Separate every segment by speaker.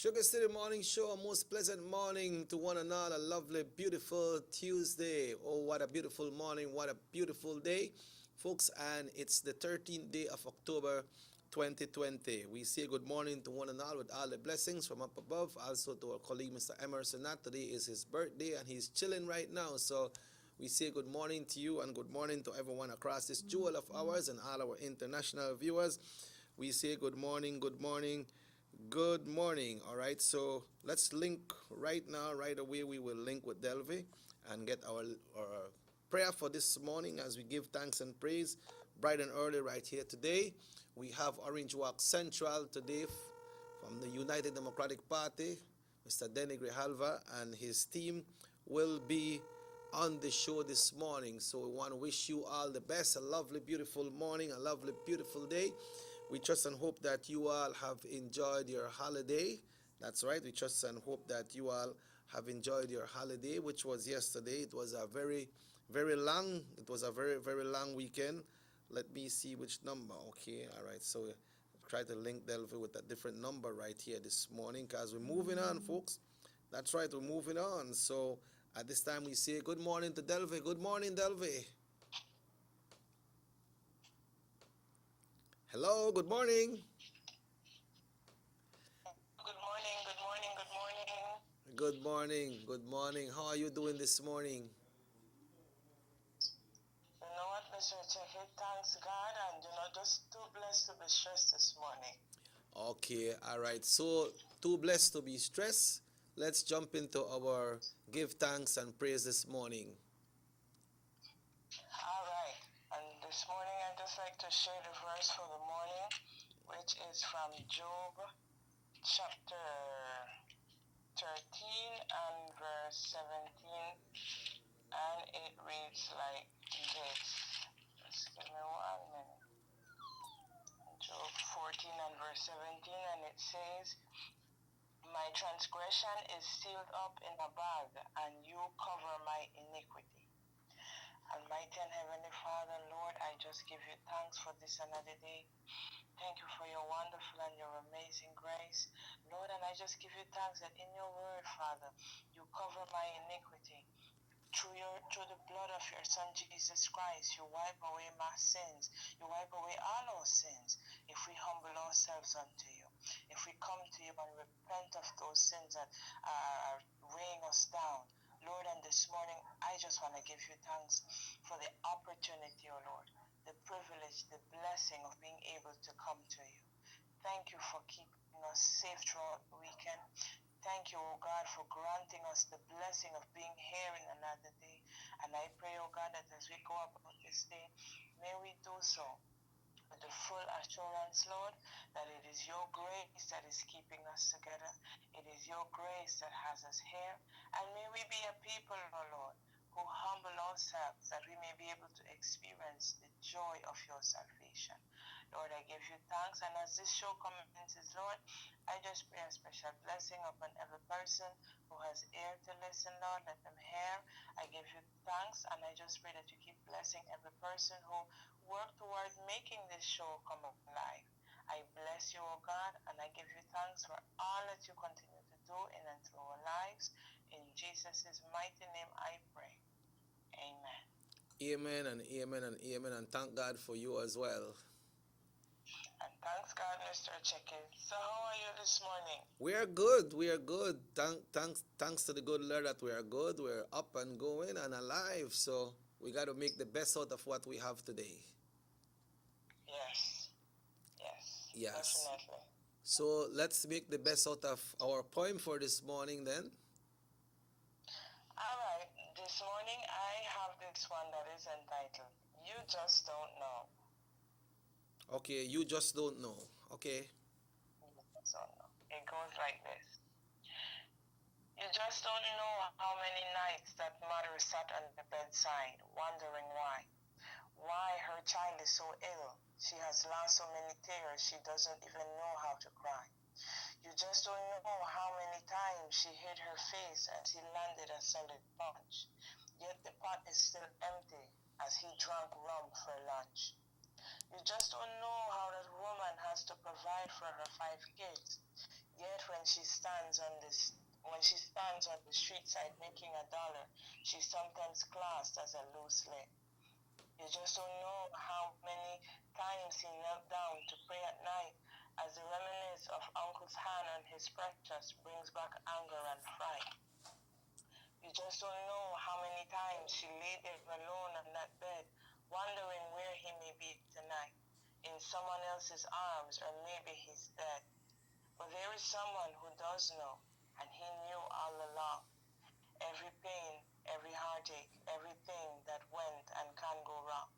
Speaker 1: Sugar City Morning Show, a most pleasant morning to one and all. A lovely, beautiful Tuesday. Oh, what a beautiful morning, what a beautiful day, folks. And it's the 13th day of October 2020. We say good morning to one and all with all the blessings from up above. Also to our colleague, Mr. Emerson. Today is his birthday and he's chilling right now. So we say good morning to you and good morning to everyone across this jewel of ours and all our international viewers. We say good morning, good morning. Good morning. All right, so let's link right now, right away. We will link with Delve and get our prayer for this morning as we give thanks and praise bright and early right here today. We have Orange Walk Central today from the United Democratic Party. Mr. Denny Grijalva and his team will be on the show this morning. So we want to wish you all the best, a lovely, beautiful morning, a lovely, beautiful day. We trust and hope that you all have enjoyed your holiday. That's right. We trust and hope that you all have enjoyed your holiday, which was yesterday. It was a very, very long, very long weekend. Let me see which number. Okay. All right. So try to link Delve with a different number right here this morning because we're moving on, folks. That's right. We're moving on. So at this time we say good morning to Delve. Good morning, Delve. Hello, good morning.
Speaker 2: Good morning, good morning, good morning.
Speaker 1: Good morning, good morning. How are you doing this morning?
Speaker 2: You know what, Mr. Check-it, thanks God, and just too blessed to be stressed this morning.
Speaker 1: Okay, all right. So, too blessed to be stressed. Let's jump into our give thanks and praise this morning.
Speaker 2: All right, and this morning I'd just like to share the verse for the morning, which is from Job chapter 13 and verse 17, and it reads like this. Just give me 1 minute. Job 14 and verse 17, and it says, "My transgression is sealed up in a bag, and you cover my iniquity." Almighty and Heavenly Father, Lord, I just give you thanks for this another day. Thank you for your wonderful and your amazing grace, Lord, and I just give you thanks that in your word, Father, you cover my iniquity. Through the blood of your Son Jesus Christ, you wipe away my sins. You wipe away all our sins if we humble ourselves unto you. If we come to you and repent of those sins that are weighing us down. Lord, and this morning, I just want to give you thanks for the opportunity, oh Lord, the privilege, the blessing of being able to come to you. Thank you for keeping us safe throughout the weekend. Thank you, oh God, for granting us the blessing of being here in another day. And I pray, oh God, that as we go about this day, may we do so with the full assurance, Lord, that it is your grace that is keeping us together. It is your grace that has us here. And may we be a people, oh Lord, who humble ourselves that we may be able to experience the joy of your salvation. Lord, I give you thanks. And as this show commences, Lord, I just pray a special blessing upon every person who has ear to listen, Lord. Let them hear. I give you thanks. And I just pray that you keep blessing every person who work toward making this show come alive. I bless you, O God, and I give you thanks for all that you continue to do in and through our lives. In Jesus' mighty name I pray. Amen.
Speaker 1: Amen and amen and amen, and thank God for you as well.
Speaker 2: And thanks God, Mr. Chicken. So how are you this morning?
Speaker 1: We are good. We are good. Thanks to the good Lord that we are good. We're up and going and alive. So we got to make the best out of what we have today.
Speaker 2: Yes.
Speaker 1: Yes.
Speaker 2: Definitely.
Speaker 1: So let's make the best out of our poem for this morning then.
Speaker 2: All right. This morning I have this one that is entitled, You Just Don't Know.
Speaker 1: Okay, you just don't know. Okay.
Speaker 2: You just don't know. It goes like this. You just don't know how many nights that mother sat on the bedside, wondering why. Why her child is so ill. She has lost so many tears she doesn't even know how to cry. You just don't know how many times she hid her face as he landed a solid punch. Yet the pot is still empty as he drank rum for lunch. You just don't know how that woman has to provide for her 5 kids. Yet when she stands on the street side making $1, she's sometimes classed as a loose leg. You just don't know how many times he knelt down to pray at night as the reminiscence of Uncle's hand on his precious brings back anger and fright. You just don't know how many times she lay there alone on that bed, wondering where he may be tonight, in someone else's arms, or maybe he's dead. But there is someone who does know, and he knew all along. Every pain, every heartache, everything that went and can go wrong.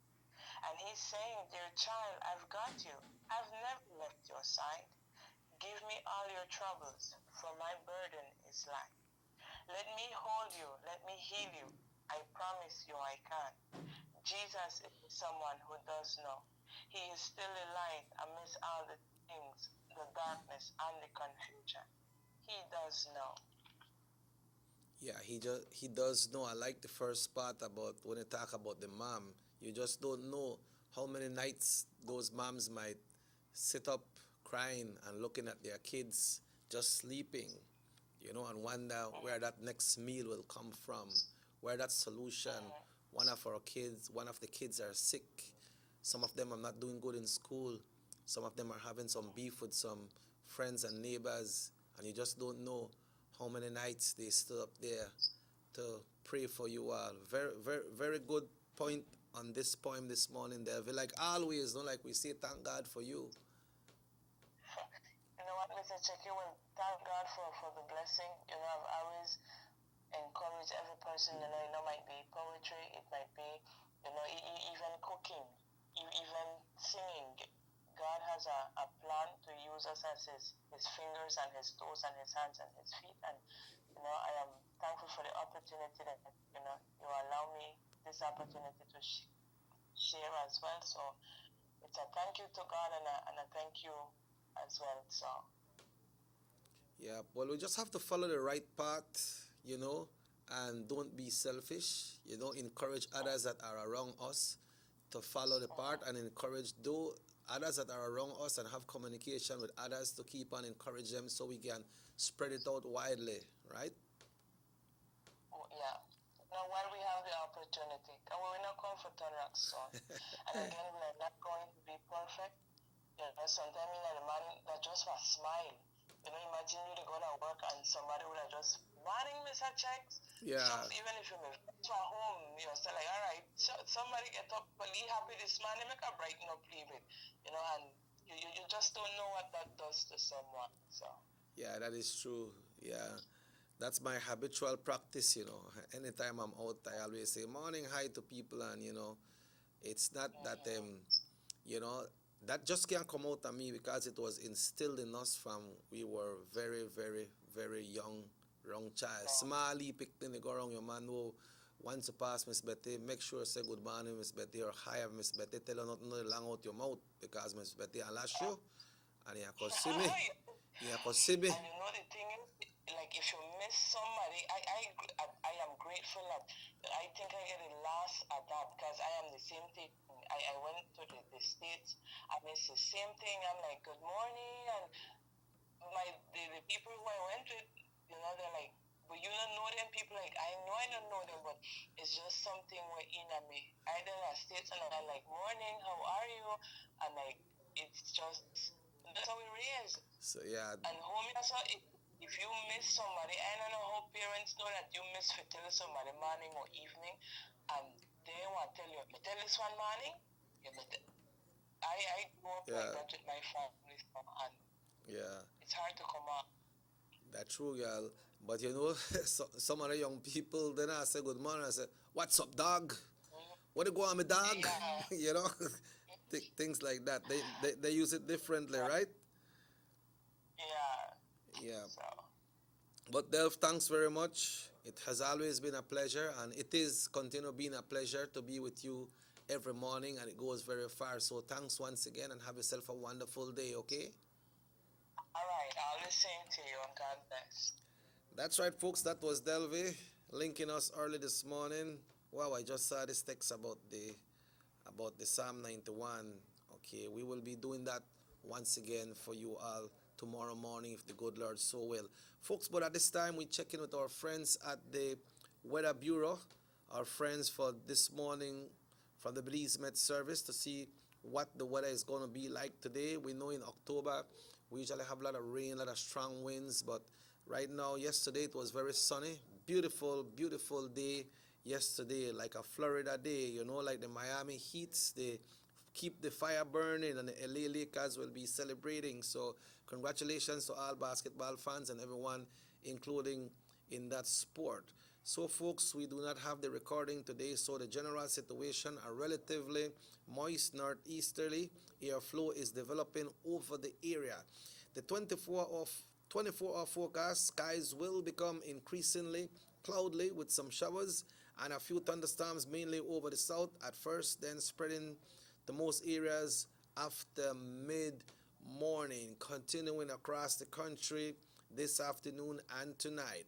Speaker 2: And he's saying, dear child, I've got you. I've never left your side. Give me all your troubles, for my burden is light. Let me hold you, let me heal you. I promise you I can. Jesus is someone who does know. He is still a light amidst all the things, the darkness and the confusion. He does know.
Speaker 1: Yeah, he does know. I like the first part about when you talk about the mom. You just don't know how many nights those moms might sit up crying and looking at their kids just sleeping, and wonder where that next meal will come from, where that solution. One of the kids are sick. Some of them are not doing good in school. Some of them are having some beef with some friends and neighbors, and you just don't know how many nights they stood up there to pray for you all. Very, very, very good point on this poem this morning, Delvin. Like always, like we say, thank God for you.
Speaker 2: You know what, Mr. Checky, well, thank God for the blessing. I've always encouraged every person, it might be poetry, it might be, even cooking, even singing. God has a plan to use us as his fingers and his toes and his hands and his feet. And, I am thankful for the opportunity that, you allow me this opportunity to share as well. So it's a thank you to God and a thank you as well. So.
Speaker 1: Yeah, well, we just have to follow the right path, and don't be selfish. Encourage others that are around us to follow the path, and encourage others that are around us and have communication with others to keep on encourage them so we can spread it out widely, right?
Speaker 2: Yeah. Now, while we have the opportunity, and we're not going for Tonrak song, and again, we're not going to be perfect. Sometimes the man that just was smile. Imagine you to go to work and somebody would have just morning, Mr. Checks.
Speaker 1: Yeah.
Speaker 2: So even if you're at home, you're still like, all right, so somebody get up, but be happy this morning, make a brighten up, leave it. And you just don't know what that does to someone. So.
Speaker 1: Yeah, that is true. Yeah. That's my habitual practice, Anytime I'm out, I always say morning hi to people, and, it's not that, that just can't come out of me because it was instilled in us from we were very, very, very young child. Smally picked in the go around your man who once you pass Miss Betty, make sure say good morning Miss Betty or hi Miss Betty, tell her not to long out your mouth because Miss Betty I lash you and you can see me. You can see me.
Speaker 2: And the thing is, like if you miss somebody, I am grateful that I think I get the last at that because I am the same thing. I went to the States and it's the same thing. I'm like, good morning. And the people who I went with, they're like, but you don't know them. People like, I know I don't know them, but it's just something we're in me. I then I States and I'm like, morning, how are you? And like, it's just, that's how we raise.
Speaker 1: So yeah.
Speaker 2: And homie, that's what if you miss somebody, I don't know how parents know that you miss for tell somebody morning or evening, and they want to tell you, but tell this one morning. Yeah, but I grew up like that with my family, and it's hard to come out.
Speaker 1: That's true, girl. But some of the young people, then I say good morning, I say, what's up, dog? What you go on, my dog?
Speaker 2: Yeah.
Speaker 1: Things like that. They use it differently, right? Yeah.
Speaker 2: So.
Speaker 1: But Delph, thanks very much. It has always been a pleasure, and it is continue being a pleasure to be with you every morning, and it goes very far. So thanks once again, and have yourself a wonderful day, okay?
Speaker 2: All right, I'll listen to you, and God bless.
Speaker 1: That's right, folks. That was Delvey linking us early this morning. Wow, I just saw this text about the Psalm 91. Okay, we will be doing that once again for you all tomorrow morning if the good Lord so will. Folks, but at this time we check in with our friends at the Weather Bureau, our friends for this morning from the Belize Met Service to see what the weather is going to be like today. We know in October we usually have a lot of rain, a lot of strong winds, but right now, yesterday it was very sunny. Beautiful, beautiful day yesterday, like a Florida day, like the Miami Heats. They keep the fire burning, and the LA Lakers will be celebrating. So congratulations to all basketball fans and everyone, including in that sport. So folks, we do not have the recording today, so the general situation, a relatively moist northeasterly airflow is developing over the area. The 24-hour forecast, skies will become increasingly cloudy with some showers and a few thunderstorms mainly over the south at first, then spreading to most areas after mid-morning, continuing across the country this afternoon and tonight.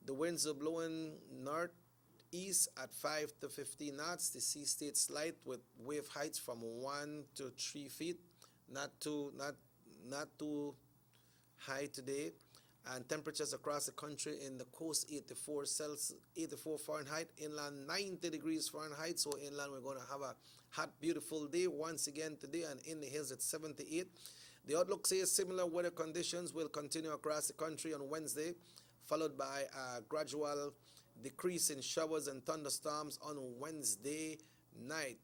Speaker 1: The winds are blowing northeast at 5 to 15 knots. The sea stays slight with wave heights from 1 to 3 feet. Not too high today. And temperatures across the country in the coast 84 Fahrenheit, inland 90 degrees Fahrenheit. So inland we're going to have a hot, beautiful day once again today, and in the hills it's 78. The outlook says similar weather conditions will continue across the country on Wednesday, followed by a gradual decrease in showers and thunderstorms on Wednesday night.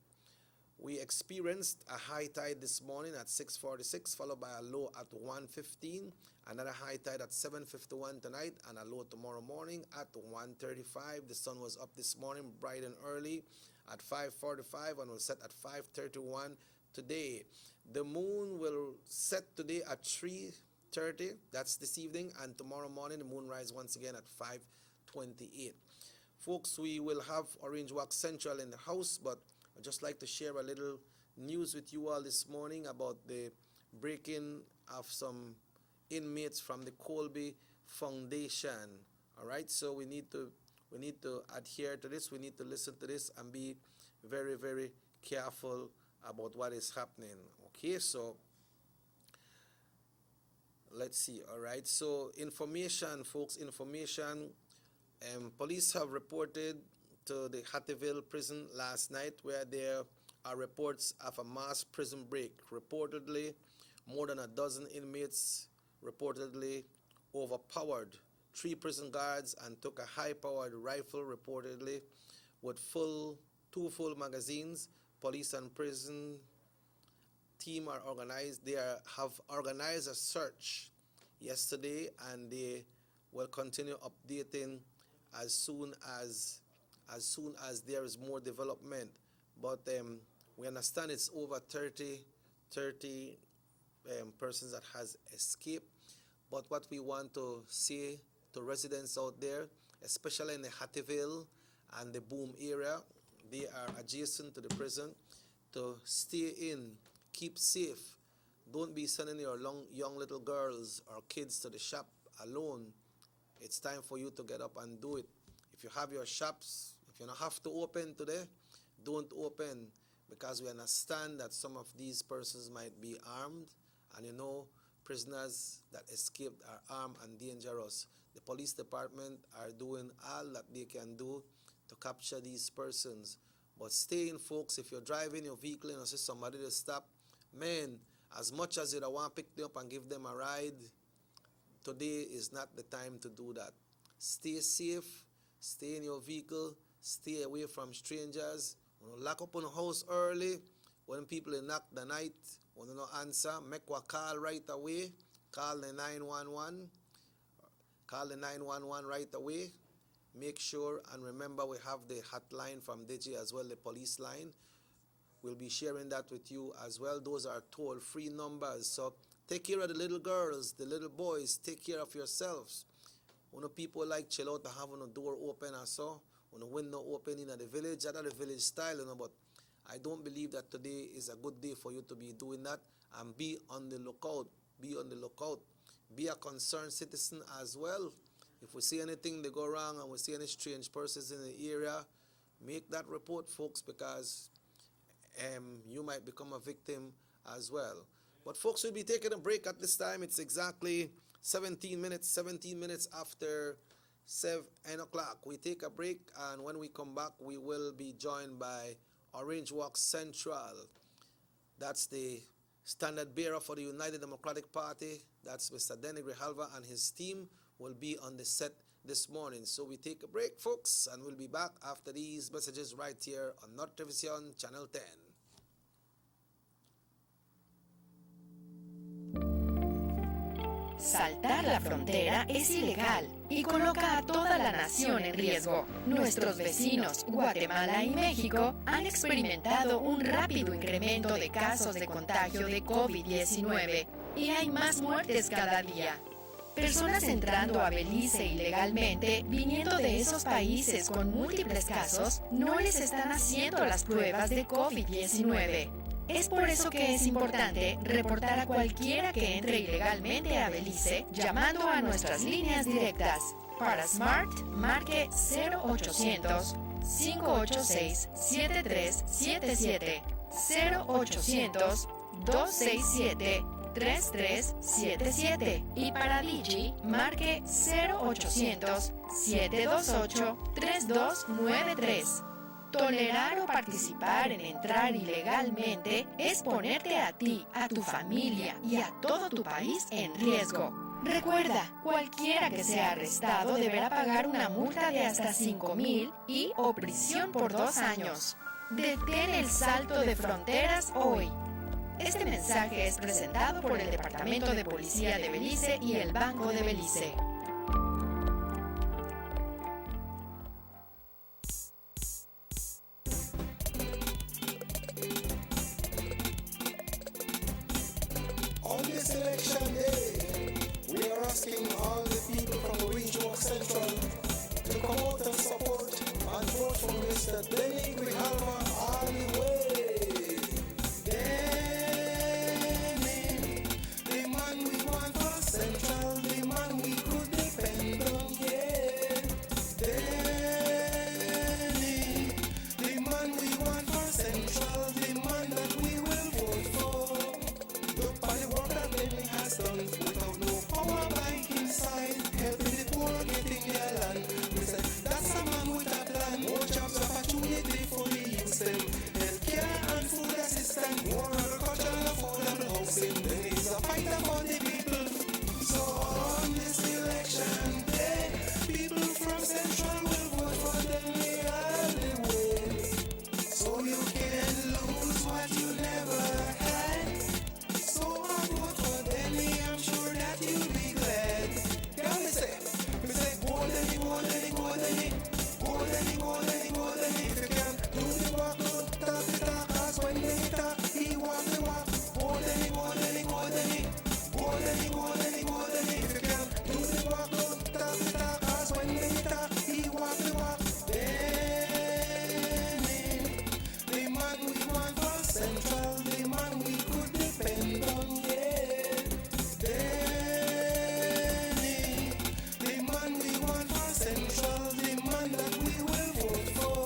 Speaker 1: We experienced a high tide this morning at 6:46, followed by a low at 1:15, another high tide at 7:51 tonight, and a low tomorrow morning at 1:35. The sun was up this morning bright and early at 5:45 and will set at 5:31 today. The moon will set today at 3:30, that's this evening, and tomorrow morning the moon rise once again at 5:28. Folks, we will have Orange Walk Central in the house, but I'd just like to share a little news with you all this morning about the breaking of some inmates from the Colby Foundation. All right, so we need to adhere to this. We need to listen to this and be very, very careful about what is happening. Okay, so let's see. All right, so information, folks, police have reported to the Hattieville prison last night, where there are reports of a mass prison break. Reportedly, more than a dozen inmates reportedly overpowered 3 prison guards and took a high-powered rifle, reportedly with 2 full magazines. Police and prison team are organized. They have organized a search yesterday, and they will continue updating as soon as there is more development. But we understand it's over 30 persons that has escaped. But what we want to say to residents out there, especially in the Hattieville and the Boom area, they are adjacent to the prison, to stay in, keep safe. Don't be sending your young little girls or kids to the shop alone. It's time for you to get up and do it. If you have your shops, if you don't have to open today, don't open, because we understand that some of these persons might be armed, and prisoners that escaped are armed and dangerous. The police department are doing all that they can do to capture these persons. But stay in, folks. If you're driving your vehicle and you see somebody to stop, man, as much as you don't want to pick them up and give them a ride, today is not the time to do that. Stay safe, stay in your vehicle, stay away from strangers. Lock up on the house early. When people knock the night, when you no answer, make a call right away. Call the 911. Call the 911 right away. Make sure and remember we have the hotline from Digi as well, the police line. We'll be sharing that with you as well. Those are toll-free numbers. So take care of the little girls, the little boys. Take care of yourselves. People like chill out and have a door open or so, a window open in the village, that's the village style, but I don't believe that today is a good day for you to be doing that. And be on the lookout. Be on the lookout. Be a concerned citizen as well. If we see anything that go wrong and we see any strange persons in the area, make that report, folks, because you might become a victim as well. But folks, we'll be taking a break at this time. It's exactly 17 minutes after 7 o'clock. We take a break, and when we come back, we will be joined by Orange Walk Central. That's the standard bearer for the United Democratic Party. That's Mr. Denny Grijalva, and his team will be on the set this morning. So we take a break, folks, and we'll be back after these messages right here on Not Television Channel 10.
Speaker 3: Saltar la frontera es ilegal y coloca a toda la nación en riesgo. Nuestros vecinos, Guatemala y México, han experimentado un rápido incremento de casos de contagio de COVID-19 y hay más muertes cada día. Personas entrando a Belice ilegalmente, viniendo de esos países con múltiples casos, no les están haciendo las pruebas de COVID-19. Es por eso que es importante reportar a cualquiera que entre ilegalmente a Belice llamando a nuestras líneas directas. Para Smart, marque 0800-586-7377, 0800-267-3377 y para Digi, marque 0800-728-3293. Tolerar o participar en entrar ilegalmente es ponerte a ti, a tu familia y a todo tu país en riesgo. Recuerda, cualquiera que sea arrestado deberá pagar una multa de hasta 5,000 y o prisión por 2 años. Detén el salto de fronteras hoy. Este mensaje es presentado por el Departamento de Policía de Belice y el Banco de Belice.
Speaker 4: Election day, we are asking all the people from Orange Walk Central to come out and support and vote for Mr. Denny Grijalva all the way. Denny, the man we want for Central, the man we could depend on, yeah. Denny, the man we want for Central, the man that we will vote for. Look by the work that Denny has done, without no power bank inside, helping the poor getting their land. We said that's a man with a plan, more jobs, opportunity for the youth them, healthcare and food assistance, more agriculture and affordable housing. Denny's a fighter for the people. So on this election day, people from Central will vote for Denny all the way. So you can lose what you never had. So I vote for Denny, I'm sure that you'll be glad. Can we say, go Denny, go Denny, go Denny, go Denny, go Denny, go Denny. If you can do the walk, don't talk the talk, 'cause when they talk, he walk the walk. Go Denny, go Denny, go Denny, go Denny, go Denny, go Denny. If you can do the walk, don't talk the talk, 'cause when they talk, he walk the walk. Denny, the man we want for Central, the man we could depend on, yeah. Denny, the man we want for Central, the man that we will vote for.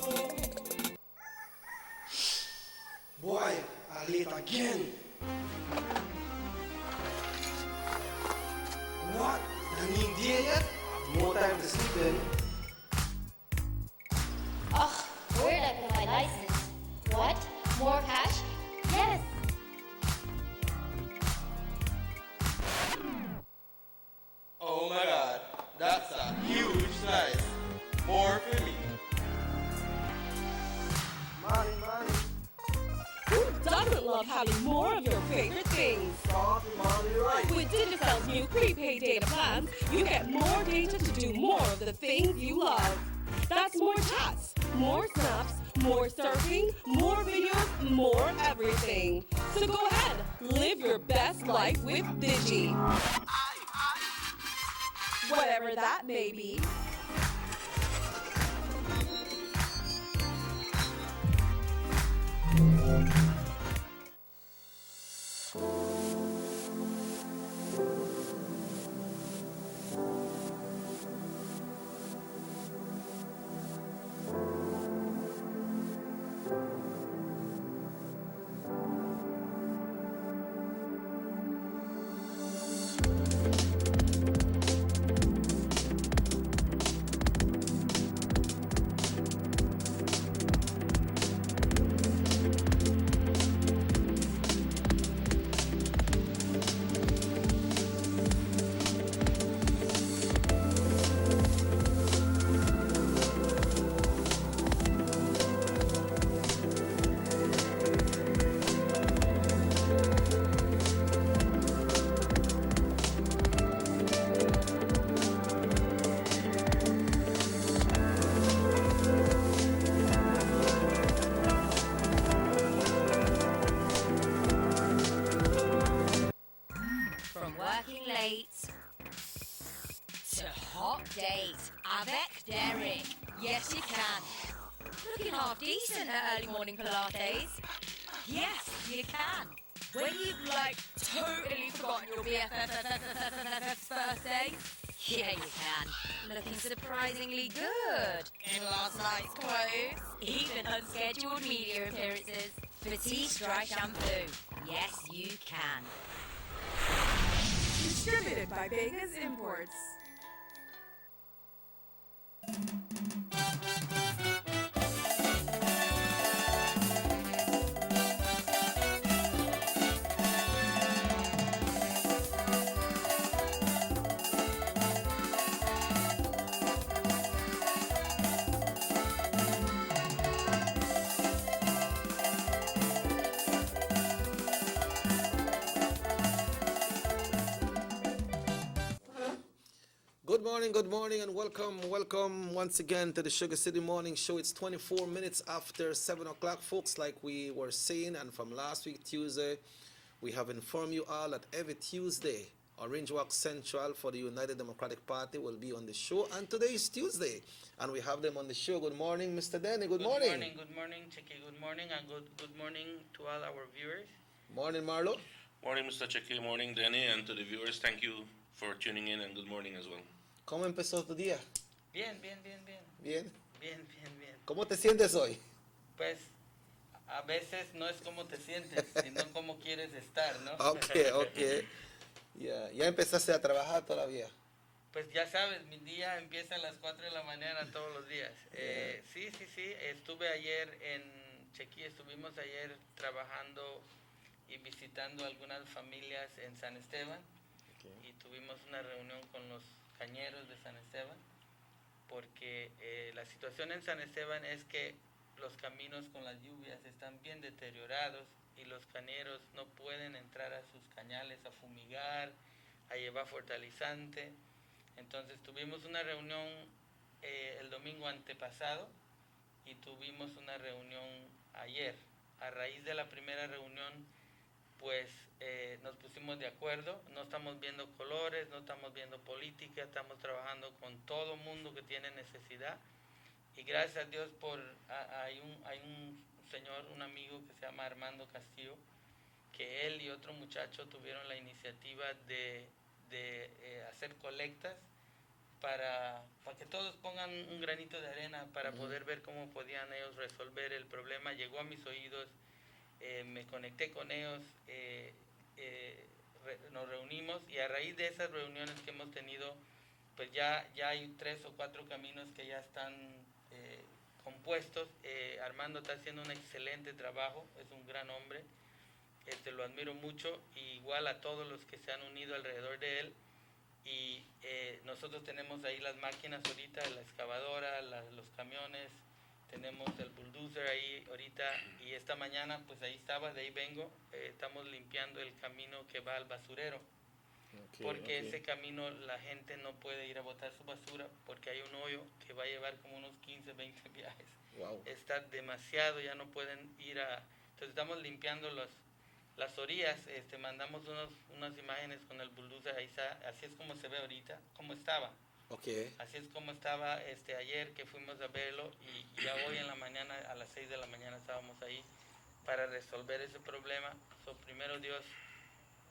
Speaker 4: Boy, I'm late again. What? Daming day yet? No time to sleep then.
Speaker 5: Ugh, where'd I put my license? What? More cash? Yes!
Speaker 6: Oh my god, that's a huge slice. More for me.
Speaker 4: Money, money,
Speaker 7: Who doesn't love having more of your favorite things?
Speaker 4: coffee, money, right.
Speaker 7: With Digicel's new prepaid data plans, you get more data to do more of the things you love. That's more chats, more snaps, more surfing, more videos, more everything. So go ahead, live your best life with Digi. Whatever that may be.
Speaker 8: date avec Derek. Yes, you can. Looking half decent at early morning Pilates. Yes, you can. When you've totally forgotten your BFF's birthday. Yeah, you can. Looking surprisingly good in last night's clothes. Even unscheduled media appearances. Batiste Dry Shampoo. Yes, you can.
Speaker 7: Distributed by Vegas Imports.
Speaker 1: Good morning, and welcome once again to the Sugar City Morning Show. It's 24 minutes after 7 o'clock, folks, like we were saying, and from last week, Tuesday, we have informed you all that every Tuesday, Orange Walk Central for the United Democratic Party will be on the show, and today is Tuesday, and we have them on the show. Good morning, Mr. Denny. Good morning.
Speaker 9: Good morning, Chicky. Good morning, and good morning to all our viewers.
Speaker 1: Morning, Marlo.
Speaker 10: Morning, Mr. Chicky. Morning, Danny, and to the viewers, thank you for tuning in, and good morning as well.
Speaker 1: ¿Cómo empezó tu día?
Speaker 9: Bien.
Speaker 1: Bien.
Speaker 9: Bien.
Speaker 1: ¿Cómo te sientes hoy?
Speaker 9: Pues a veces no es como te sientes, sino como quieres estar, ¿no?
Speaker 1: Ok. ¿Ya empezaste a trabajar todavía?
Speaker 9: Pues ya sabes, mi día empieza a las 4 de la mañana todos los días. Sí. Estuve ayer en Chequi, estuvimos ayer trabajando y visitando algunas familias en San Esteban. Y tuvimos una reunión con los cañeros de San Esteban, porque la situación en San Esteban es que los caminos con las lluvias están bien deteriorados y los cañeros no pueden entrar a sus cañales a fumigar, a llevar fertilizante. Entonces tuvimos una reunión el domingo antepasado y tuvimos una reunión ayer. A raíz de la primera reunión, pues nos pusimos de acuerdo, no estamos viendo colores, no estamos viendo política, estamos trabajando con todo mundo que tiene necesidad, y gracias a Dios hay un señor, un amigo que se llama Armando Castillo, que él y otro muchacho tuvieron la iniciativa de hacer colectas para que todos pongan un granito de arena para poder ver cómo podían ellos resolver el problema. Llegó a mis oídos. Me conecté con ellos, nos reunimos, y a raíz de esas reuniones que hemos tenido, pues ya hay 3 o 4 caminos que ya están compuestos. Armando está haciendo un excelente trabajo, es un gran hombre, lo admiro mucho, y igual a todos los que se han unido alrededor de él. Y nosotros tenemos ahí las máquinas ahorita, la excavadora, los camiones. Tenemos el bulldozer ahí ahorita, y esta mañana pues ahí estaba, de ahí vengo, estamos limpiando el camino que va al basurero, porque ese camino la gente no puede ir a botar su basura porque hay un hoyo que va a llevar como unos 15, 20 viajes.
Speaker 1: Wow.
Speaker 9: Está demasiado, ya no pueden ir entonces estamos limpiando las orillas. Mandamos unas imágenes con el bulldozer, ahí está, así es como se ve ahorita, como estaba.
Speaker 1: Okay.
Speaker 9: Así es como estaba ayer que fuimos a verlo, y ya hoy en la mañana, a las 6 de la mañana estábamos ahí para resolver ese problema. Primero Dios,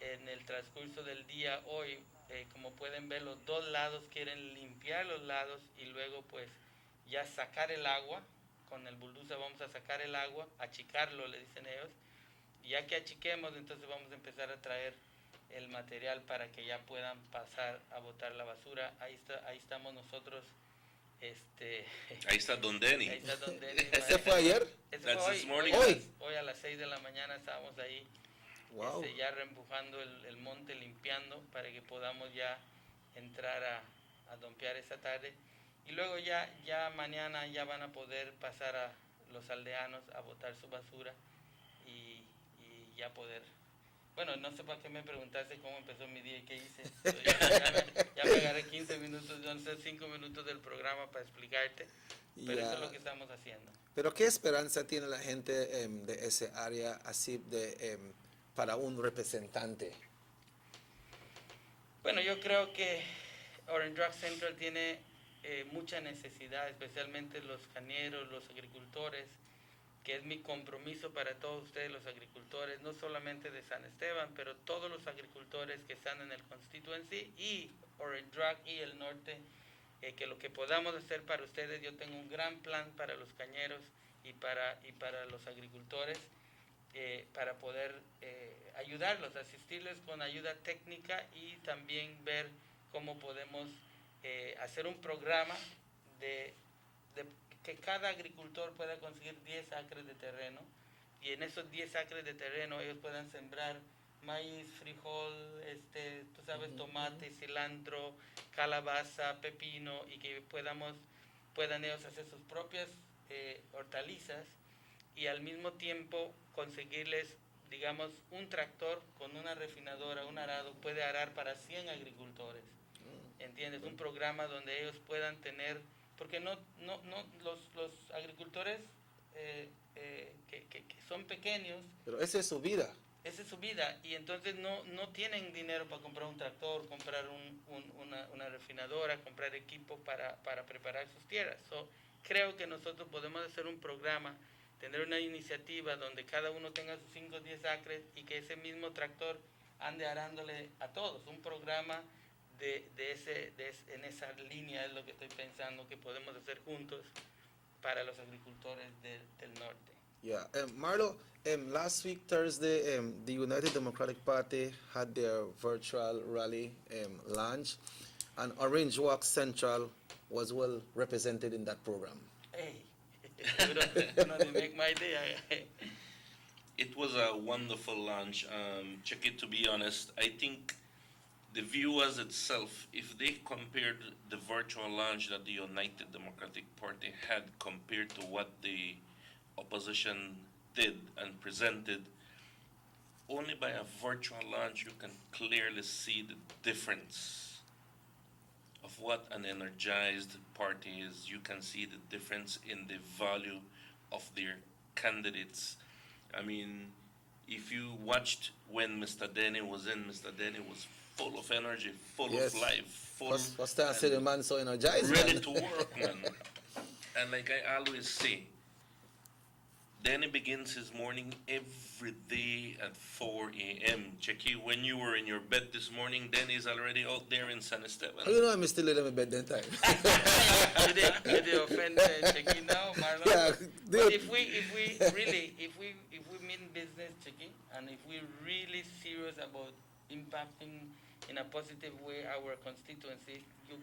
Speaker 9: en el transcurso del día hoy, como pueden ver, los dos lados quieren limpiar los lados y luego pues ya sacar el agua. Con el bulldozer vamos a sacar el agua, achicarlo, le dicen ellos, y ya que achiquemos, entonces vamos a empezar a traer el material para que ya puedan pasar a botar la basura. Ahí estamos nosotros.
Speaker 10: Ahí está Don Denny.
Speaker 1: ¿Ese fue ayer?
Speaker 9: Ese fue hoy a las 6 de la mañana estábamos ahí.
Speaker 1: Wow.
Speaker 9: Ya reempujando el monte, limpiando, para que podamos ya entrar a dompear esta tarde. Y luego ya mañana ya van a poder pasar a los aldeanos a botar su basura y ya poder. Bueno, no sé para qué me preguntaste cómo empezó mi día y qué hice. Ya me agarré 15 minutos, no sé, 5 minutos del programa para explicarte, pero eso es lo que estamos haciendo.
Speaker 1: Pero ¿qué esperanza tiene la gente de ese área así para un representante?
Speaker 9: Bueno, yo creo que Orange Rock Central tiene mucha necesidad, especialmente los cañeros, los agricultores, que es mi compromiso para todos ustedes los agricultores, no solamente de San Esteban, pero todos los agricultores que están en el constituency y Orange Rock y el norte, que lo que podamos hacer para ustedes, yo tengo un gran plan para los cañeros y para los agricultores, para poder ayudarlos, asistirles con ayuda técnica y también ver cómo podemos hacer un programa de que cada agricultor pueda conseguir 10 acres de terreno y en esos 10 acres de terreno ellos puedan sembrar maíz, frijol, tú sabes, tomate, cilantro, calabaza, pepino y que puedan ellos hacer sus propias hortalizas y al mismo tiempo conseguirles, digamos, un tractor con una refinadora, un arado, puede arar para 100 agricultores. ¿Entiendes? Un programa donde ellos puedan tener, porque no los agricultores que son pequeños.
Speaker 1: Pero esa es su vida.
Speaker 9: Esa es su vida y entonces no tienen dinero para comprar un tractor, comprar una refinadora, comprar equipo para preparar sus tierras. So, creo que nosotros podemos hacer un programa, tener una iniciativa donde cada uno tenga sus 5 o 10 acres y que ese mismo tractor ande arándole a todos. Un programa en esa línea es lo que estoy pensando que podemos hacer juntos para los agricultores del norte.
Speaker 1: Yeah, Marlo, last week Thursday, the United Democratic Party had their virtual rally launch, and Orange Walk Central was well represented in that program.
Speaker 9: Hey, you don't make my day.
Speaker 10: It was a wonderful launch. Check it, to be honest. I think the viewers itself, if they compared the virtual launch that the United Democratic Party had compared to what the opposition did and presented, only by a virtual launch you can clearly see the difference of what an energized party is. You can see the difference in the value of their candidates. I mean, if you watched when Mr. Denny was in, Mr. Denny was full of energy, full of life,
Speaker 1: First time I see the man so energized,
Speaker 10: ready
Speaker 1: man.
Speaker 10: to work, man. And like I always say, Danny begins his morning every day at 4 a.m. Checky, when you were in your bed this morning, Danny's already out there in San Esteban.
Speaker 1: Oh, you know I'm still in my bed that time.
Speaker 9: Did they offend Checky now, Marlon?
Speaker 1: Yeah,
Speaker 9: but if we mean business, Checky, and if we're really serious about impacting in a positive way our constituency, you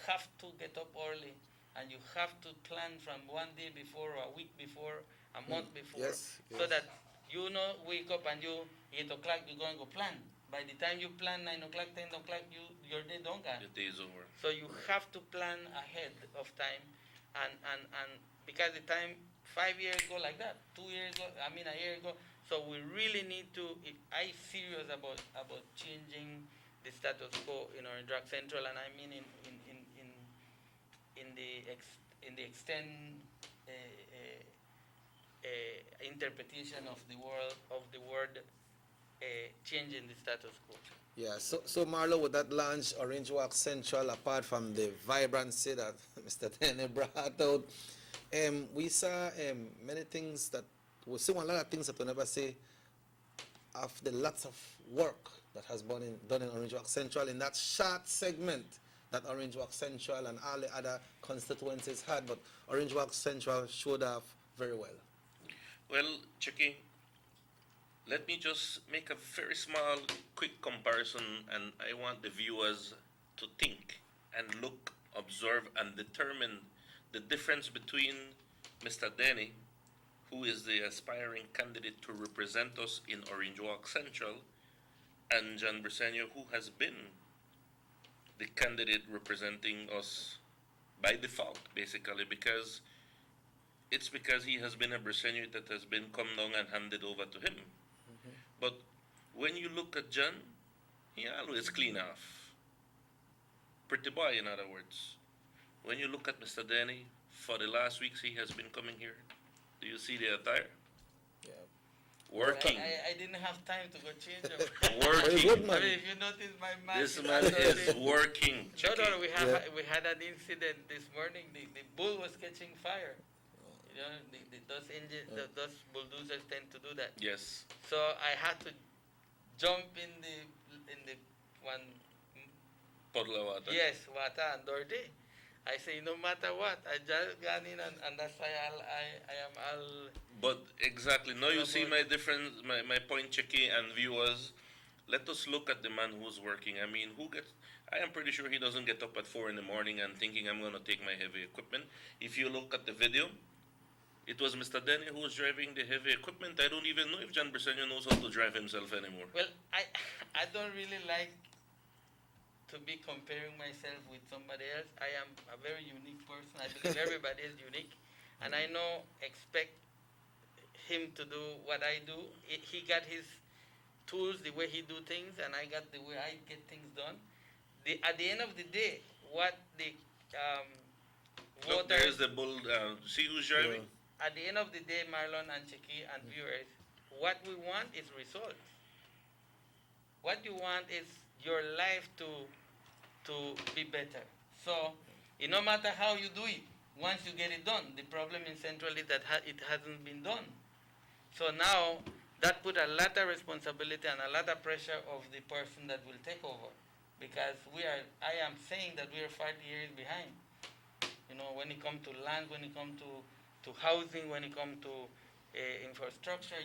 Speaker 9: have to get up early. And you have to plan from one day before, or a week before, a month before, so that you know, wake up and you 8 o'clock you're going to go plan. By the time you plan 9 o'clock, 10 o'clock, your day don't go.
Speaker 10: The day's over.
Speaker 9: So you have to plan ahead of time, and because the time 5 years ago like that, 2 years ago, a year ago. So we really need to. If I'm serious about changing the status quo in Orange Rock Central, and I mean in the extent interpretation of the word changing the status quo.
Speaker 1: Yeah, so Marlo, with that launch, Orange Walk Central, apart from the vibrancy that Mr. Tene brought out, we saw many things that we see a lot of things that we never see of the lots of work that has been done in Orange Walk Central in that short segment that Orange Walk Central and all the other constituencies had, but Orange Walk Central showed off very well.
Speaker 10: Well, Chucky, let me just make a very small, quick comparison, and I want the viewers to think and look, observe, and determine the difference between Mr. Denny, who is the aspiring candidate to represent us in Orange Walk Central, and John Briseño, who has been the candidate representing us by default, basically, because he has been a Briseño that has been come down and handed over to him. Mm-hmm. But when you look at John, he always clean off. Pretty boy, in other words. When you look at Mr. Denny, for the last weeks he has been coming here, do you see the attire?
Speaker 1: Yeah.
Speaker 10: Working.
Speaker 9: I didn't have time to go change them.
Speaker 10: Working.
Speaker 1: Very good,
Speaker 9: I
Speaker 1: man.
Speaker 9: mean, if you notice my mask
Speaker 10: This
Speaker 9: is
Speaker 10: man
Speaker 9: under
Speaker 10: is
Speaker 9: the-
Speaker 10: working.
Speaker 9: No,
Speaker 10: Chicky.
Speaker 9: we had an incident this morning. The bull was catching fire. You know, those engines, those bulldozers tend to do that.
Speaker 10: Yes.
Speaker 9: So I had to jump in the one.
Speaker 10: Puddle of water.
Speaker 9: Yes, water and dirty. I say no matter what, I just got in and that's why I'll.
Speaker 10: But exactly. Now you see my difference, my point, Chicky and viewers. Let us look at the man who's working. I mean, I am pretty sure he doesn't get up at 4 in the morning and thinking I'm going to take my heavy equipment. If you look at the video, it was Mr. Denny who was driving the heavy equipment. I don't even know if John Briseño knows how to drive himself anymore.
Speaker 9: Well, I don't really like to be comparing myself with somebody else. I am a very unique person. I believe everybody is unique, and I know expect him to do what I do. He got his tools, the way he do things, and I got the way I get things done. At the end of the day, what the
Speaker 10: Look, there's the bull. See who's driving?
Speaker 9: At the end of the day, Marlon and Chicky and viewers, what we want is results. What you want is your life to be better. So, no matter how you do it, once you get it done, the problem in Central is that it hasn't been done. So now, that put a lot of responsibility and a lot of pressure of the person that will take over. Because I am saying that we are 5 years behind. When it comes to land, when it comes to housing, when it comes to infrastructure,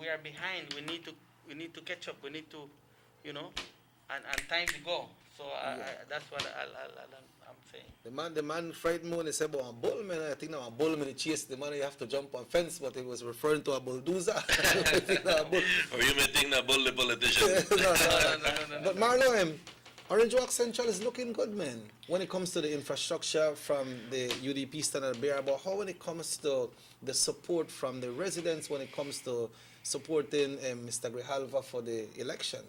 Speaker 9: we are behind. We need to catch up. We need to, and time to go. So that's what I'm saying.
Speaker 1: The man frightened me when he said about a bull, man. I think now a bull when he chased the man, you have to jump on fence, but he was referring to a bulldozer.
Speaker 10: Or you may think that bull the politician.
Speaker 1: No. But Marlo, Orange Walk Central is looking good, man. When it comes to the infrastructure from the UDP Standard Bearer, but how when it comes to the support from the residents, when it comes to supporting Mr. Grijalva for the election?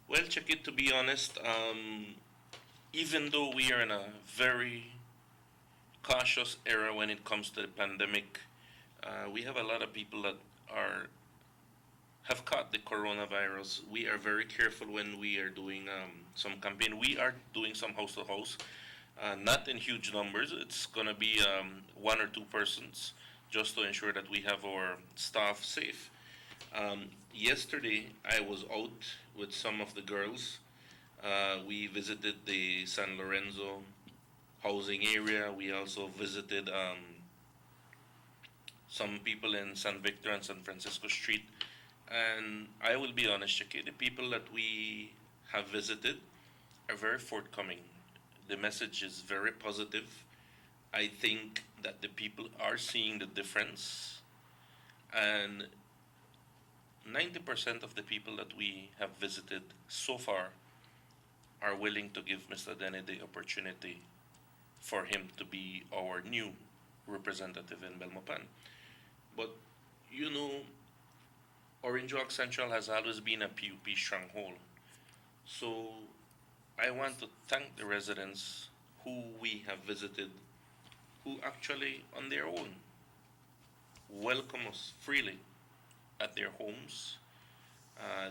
Speaker 10: Well, Chicky, to be honest, even though we are in a very cautious era when it comes to the pandemic, we have a lot of people that have caught the coronavirus. We are very careful when we are doing some campaign. We are doing some house to house, not in huge numbers. It's going to be 1 or 2 persons just to ensure that we have our staff safe. Yesterday, I was out with some of the girls. We visited the San Lorenzo housing area. We also visited some people in San Victor and San Francisco Street. And I will be honest, Chicky, the people that we have visited are very forthcoming. The message is very positive. I think that the people are seeing the difference. And 90% of the people that we have visited so far are willing to give Mr. Denny the opportunity for him to be our new representative in Belmopan. But, Orange Walk Central has always been a PUP stronghold. So I want to thank the residents who we have visited, who actually on their own welcome us freely at their homes.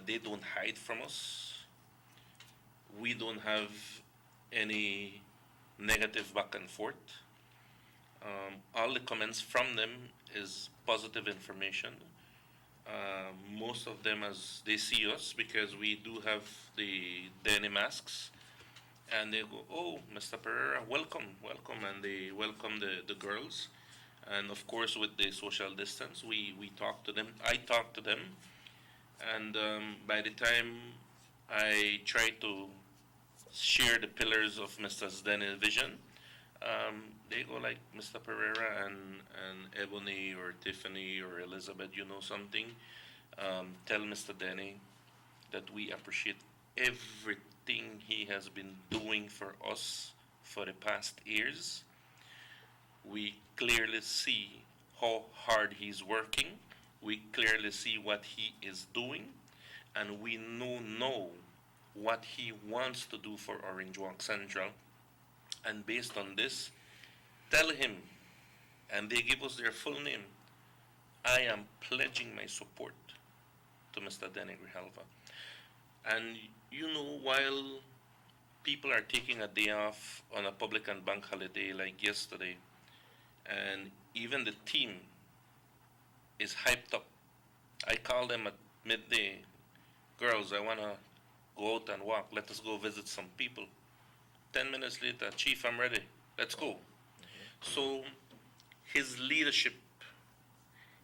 Speaker 10: They don't hide from us. We don't have any negative back and forth. All the comments from them is positive information. Most of them, as they see us, because we do have the Denny masks, and they go, "Oh, Mr. Pereira, welcome," and they welcome the girls. And of course, with the social distance, we talk to them. I talk to them, and by the time I try to share the pillars of Mr. Denny's vision, they go like, "Mr. Pereira and Ebony or Tiffany or Elizabeth, you know something? Tell Mr. Denny that we appreciate everything he has been doing for us for the past years. We clearly see how hard he's working. We clearly see what he is doing, and we know what he wants to do for Orange Walk Central. And based on this, tell him," and they give us their full name, "I am pledging my support to Mr. Denny Grijalva. And you know, while people are taking a day off on a public and bank holiday like yesterday, and even the team is hyped up. I call them at midday, girls, I want to go out and walk. Let us go visit some people. 10 minutes later, Chief, I'm ready. Let's go. So his leadership,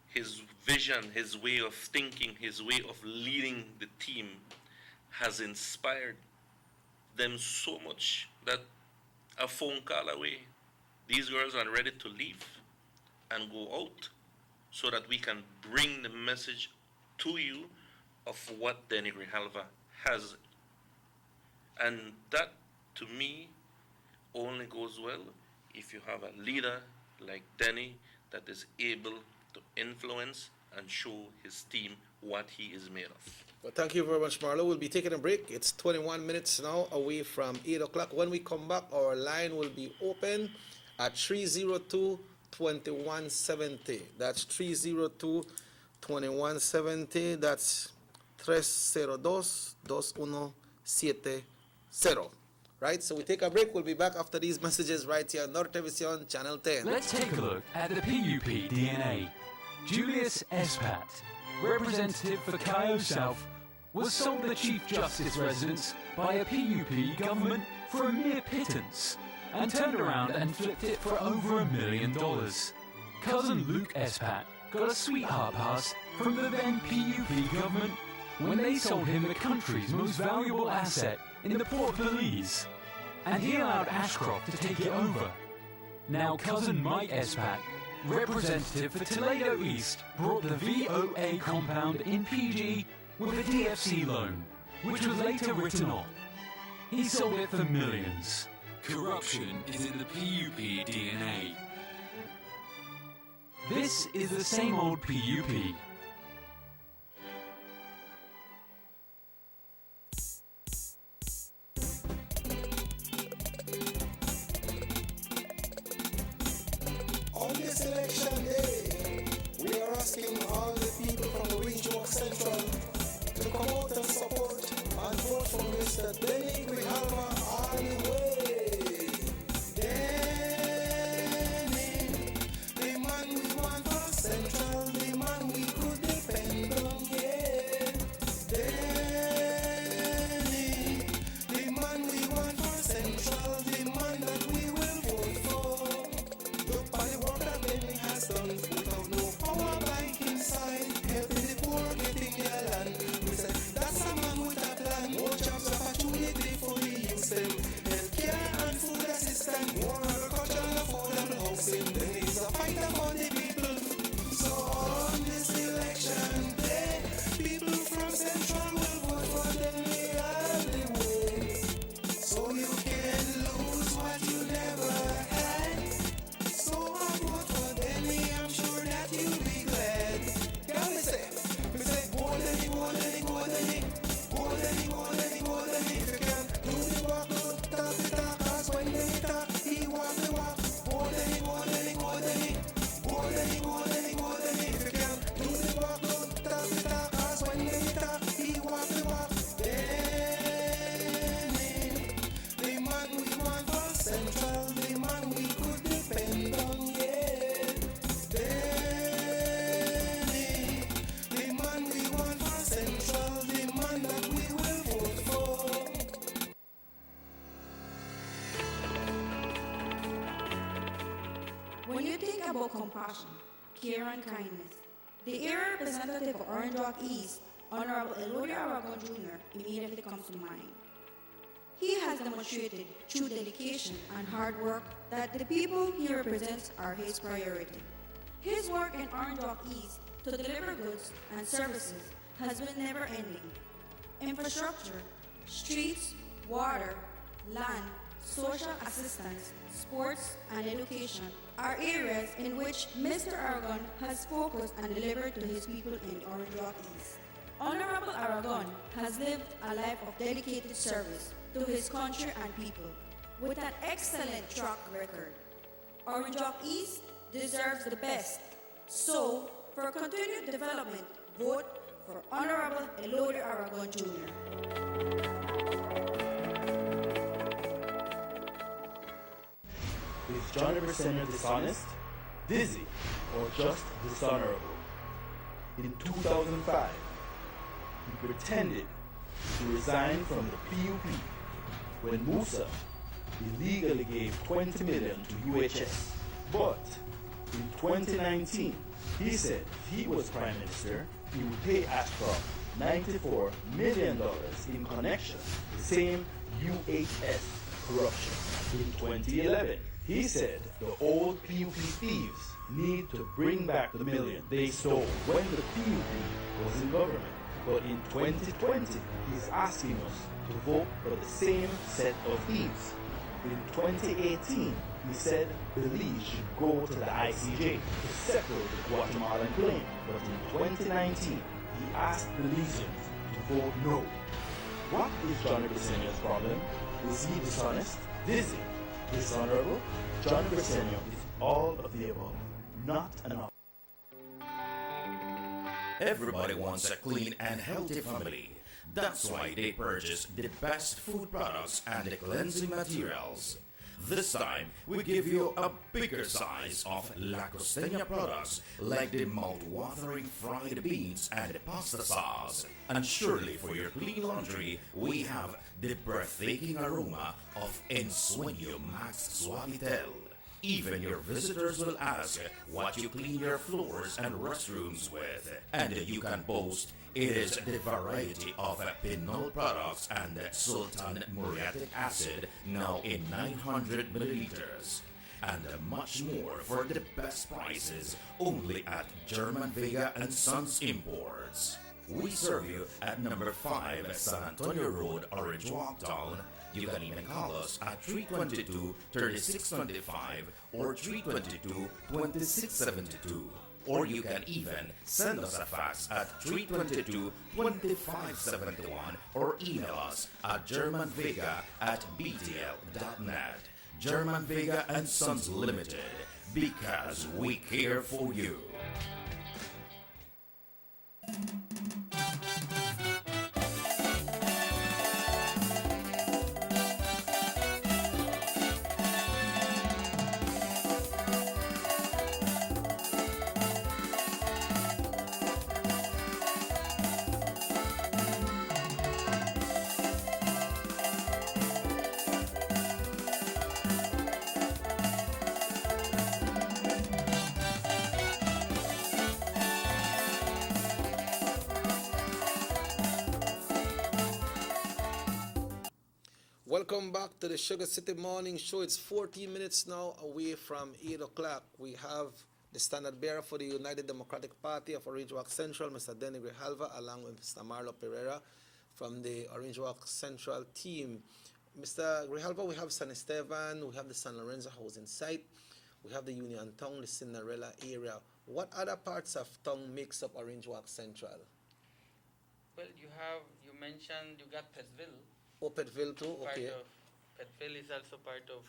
Speaker 10: his vision, his way of thinking, his way of leading the team has inspired them so much that a phone call away, these girls are ready to leave and go out so that we can bring the message to you of what Denny Grijalva has. And that, to me, only goes well if you have a leader like Denny that is able to influence and show his team what he is made of.
Speaker 1: Well, thank you very much, Marlo. We'll be taking a break. It's 21 minutes now away from 8 o'clock. When we come back, our line will be open at 302-2170. That's 302-2170. That's 302-2170. Right? So we take a break. We'll be back after these messages right here on Nortevision Channel 10.
Speaker 11: Let's take a look at the PUP DNA. Julius Espat, representative for Cayo South, was sold the Chief Justice residence by a PUP government for a mere pittance and turned around and flipped it for over $1 million. Cousin Luke Espat got a sweetheart pass from the then PUP government when they sold him the country's most valuable asset in the Port of Belize, and he allowed Ashcroft to take it over. Now cousin Mike Espat, representative for Toledo East, brought the VOA compound in PG with a DFC loan, which was later written off. He sold it for millions. Corruption is in the PUP DNA. This is the same old PUP.
Speaker 4: On this election day, we are asking all the people from the region of Central to come out and support and vote for Mr. Denny Grijalva all the way. Denny, the man we want for Central, the man we could depend on, yeah. Denny, the man we want for Central, the man that we will vote for. Look by the work that Denny has done without no power bank inside, helping the poor getting their land. We say that's a man with a plan, more jobs, opportunity for the youth them, healthcare and food assistance, more agriculture and affordable housing. Then he's a fighter for the people. So on this election day, people from Central will vote for Denny all the way. So you can lose what you never had. So I vote for Denny, I'm sure that you'll be glad. Yeah, me say, go Denny, go Denny, go Denny, go Denny, go Denny, go Denny. If you can do the walk, talk the talk, 'cause when they talk, he walk the walk. Go Denny, go Denny, go Denny, go Denny, go Denny, go Denny. If you can do the walk, talk the talk, 'cause when they talk, he walk the walk. Denny, the man we want for Central, the man we could depend on, yeah. Denny, the man we want for Central, the man that we will vote for.
Speaker 12: When you think about compassion, care, and kindness, the area representative for Orange Walk East, Honorable Elodia Aragon Jr., immediately comes to mind. He has demonstrated through dedication and hard work that the people he represents are his priority. His work in Orange Walk East to deliver goods and services has been never-ending. Infrastructure, streets, water, land, social assistance, sports, and education are areas in which Mr. Aragon has focused and delivered to his people in the Orange Walk East. Honorable Aragon has lived a life of dedicated service to his country and people with an excellent track record. Orange Walk East deserves the best. So, for continued development, vote for for Honorable Elodie Aragon Jr.
Speaker 13: Is Johnny Briceño dishonest, dizzy, or just dishonorable? In 2005, he pretended to resign from the PUP when Musa illegally gave $20 million to UHS. But in 2019, he said if he was Prime Minister, he would pay Ashcroft $94 million in connection to the same UHS corruption. In 2011, he said the old PUP thieves need to bring back the million they stole when the PUP was in government. But in 2020, he's asking us to vote for the same set of thieves. In 2018, he said Belize should go to the ICJ to settle the Guatemalan claim. But in 2019, he asked Belizeans to vote no. What is Johnny Briceño's problem? Is he dishonest, dizzy, dishonorable? Johnny Briceño is all of the above, not enough.
Speaker 14: Everybody wants a clean and healthy family. That's why they purchase the best food products and the cleansing materials. This time, we give you a bigger size of La Costeña products like the mouth-watering fried beans and the pasta sauce. And surely for your clean laundry, we have the breathtaking aroma of Ensueño Max Suavitel. Even your visitors will ask what you clean your floors and restrooms with. And you can boast it is the variety of Pinol products and Sultan Muriatic acid now in 900 milliliters. And much more for the best prices only at German Vega and Sons Imports. We serve you at number 5 San Antonio Road, Orange Walk Town. You can even call us at 322-3625 or 322-2672. Or you can even send us a fax at 322-2571 or email us at germanvega@btl.net. German Vega and Sons Limited, because we care for you.
Speaker 1: Welcome back to the Sugar City Morning Show. It's 14 minutes now away from 8 o'clock. We have the standard bearer for the United Democratic Party of Orange Walk Central, Mr. Denny Grijalva, along with Mr. Marlo Pereira from the Orange Walk Central team. Mr. Grijalva, we have San Esteban, we have the San Lorenzo Housing Site, we have the Union Town, the Cinderella area. What other parts of town makes up Orange Walk Central?
Speaker 9: Well, you mentioned you got Pettville.
Speaker 1: Oh, Pettville too? Okay.
Speaker 9: Pettville is also part of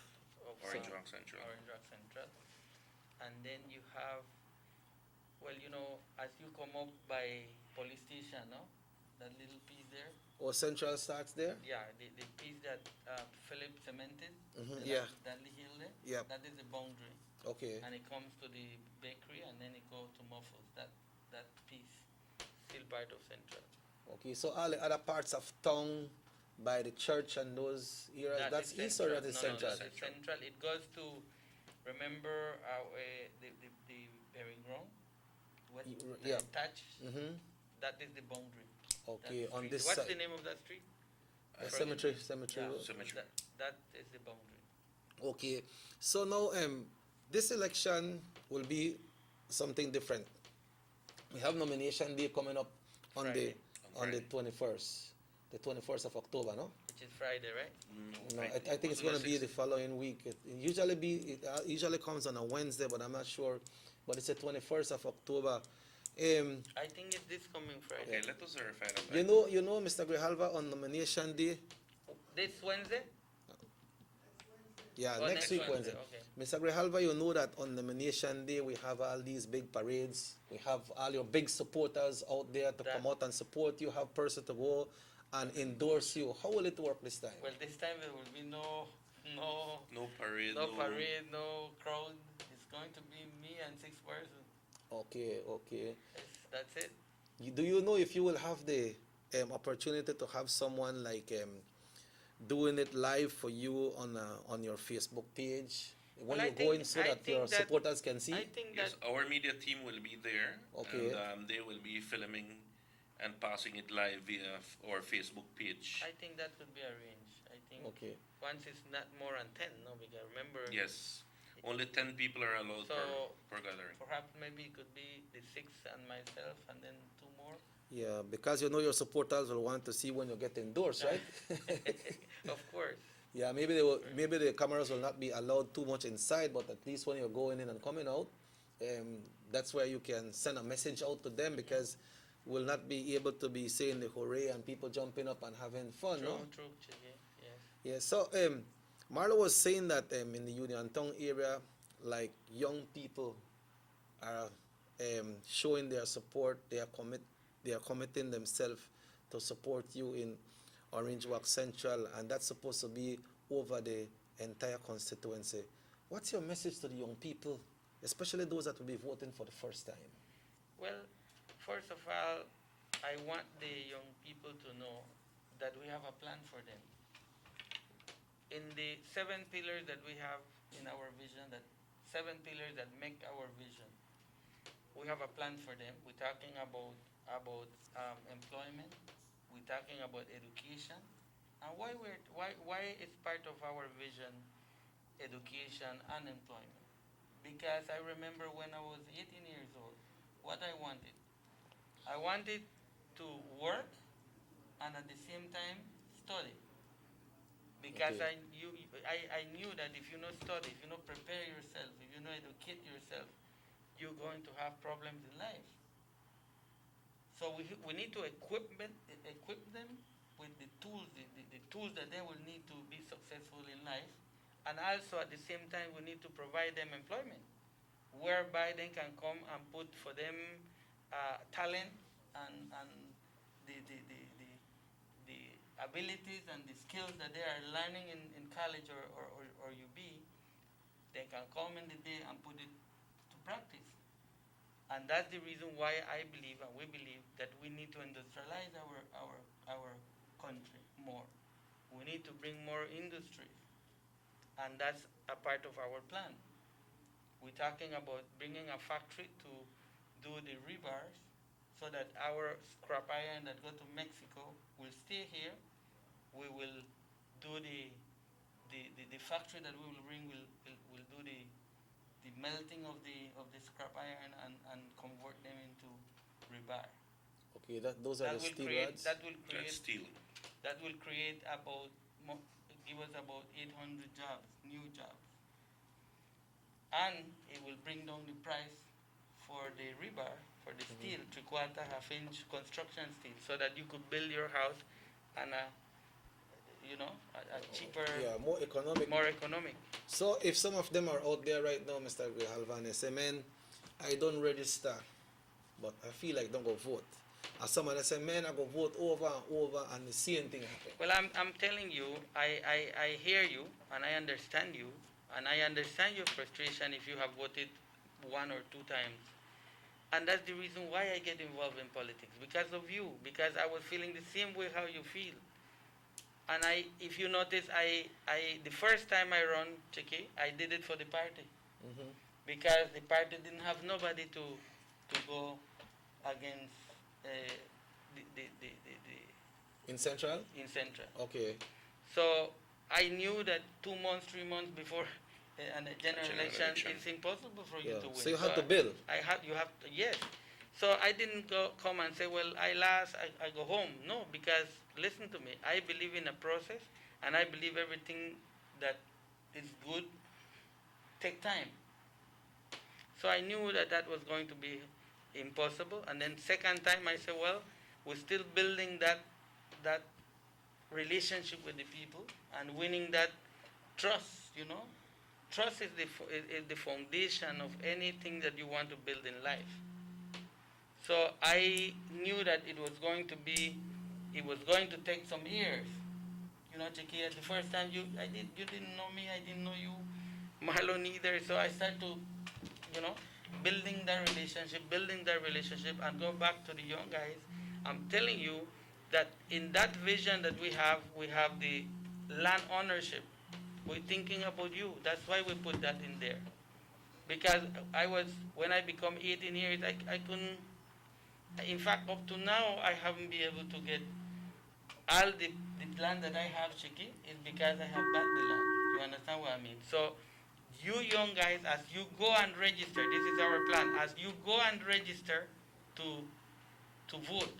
Speaker 10: Orange Walk Central.
Speaker 9: Orange Walk Central. And then you have, well, as you come up by police station, no? That little piece there.
Speaker 1: Oh, Central starts there?
Speaker 9: Yeah, the piece that Philip cemented.
Speaker 1: Yeah.
Speaker 9: That little hill there.
Speaker 1: Yeah.
Speaker 9: That is the boundary.
Speaker 1: Okay.
Speaker 9: And it comes to the bakery and then it goes to Muffles. That piece, still part of Central.
Speaker 1: Okay, so all the other parts of town by the church and those areas, that's east or that is central?
Speaker 9: No, that's central. It goes to, remember the burying ground?
Speaker 1: Yeah.
Speaker 9: Touch. That is the boundary.
Speaker 1: Okay, on this
Speaker 9: What's
Speaker 1: side.
Speaker 9: the name of that street?
Speaker 1: Cemetery.
Speaker 9: Yeah, Cemetery. That is the boundary.
Speaker 1: Okay, so now this election will be something different. We have nomination day coming up on
Speaker 9: Friday.
Speaker 1: the 21st. The 21st of October, no?
Speaker 9: Which is Friday, right?
Speaker 1: No, I think it's going to be the following week. It usually comes on a Wednesday, but I'm not sure. But it's the 21st of October.
Speaker 9: I think it's this coming Friday.
Speaker 10: Okay, let us verify that.
Speaker 1: You know, Mr. Grijalva, on nomination day.
Speaker 9: This Wednesday?
Speaker 1: Yeah,
Speaker 9: Oh,
Speaker 1: next week Wednesday.
Speaker 9: Okay.
Speaker 1: Mr. Grijalva, you know that on Nomination Day we have all these big parades. We have all your big supporters out there to come out and support you, have person to go and endorse you. How will it work this time?
Speaker 9: Well, this time there will be no
Speaker 10: parade,
Speaker 9: no crowd. It's going to be me and 6 persons.
Speaker 1: Okay.
Speaker 9: That's it.
Speaker 1: Do you know if you will have the opportunity to have someone like doing it live for you on your Facebook page when
Speaker 10: Well,
Speaker 1: you go in so that your supporters can see?
Speaker 10: Yes, our media team will be there.
Speaker 1: Okay.
Speaker 10: And they will be filming and passing it live via our Facebook page.
Speaker 9: I think that could be arranged. I think
Speaker 1: Okay.
Speaker 9: once it's not more than 10, no, because remember.
Speaker 10: Yes. Only 10 people are allowed per gathering.
Speaker 9: Perhaps maybe it could be the 6 and myself and then 2 more.
Speaker 1: Yeah, because you know your supporters will want to see when you get endorsed, right?
Speaker 9: Of course.
Speaker 1: Yeah, maybe maybe the cameras will not be allowed too much inside, but at least when you're going in and coming out, that's where you can send a message out to them, because we'll not be able to be saying the hooray and people jumping up and having fun, no?
Speaker 9: True, Chigi, yes.
Speaker 1: Yeah, so Marlo was saying that in the Union Town area, like young people are showing their support, they are committing themselves to support you in Orange Walk Central, and that's supposed to be over the entire constituency. What's your message to the young people, especially those that will be voting for the first time?
Speaker 9: Well, first of all, I want the young people to know that we have a plan for them. In the 7 pillars that we have in our vision, that 7 pillars that make our vision, we have a plan for them. We're talking about employment. We're talking about education. And why is part of our vision education and employment? Because I remember when I was 18 years old, what I wanted. I wanted to work and at the same time study. Because
Speaker 1: Okay.
Speaker 9: I knew that if you not study, if you not prepare yourself, if you not educate yourself, you're going to have problems in life. So we need to equip them with the tools, the tools that they will need to be successful in life. And also at the same time, we need to provide them employment, whereby they can come and put for them talent and the abilities and the skills that they are learning in college or UB, they can come in the day and put it to practice. And that's the reason why I believe and we believe that we need to industrialize our country more. We need to bring more industry. And that's a part of our plan. We're talking about bringing a factory to do the rebars so that our scrap iron that go to Mexico will stay here. We will do the factory that we will bring will do the melting of the scrap iron and convert them into rebar.
Speaker 1: Okay, those are the steel rods?
Speaker 9: That will create
Speaker 10: That's steel.
Speaker 9: That will create give us about 800 jobs, new jobs. And it will bring down the price for the rebar, for the steel, 3/4 half-inch construction steel, so that you could build your house and a cheaper,
Speaker 1: more economic. So if some of them are out there right now, Mr. Grijalva, and they say, man, I don't register, but I feel like don't go vote. And someone say, man, I go vote over and over, and the same thing happen.
Speaker 9: Well, I'm telling you, I hear you, and I understand you, and I understand your frustration if you have voted 1 or 2 times. And that's the reason why I get involved in politics, because of you, because I was feeling the same way how you feel. And if you notice, the first time I run Chiki, I did it for the party. Because the party didn't have nobody to go against
Speaker 1: In Central?
Speaker 9: In Central.
Speaker 1: Okay.
Speaker 9: So I knew that 2 months, 3 months before a general election, it's impossible for you to win.
Speaker 1: So you have to build.
Speaker 9: Yes. So I didn't come and say, well, I lost, I go home. No, because listen to me. I believe in a process, and I believe everything that is good take time. So I knew that was going to be impossible. And then second time I said, well, we're still building that relationship with the people and winning that trust you know. Trust is is the foundation of anything that you want to build in life. So I knew that it was going to take some years. You know, Chiquilla, the first time you didn't know me, I didn't know you, Marlon either. So I started to, you know, building that relationship, and go back to the young guys. I'm telling you that in that vision that we have the land ownership. We're thinking about you. That's why we put that in there. Because when I become 18 years, I couldn't, in fact, up to now, I haven't been able to get all the land that I have, Chiki, is because I have bought the land. You understand what I mean? So, you young guys, as you go and register, this is our plan, as you go and register to vote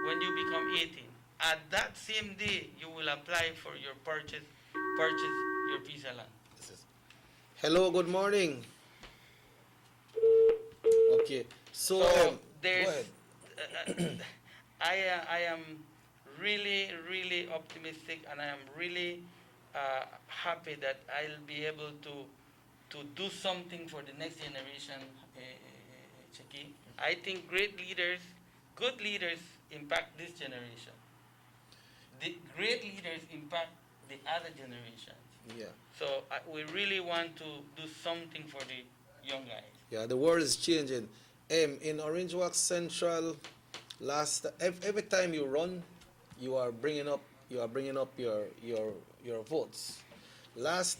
Speaker 9: when you become 18, at that same day, you will apply for your purchase your piece of land.
Speaker 1: Hello, good morning. Okay, so
Speaker 9: there's,
Speaker 1: go ahead.
Speaker 9: I am really, really optimistic, and I am really happy that I'll be able to do something for the next generation, Cheki. I think good leaders impact this generation. The great leaders impact the other generations.
Speaker 1: Yeah.
Speaker 9: So we really want to do something for the young guys.
Speaker 1: Yeah, the world is changing. In Orange Walk Central, every time you run, you are bringing up your votes. Last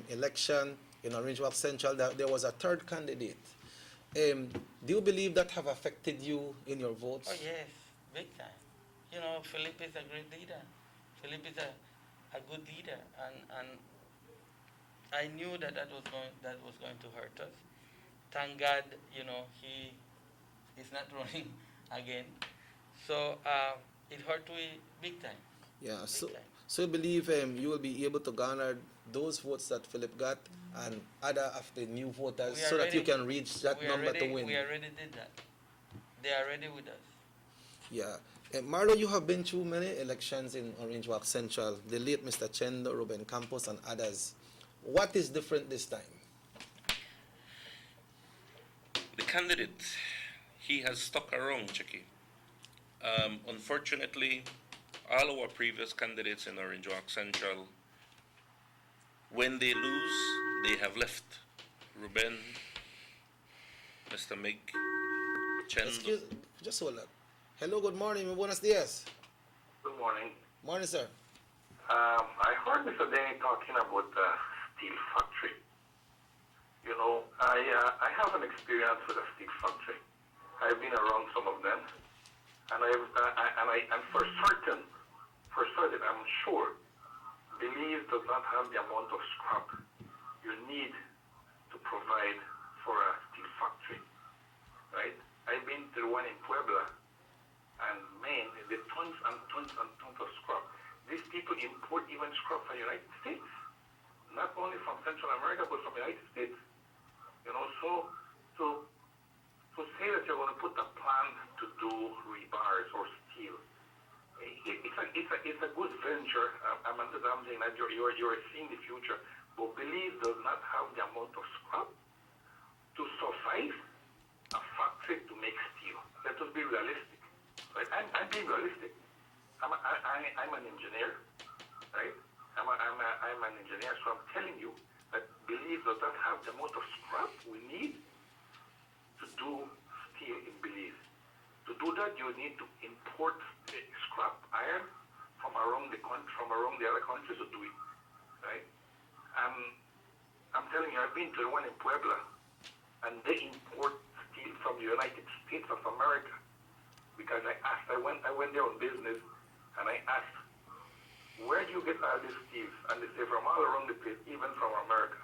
Speaker 1: election in Orange Walk Central, there was a third candidate. Do you believe that have affected you in your votes?
Speaker 9: Oh yes, big time. You know, Philip is a great leader. Philip is a good leader, and I knew that was going to hurt us. Thank God, you know, he is not running again. So it hurt me big time.
Speaker 1: Yeah. So you believe you will be able to garner those votes that Philip got and other of the new voters so that you can reach that number to win?
Speaker 9: We already did that. They are ready with us.
Speaker 1: Yeah. Marlo, you have been through many elections in Orange Walk Central, the late Mr. Chendo, Ruben Campos, and others. What is different this time?
Speaker 10: The candidate, he has stuck around, Chicky. Unfortunately, all our previous candidates in Orange Walk Central, when they lose, they have left. Ruben, Mr. Mig, Chendo.
Speaker 1: Just hold on. Hello, good morning. Buenos dias.
Speaker 15: Good morning.
Speaker 1: Morning, sir.
Speaker 15: I heard Mr. Denny talking about the steel factory. You know, I have an experience with a steel factory. I've been around some of them, and I'm for certain, I'm sure, Belize does not have the amount of scrap you need to provide for a steel factory, right? I've been to the one in Puebla, and man, the tons and tons and tons of scrap. These people import even scrap from the United States, not only from Central America, but from the United States. You know, so say that you're going to put a plant to do rebars or steel, it's a good venture. I'm saying that you're seeing the future, but Belize does not have the amount of scrap to suffice a factory to make steel. Let us be realistic. Right? I'm being realistic. I'm an engineer, right? I'm an engineer, so I'm telling you that Belize does not have the amount of scrap we need to do steel in Belize. To do that, you need to import scrap iron from around the other countries to do it, right? I'm telling you, I've been to the one in Puebla, and they import steel from the United States of America. Because I went there on business, and I asked, where do you get all these steels? And they say from all around the place, even from America.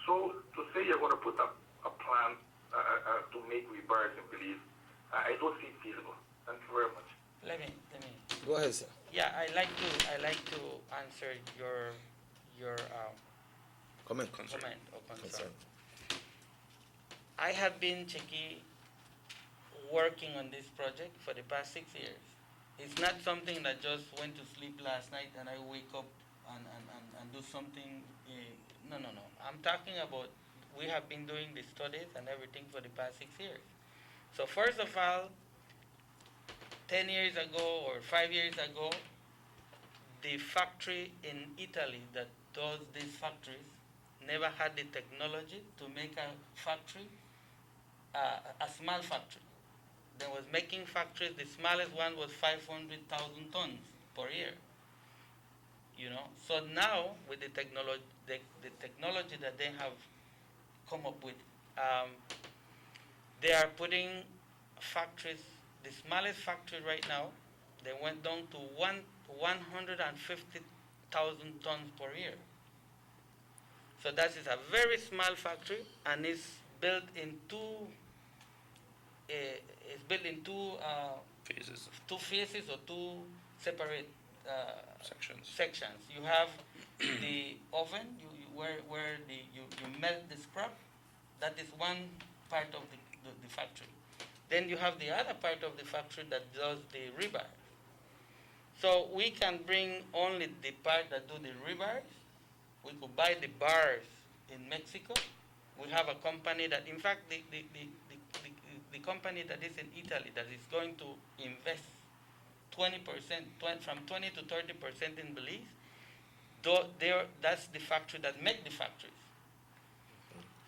Speaker 15: So to say you're going to put up a plant to make rebars in Belize, I don't see it feasible. Thank you very much.
Speaker 9: Let me.
Speaker 1: Go ahead, sir.
Speaker 9: Yeah, I like to answer your
Speaker 1: comment
Speaker 9: or concern. I have been, Cheki, working on this project for the past 6 years. It's not something that just went to sleep last night and I wake up and do something. No. I'm talking about we have been doing the studies and everything for the past 6 years. So first of all, 10 years ago or 5 years ago, the factory in Italy that does these factories never had the technology to make a factory, a small factory. They was making factories, the smallest one was 500,000 tons per year. So now with the technology, the technology that they have come up with, they are putting factories. The smallest factory right now, they went down to 150,000 tons per year. So that is a very small factory, and it's built in two. It's built in
Speaker 10: Phases.
Speaker 9: Two phases or two separate
Speaker 10: sections.
Speaker 9: You have the oven, where you melt the scrap. That is one part of the factory. Then you have the other part of the factory that does the rebar. So we can bring only the part that do the rebars. We could buy the bars in Mexico. We have a company that, in fact, the company that is in Italy that is going to invest 20%, from 20 to 30% in Belize, that's the factory that make the factories.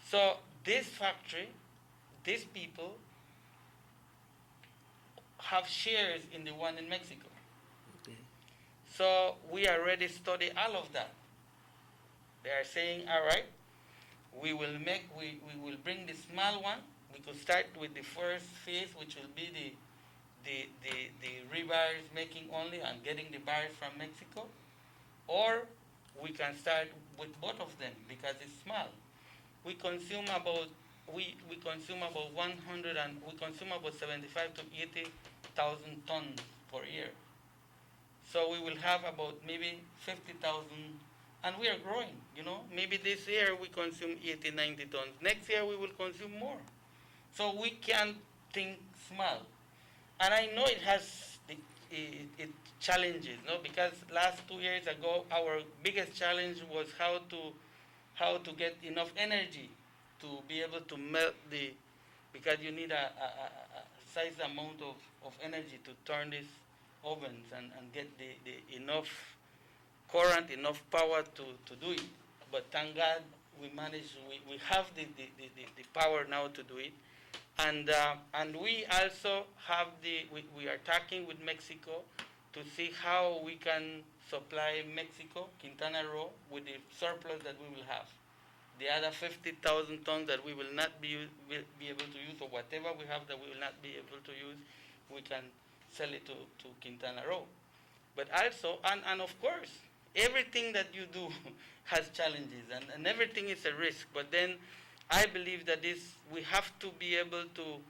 Speaker 9: So this factory, these people have shares in the one in Mexico. So we already study all of that. They are saying, all right, we will bring the small one. We could start with the first phase, which will be the rebars making only and getting the bars from Mexico, or we can start with both of them because it's small. We consume about 75 to 80,000 tons per year. So we will have about maybe 50,000, and we are growing. Maybe this year we consume 80, 90 tons. Next year we will consume more. So we can think small. And I know it has it challenges, because last 2 years ago, our biggest challenge was how to get enough energy to be able to melt because you need a size amount of energy to turn these ovens and get the enough current, enough power to do it. But thank God we managed, we have the power now to do it. And we also have we are talking with Mexico to see how we can supply Mexico, Quintana Roo, with the surplus that we will have. The other 50,000 tons that we will not be able to use, or whatever we have that we will not be able to use, we can sell it to Quintana Roo. But also, and of course, everything that you do has challenges, and everything is a risk. But then I believe that we have to be able to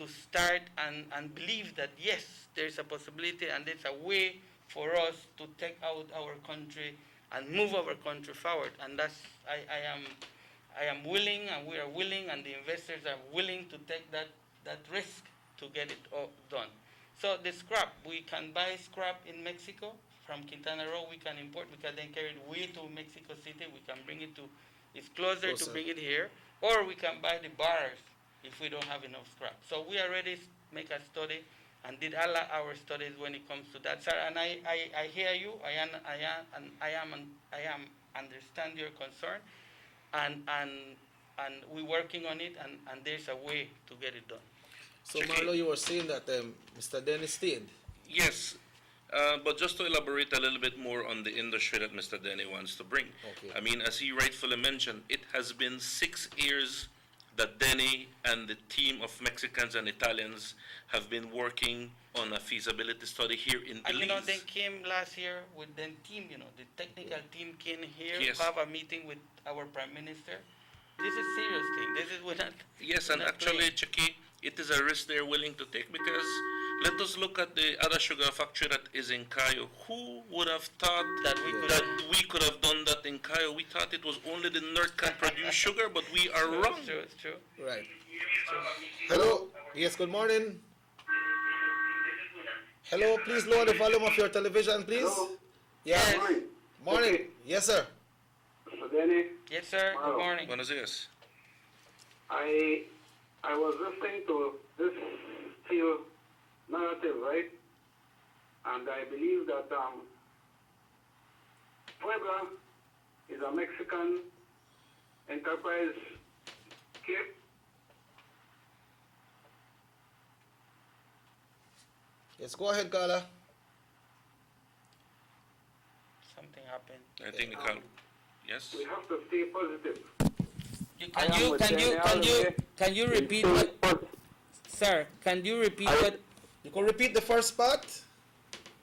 Speaker 9: start and believe that, yes, there's a possibility and there's a way for us to take out our country and move our country forward. And that's, I am willing, and we are willing, and the investors are willing to take that risk to get it all done. So the scrap, we can buy scrap in Mexico from Quintana Roo. We can import, we can then carry it way to Mexico City. We can bring it it's closer to bring it here. Or we can buy the bars if we don't have enough scrap. So we already make a study and did all our studies when it comes to that, sir. And I hear you. I understand your concern, and we're working on it, and there's a way to get it done.
Speaker 1: So Marlo, you were saying that Mr. Dennis stayed.
Speaker 10: Yes, but just to elaborate a little bit more on the industry that Mr. Denny wants to bring.
Speaker 1: Okay.
Speaker 10: I mean, as he rightfully mentioned, it has been 6 years that Denny and the team of Mexicans and Italians have been working on a feasibility study here in Belize.
Speaker 9: And they came last year with the team, the technical team came here
Speaker 10: Yes.
Speaker 9: to have a meeting with our Prime Minister. This is serious thing. This is what.
Speaker 10: Yes, and actually, Chucky, it is a risk they're willing to take, because let us look at the other sugar factory that is in Cayo. Who would have thought that we could have done that in Cayo? We thought it was only the North can produce sugar, but we are wrong.
Speaker 9: It's true.
Speaker 1: Right. Hello. Yes, good morning. Hello, please lower the volume of your television, please.
Speaker 9: Hello?
Speaker 1: Yeah.
Speaker 9: Yes.
Speaker 1: Morning. Yes, sir.
Speaker 16: So Danny,
Speaker 9: Yes, sir. Good morning.
Speaker 10: Buenos dias.
Speaker 16: I was listening to this steel narrative, right? And I believe that Puebla is a Mexican enterprise. Okay?
Speaker 1: Yes, go ahead, Carla.
Speaker 9: Something happened.
Speaker 10: I think yes.
Speaker 16: We have to stay positive.
Speaker 9: Can you repeat what, sir? Can you repeat what?
Speaker 1: You can repeat the first part.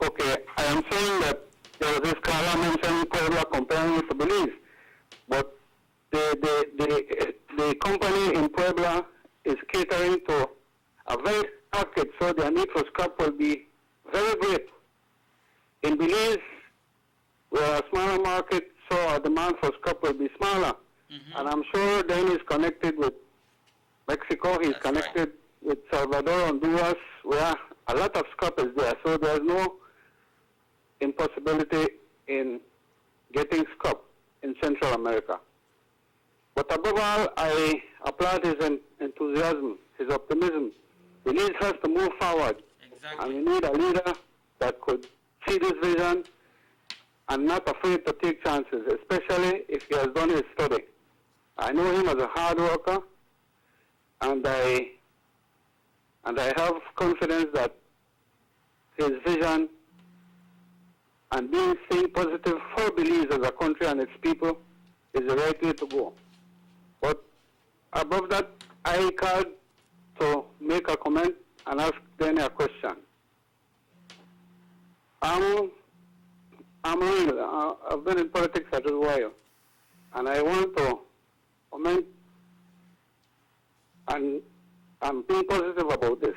Speaker 16: Okay, I am saying that there was this Carla mentioned Puebla comparing with Belize, but the company in Puebla is catering to a very market, so their need for scrap will be very great. In Belize, we are a smaller market, so our demand for scrap will be smaller. And I'm sure Dan is connected with Mexico, he's connected with Salvador, Honduras, where a lot of scrap is there, so there's no impossibility in getting scrap in Central America. But above all, I applaud his enthusiasm, his optimism. Belize has to move forward. And we need a leader that could see this vision and not afraid to take chances, especially if he has done his study. I know him as a hard worker, and I have confidence that his vision and staying positive for Belize as a country and its people is the right way to go. But above that, I called to make a comment and ask Danny a question. I'm real. I've been in politics a little while, and I want to comment, and I'm being positive about this.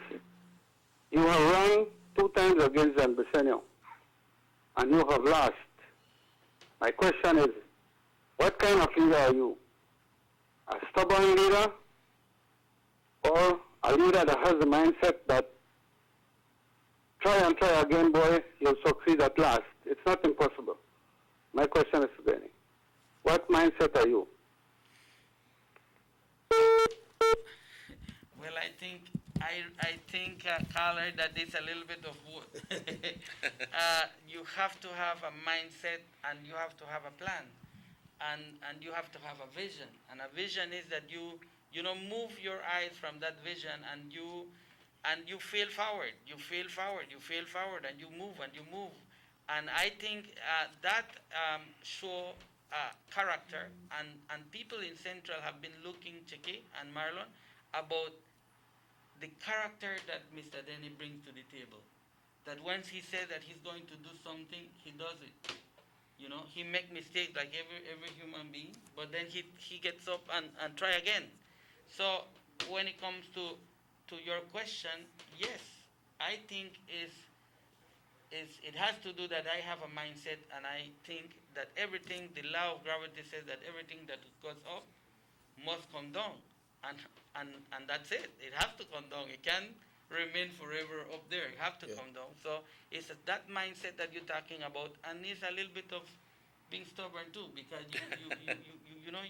Speaker 16: You have run 2 times against Jan Besenio, and you have lost. My question is, what kind of leader are you? A stubborn leader, or a leader that has the mindset that try and try again, boy, you'll succeed at last? It's not impossible. My question is to Benny. What mindset are you?
Speaker 9: Well, I think, Carla, that it's a little bit of both. You have to have a mindset, and you have to have a plan, and you have to have a vision. And a vision is that you move your eyes from that vision, and you feel forward. You feel forward. You feel forward, and you move, and you move. And I think that show character, and people in Central have been looking, Chicky and Marlon, about the character that Mr. Denny brings to the table. That once he says that he's going to do something, he does it. He make mistakes like every human being, but then he gets up and try again. So when it comes to your question, yes, I think it has to do that I have a mindset, and I think that everything, the law of gravity says that everything that goes up must come down, and that's it. It has to come down. It can't remain forever up there. It has to come down. So it's that mindset that you're talking about, and it's a little bit of being stubborn too, because you know.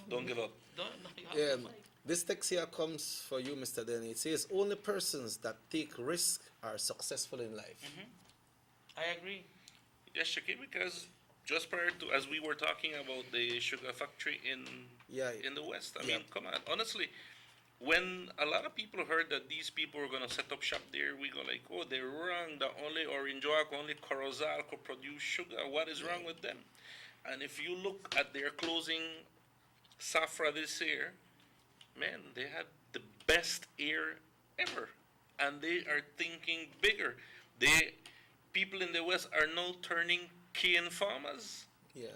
Speaker 10: Don't give up.
Speaker 9: You have to fight.
Speaker 1: This text here comes for you, Mr. Denny. It says, only persons that take risks are successful in life.
Speaker 9: I agree.
Speaker 10: Yes, Shaki, because just prior to, as we were talking about the sugar factory in the West, I mean, come on, honestly, when a lot of people heard that these people were going to set up shop there, we go like, oh, they're wrong, that only Orinjoak, only Corozal could produce sugar. What is wrong with them? And if you look at their closing Safra this year, man, they had the best year ever. And they are thinking bigger. People in the West are now turning cane farmers.
Speaker 1: Yeah.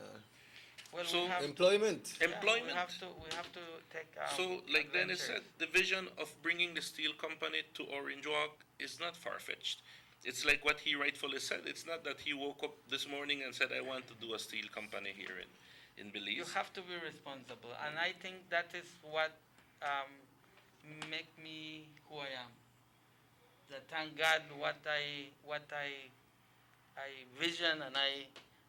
Speaker 9: Well,
Speaker 10: so
Speaker 1: employment.
Speaker 10: Employment.
Speaker 9: We have to take.
Speaker 10: So, like Dennis said, the vision of bringing the steel company to Orange Walk is not far-fetched. It's like what he rightfully said. It's not that he woke up this morning and said, "I want to do a steel company here in Belize."
Speaker 9: You have to be responsible, and I think that is what make me who I am. That thank God what I vision and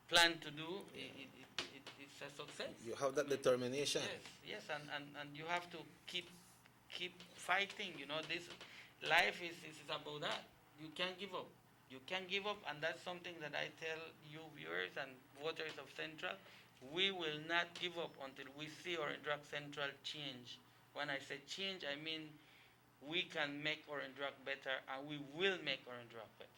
Speaker 9: plan to do, it's a success.
Speaker 1: You have that determination.
Speaker 9: Yes, and you have to keep fighting. You know, this life is about that. You can't give up. You can't give up, and that's something that I tell you viewers and voters of Central. We will not give up until we see Orange Rock Central change. When I say change, I mean we can make Orange Rock better, and we will make Orange Rock better.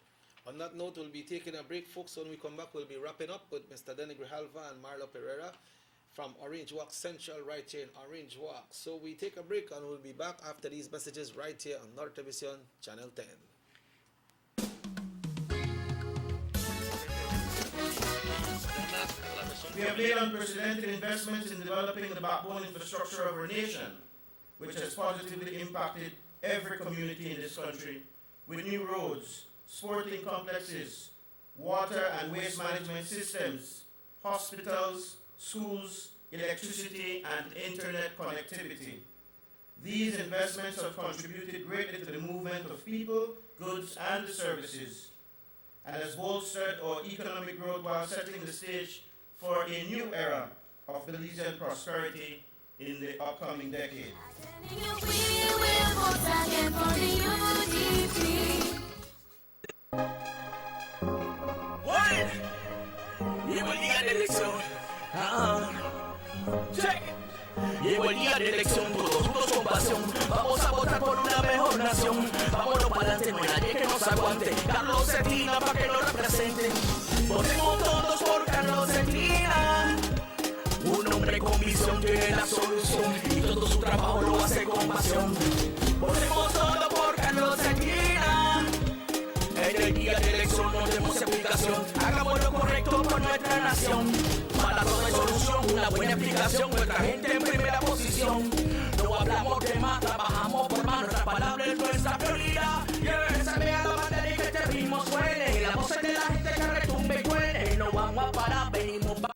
Speaker 1: On that note, we'll be taking a break, folks. When we come back, we'll be wrapping up with Mr. Denny Grijalva and Marlo Pereira from Orange Walk Central right here in Orange Walk. So we take a break and we'll be back after these messages right here on North Television, Channel 10.
Speaker 17: We have made unprecedented investments in developing the backbone infrastructure of our nation, which has positively impacted every community in this country, with new roads, sporting complexes, water and waste management systems, hospitals, schools, electricity, and internet connectivity. These investments have contributed greatly to the movement of people, goods, and services, and has bolstered our economic growth while setting the stage for a new era of Belizean prosperity in the upcoming decade.
Speaker 4: One, llegó el día de elección. Check. Llegó el día de elección, todos juntos con pasión. Vamos a votar por una mejor nación. Vámonos para adelante, no hay nadie que nos aguante. Carlos Cetina para que nos represente. Votemos todos por Carlos Cetina. Un hombre con visión tiene la solución y todo su trabajo lo hace con pasión. Votemos todos por Carlos Cetina. En el día de elección no tenemos explicación. Hagamos lo correcto por nuestra nación. Para todo hay solución, una buena explicación. Nuestra gente en primera posición. No hablamos de más, trabajamos por más. Nuestra palabra es nuestra prioridad. Y se vea la bandera y que este ritmo suene. La voz de la gente que retumbe y cuene. No vamos a parar, venimos para.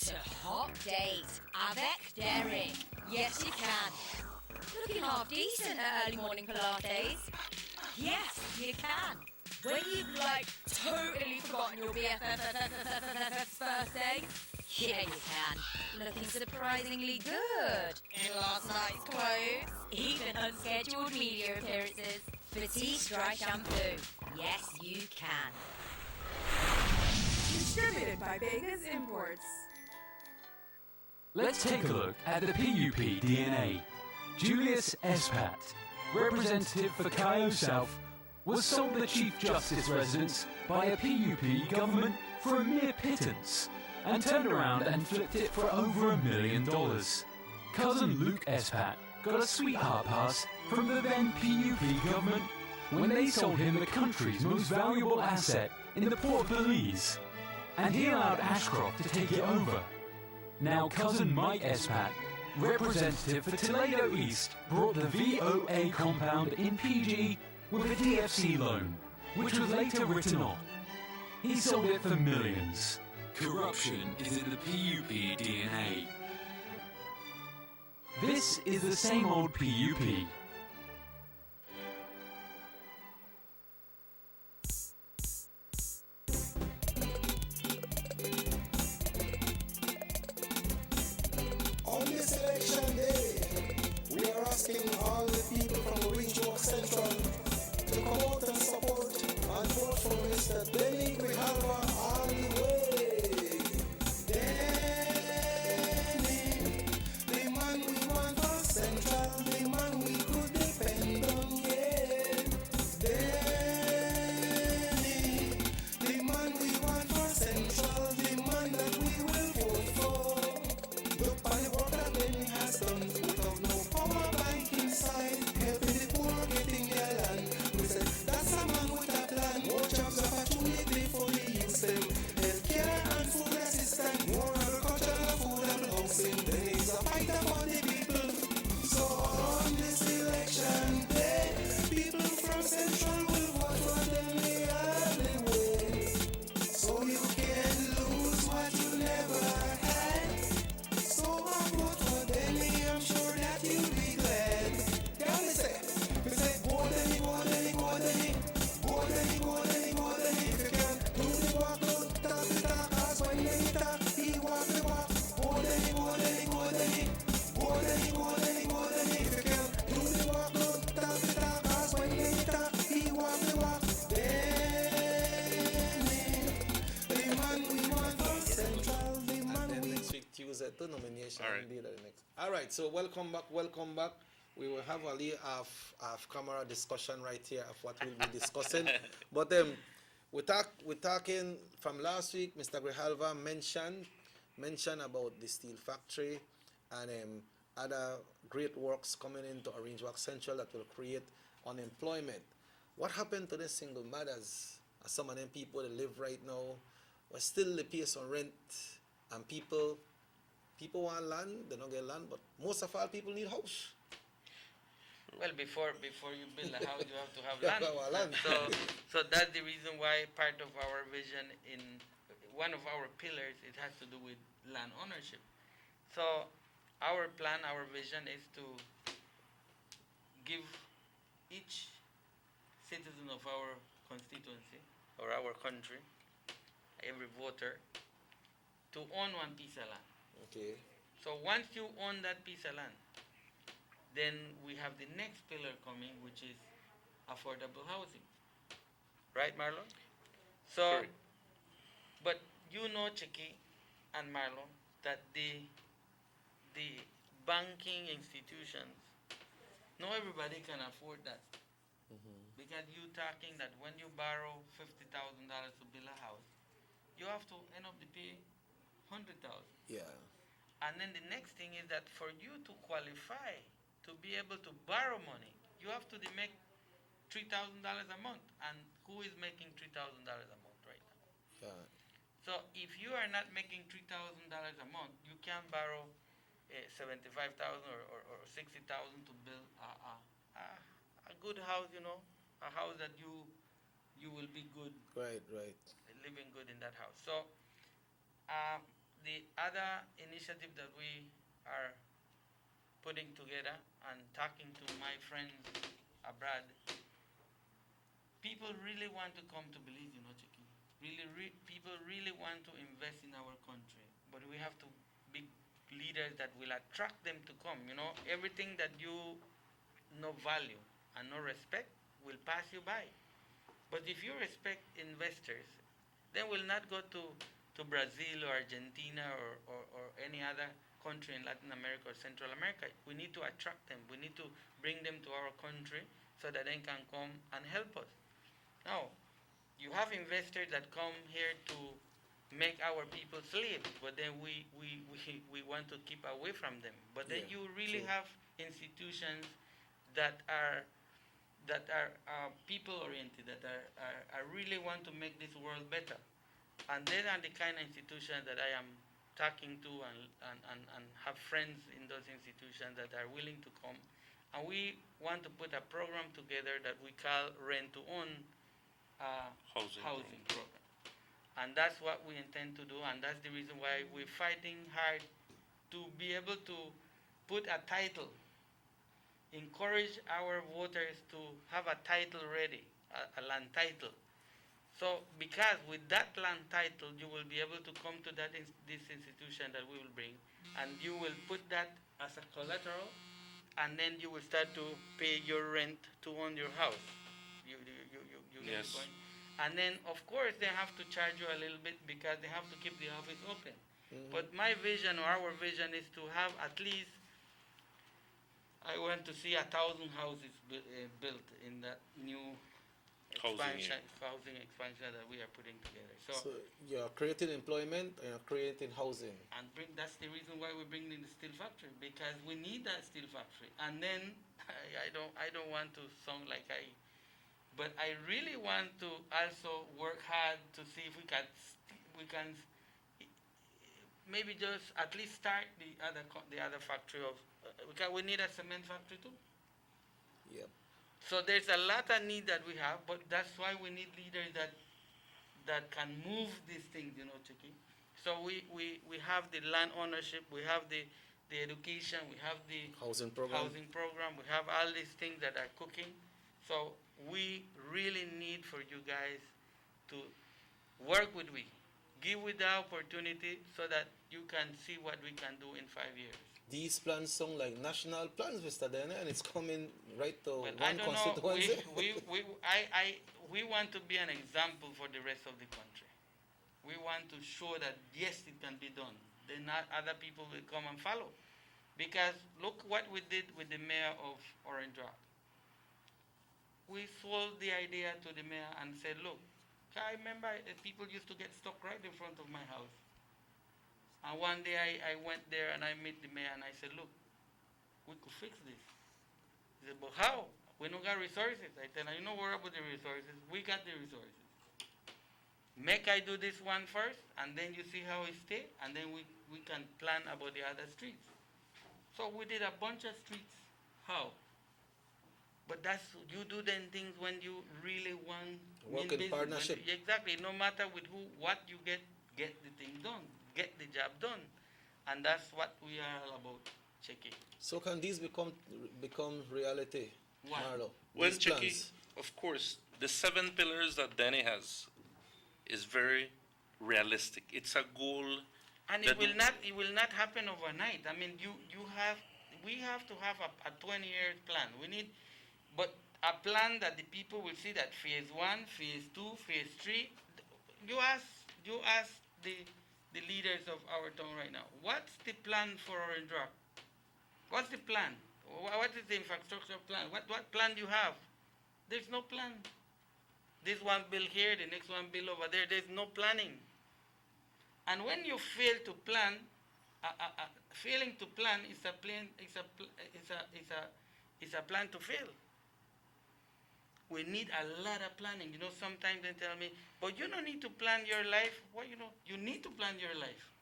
Speaker 8: to hot date avec Derek. Yes, you can. Looking half decent at early morning Pilates. Yes, you can. When you've totally forgotten your BFF's birthday. Yeah, you can. Looking surprisingly good in last night's clothes. Even unscheduled media appearances. Batiste Dry Shampoo. Yes, you can.
Speaker 7: Distributed by Vegas Imports.
Speaker 11: Let's take a look at the PUP DNA. Julius Espat, representative for Cayo South, was sold the Chief Justice residence by a PUP government for a mere pittance and turned around and flipped it for over $1 million. Cousin Luke Espat got a sweetheart pass from the then PUP government when they sold him the country's most valuable asset in the Port of Belize, and he allowed Ashcroft to take it over. Now cousin Mike Espat, representative for Toledo East, brought the VOA compound in PG with a DFC loan, which was later written off. He sold it for millions. Corruption is in the PUP DNA. This is the same old PUP.
Speaker 4: On this election day, we are asking all the people from Orange Walk Central Mr. Danny Grijalva all the way. Danny, the man we want for Central, the man we could depend on, yeah. Danny, the man we want for Central, the man that we will vote for. Look by the work that Danny has done without no power bank inside, helping the poor getting their land. We said that's a man with a plan. More jobs, opportunity for the youth them. Healthcare and food assistance, more agricultural food and housing. Then he's a fighter for the people. So on this election day, people from Central will vote for them the other way. So you can lose what you never had. So I vote for Danny, I'm sure that you'll be glad. Yeah, we say, go Danny, go Danny, go Danny. Go Danny, go Danny, go Danny. If you can do the walk, don't talk the talk. Cause when you talk, he walk the walk. Go Danny, go Danny, go Danny. Go Danny, go Danny, go Danny. If you can do the walk, don't talk the talk. Cause when you talk, he walk the walk. Danny, the man we want for Central, the man we
Speaker 1: Next week, Tuesday, two nomination. Indeed, the next. All right, so welcome back, welcome back. We will have a little camera discussion right here of what we'll be discussing. But we're talking from last week. Mr. Grijalva mentioned about the steel factory and other great works coming into Orange Walk Central that will create unemployment. What happened to the single mothers? Some of them people that live right now, but still they pay some rent, and people want land, they don't get land, but most of all people need house.
Speaker 9: Well, before you build a house, you have to have
Speaker 1: Yeah,
Speaker 9: land.
Speaker 1: land.
Speaker 9: So that's the reason why part of our vision, in one of our pillars, it has to do with land ownership. So our plan, our vision is to give each citizen of our constituency or our country, every voter, to own one piece of land.
Speaker 1: Okay.
Speaker 9: So once you own that piece of land, then we have the next pillar coming, which is affordable housing. Right, Marlon? So, but you know, Chicky and Marlon, that the banking institutions, not everybody can afford that. Because you talking that when you borrow $50,000 to build a house, you have to end up to pay $100,000.
Speaker 1: Yeah.
Speaker 9: And then the next thing is that for you to qualify to be able to borrow money, you have to make $3,000 a month. And who is making $3,000 a month right now?
Speaker 1: Yeah.
Speaker 9: So if you are not making $3,000 a month, you can borrow $75,000 or $60,000 to build a good house, a house that you will be good.
Speaker 1: Right.
Speaker 9: Living good in that house. So the other initiative that we are putting together and talking to my friends abroad, people really want to come to Belize, Chicky. People really want to invest in our country, but we have to be leaders that will attract them to come. Everything that you no value and no respect will pass you by. But if you respect investors, they will not go to Brazil or Argentina or any other country in Latin America or Central America. We need to attract them. We need to bring them to our country so that they can come and help us. Now, you have investors that come here to make our people slaves, but then we want to keep away from them. But then you really have institutions that are people-oriented, that are really want to make this world better. And they are the kind of institutions that I am talking to and have friends in those institutions that are willing to come. And we want to put a program together that we call Rent-to-Own housing program. And that's what we intend to do, and that's the reason why we're fighting hard to be able to put a title, encourage our voters to have a title ready, a land title. So because with that land title, you will be able to come to this institution that we will bring, and you will put that as a collateral, and then you will start to pay your rent to own your house. You get the point? And then, of course, they have to charge you a little bit because they have to keep the office open. But my vision or our vision is to have at least, I want to see 1,000 houses built in that new housing expansion that we are putting together.
Speaker 1: So you're creating employment and you're creating housing.
Speaker 9: And that's the reason why we're bringing the steel factory, because we need that steel factory. And then I don't want to sound like but I really want to also work hard to see if we can maybe just at least start the other factory of we need a cement factory too.
Speaker 1: Yep.
Speaker 9: So there's a lot of need that we have, but that's why we need leaders that can move these things, Chicky. So we have the land ownership, we have the education, we have the
Speaker 1: housing program,
Speaker 9: we have all these things that are cooking. So we really need for you guys to work with we. Give with the opportunity so that you can see what we can do in 5 years.
Speaker 1: These plans sound like national plans, Mr. Dene, and it's coming right to
Speaker 9: But
Speaker 1: one constituency.
Speaker 9: We want to be an example for the rest of the country. We want to show that yes, it can be done. Then other people will come and follow. Because look what we did with the mayor of Orange Rock. We sold the idea to the mayor and said, look, I remember people used to get stuck right in front of my house. And one day I went there and I met the mayor and I said, look, we could fix this. He said, but how? We don't got resources. I said, you don't worry about the resources. We got the resources. Make I do this one first, and then you see how it stay, and then we can plan about the other streets. So we did a bunch of streets. How? But you do them things when you really want
Speaker 1: work in partnership.
Speaker 9: Exactly. No matter with who, what you get the thing done, get the job done, and that's what we are all about, Chicky.
Speaker 1: So can these become reality,
Speaker 9: What?
Speaker 1: Marlo?
Speaker 10: Well,
Speaker 1: These
Speaker 10: Chicky,
Speaker 1: plans?
Speaker 10: of course, the 7 pillars that Danny has is very realistic. It's a goal,
Speaker 9: and it will not happen overnight. I mean, we have to have a 20-year plan. We need. But a plan that the people will see that phase 1, phase 2, phase 3. You ask the leaders of our town right now, what's the plan for Orange Rock? What's the plan? What is the infrastructure plan? What plan do you have? There's no plan. This one bill here, the next one bill over there. There's no planning. And when you fail to plan, failing to plan is a plan to fail. We need a lot of planning. Sometimes they tell me, but you don't need to plan your life. Well, you need to plan your life.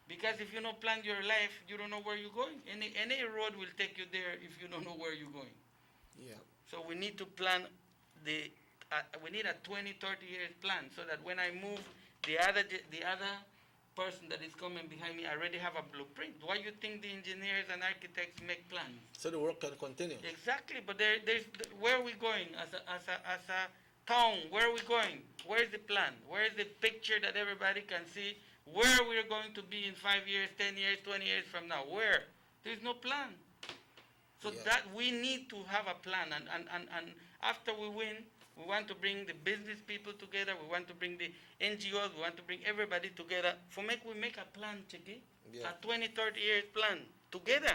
Speaker 9: Because if you don't plan your life, you don't know where you're going. Any road will take you there if you don't know where you're going.
Speaker 1: Yeah.
Speaker 9: So we need to plan we need a 20, 30 years plan so that when I move, the other person that is coming behind me already have a blueprint. Why you think the engineers and architects make plans?
Speaker 1: So the work can continue.
Speaker 9: Exactly, but there's where are we going as a town? Where are we going? Where's the plan? Where's the picture that everybody can see where we're going to be in 5 years, 10 years, 20 years from now? Where? There's no plan. So that we need to have a plan, and after we win, we want to bring the business people together. We want to bring the NGOs. We want to bring everybody together. We make a plan, Chicky.
Speaker 1: Yeah.
Speaker 9: A 20, 30 years plan together.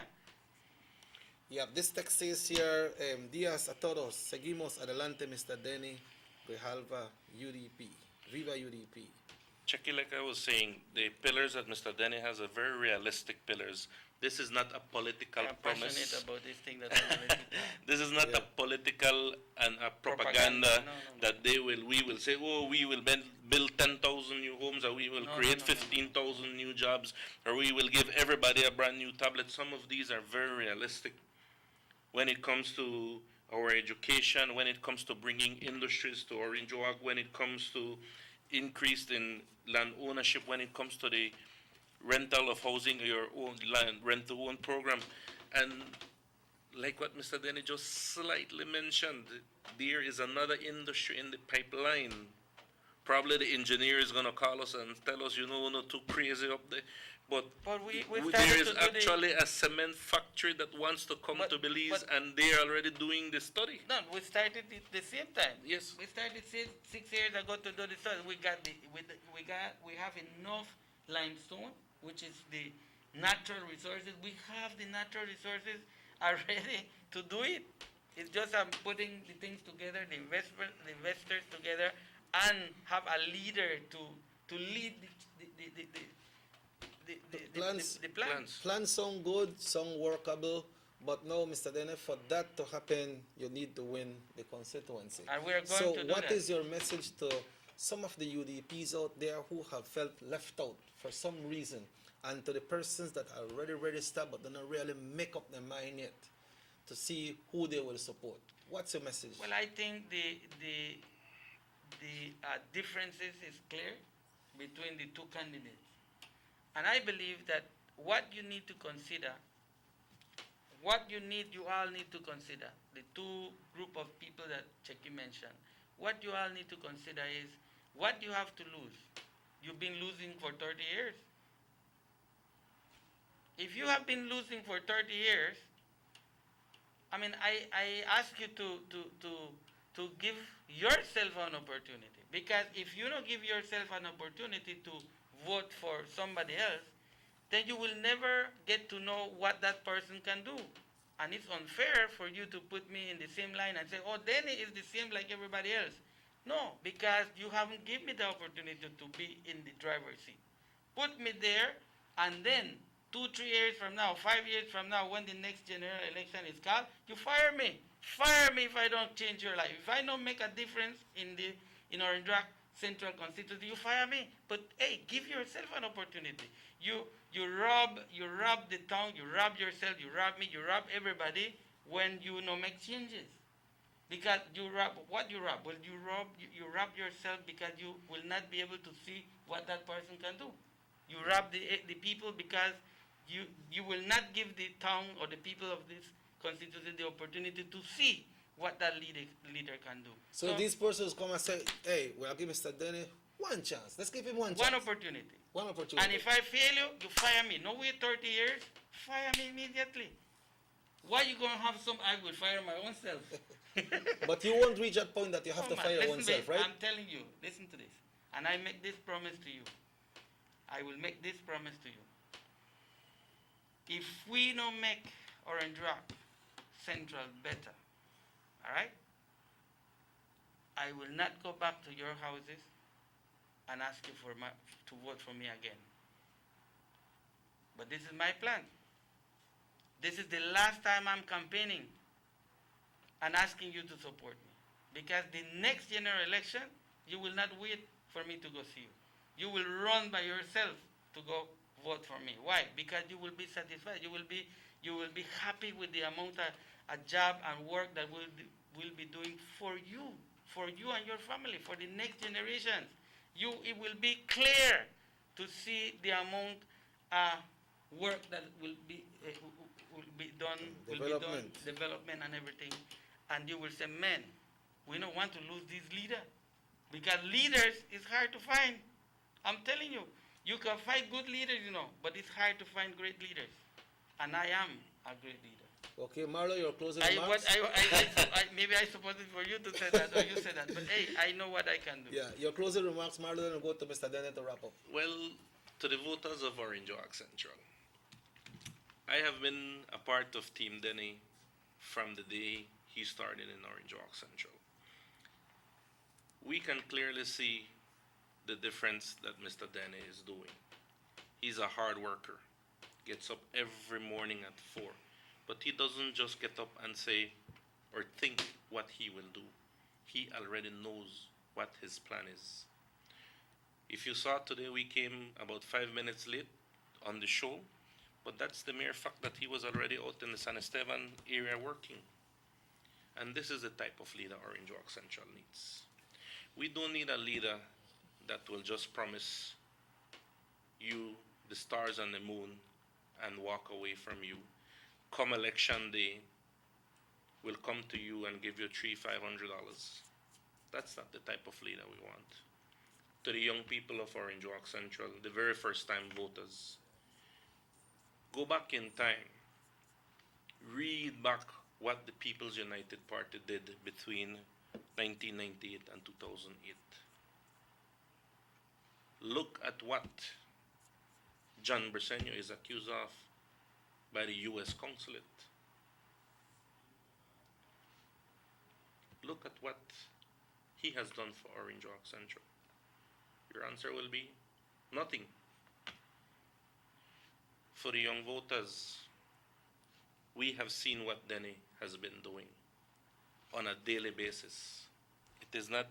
Speaker 1: Yeah, this text says here, días a todos. Seguimos adelante, Mr. Denny Grijalva, UDP. Viva UDP.
Speaker 10: Chicky, like I was saying, the pillars that Mr. Denny has are very realistic pillars. This is not a political promise.
Speaker 9: I'm passionate about this thing that I'm going to do.
Speaker 10: This is not a political and a propaganda that we will say, oh, we will build 10,000 new homes, or we will create 15,000 new jobs, or we will give everybody a brand new tablet. Some of these are very realistic when it comes to our education, when it comes to bringing industries to Orange Rock, when it comes to increase in land ownership, when it comes to the rental of housing, your own land, rent-to-own program. And like what Mr. Denny just slightly mentioned, there is another industry in the pipeline Probably the engineer is going to call us and tell us, not too crazy up there. But
Speaker 9: we
Speaker 10: there
Speaker 9: started
Speaker 10: is
Speaker 9: to do
Speaker 10: actually a cement factory that wants to come to Belize, and they are already doing the study.
Speaker 9: No, we started it the same time.
Speaker 10: Yes.
Speaker 9: We started 6 years ago to do the study. We have enough limestone, which is the natural resources. We have the natural resources already to do it. It's just putting the things together, the investors together, and have a leader to lead the plans.
Speaker 1: Plans sound good, sound workable, but now, Mr. Dene, for that to happen, you need to win the constituency.
Speaker 9: And we are going
Speaker 1: so
Speaker 9: to do
Speaker 1: what
Speaker 9: that.
Speaker 1: is your message to some of the UDPs out there who have felt left out for some reason, and to the persons that are already registered but don't really make up their mind yet to see who they will support? What's your message?
Speaker 9: Well, I think the differences is clear between the two candidates. And I believe that what you need to consider, you all need to consider, the two group of people that Cheki mentioned, what you all need to consider is what you have to lose. You've been losing for 30 years. If you have been losing for 30 years, I mean, I ask you to give yourself an opportunity. Because if you don't give yourself an opportunity to vote for somebody else, then you will never get to know what that person can do. And it's unfair for you to put me in the same line and say, oh, Danny is the same like everybody else. No, because you haven't given me the opportunity to be in the driver's seat. Put me there, and then 2, 3 years from now, 5 years from now, when the next general election is called, you fire me. Fire me if I don't change your life. If I don't make a difference in Orange Rock Central constituency, you fire me. But hey, give yourself an opportunity. You rob the town, you rob yourself, you rob me, you rob everybody when you make changes. Because you rob what you rob? Well, you rob yourself because you will not be able to see what that person can do. You rob the people because you will not give the town or the people of this constituency the opportunity to see what that leader can do.
Speaker 1: So these persons come and say, hey, we'll give Mr. Denny one chance. Let's give him one chance.
Speaker 9: One opportunity.
Speaker 1: One opportunity.
Speaker 9: And if I fail you, you fire me. No wait 30 years, fire me immediately. Why you going to have I will fire my own self.
Speaker 1: But you won't reach that point that you have to fire oneself, right?
Speaker 9: I'm telling you, listen to this. And I make this promise to you. I will make this promise to you. If we don't make Orange Rock Central better, all right? I will not go back to your houses and ask you to vote for me again. But this is my plan. This is the last time I'm campaigning and asking you to support me. Because the next general election, you will not wait for me to go see you. You will run by yourself to go vote for me. Why? Because you will be satisfied. You will be happy with the amount of job and work that we'll be doing for you and your family, for the next generations. It will be clear to see the amount of work that will be done, development and everything. And you will say, man, we don't want to lose this leader. Because leaders is hard to find. I'm telling you, you can find good leaders, but it's hard to find great leaders. And I am a great leader.
Speaker 1: Okay, Marlo, your closing remarks?
Speaker 9: Maybe I supposed it for you to say that, or you say that. But hey, I know what I can do.
Speaker 1: Yeah, your closing remarks, Marlo, then we'll go to Mr. Dennett to wrap up.
Speaker 10: Well, to the voters of Orange Rock Central, I have been a part of Team Denny from the day he started in Orange Rock Central. We can clearly see the difference that Mr. Denny is doing. He's a hard worker, gets up every morning at 4, but he doesn't just get up and say or think what he will do. He already knows what his plan is. If you saw today, we came about 5 minutes late on the show, but that's the mere fact that he was already out in the San Esteban area working. And this is the type of leader Orange Rock Central needs. We don't need a leader that will just promise you the stars and the moon and walk away from you. Come election day, will come to you and give you $300-500. That's not the type of leader we want. to the young people of Orange Walk Central, the very first time voters, go back in time, read back what the People's United Party did between 1998 and 2008. Look at what John Briceño is accused of by the U.S. consulate. Look at what he has done for Orange Walk Central. Your answer will be nothing. For the young voters, we have seen what Denny has been doing on a daily basis. It is not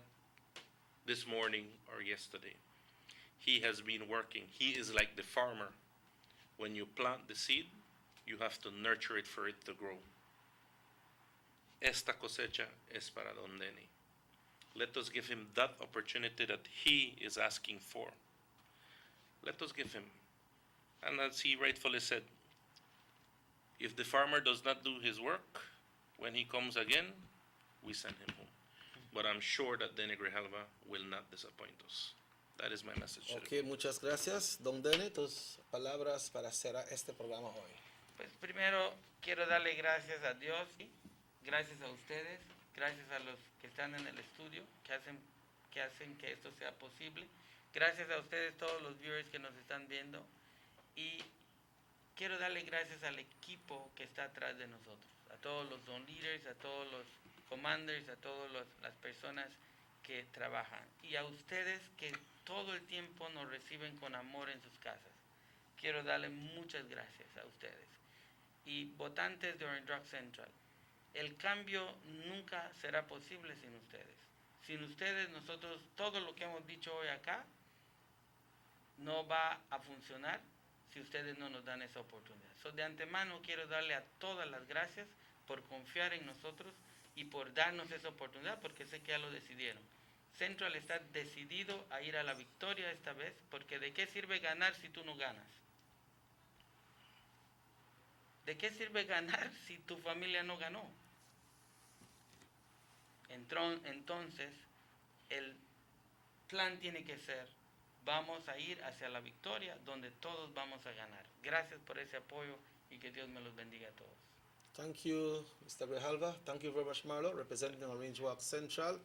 Speaker 10: this morning or yesterday. He has been working. He is like the farmer. When you plant the seed, you have to nurture it for it to grow. Esta cosecha es para Don Denny. Let us give him that opportunity that he is asking for. Let us give him. And as he rightfully said, if the farmer does not do his work, when he comes again, we send him home. But I'm sure that Denny Grijalva will not disappoint us. That is my message.
Speaker 1: Ok, muchas gracias. Don Denny, tus palabras para cerrar este programa hoy.
Speaker 9: Pues primero quiero darle gracias a Dios, gracias a ustedes, gracias a los que están en el estudio, que hacen que esto sea posible. Gracias a ustedes, todos los viewers que nos están viendo. Y quiero darle gracias al equipo que está atrás de nosotros, a todos los zone leaders, a todos los commanders, a todas las personas que trabajan. Y a ustedes que todo el tiempo nos reciben con amor en sus casas. Quiero darle muchas gracias a ustedes. Y votantes de Orange Walk Central, el cambio nunca será posible sin ustedes. Sin ustedes, nosotros, todo lo que hemos dicho hoy acá, no va a funcionar si ustedes no nos dan esa oportunidad. De antemano quiero darle a todas las gracias por confiar en nosotros y por darnos esa oportunidad, porque sé que ya lo decidieron. Central está decidido a ir a la victoria esta vez, porque ¿de qué sirve ganar si tú no ganas? ¿De qué sirve ganar si tu familia no ganó? Entonces, el plan tiene que ser, vamos a ir hacia la victoria donde todos vamos a ganar. Gracias por ese apoyo y que Dios me los bendiga a todos.
Speaker 1: Thank you, Mr. Grijalva. Thank you very much, Marlo, representing Orange Walk Central.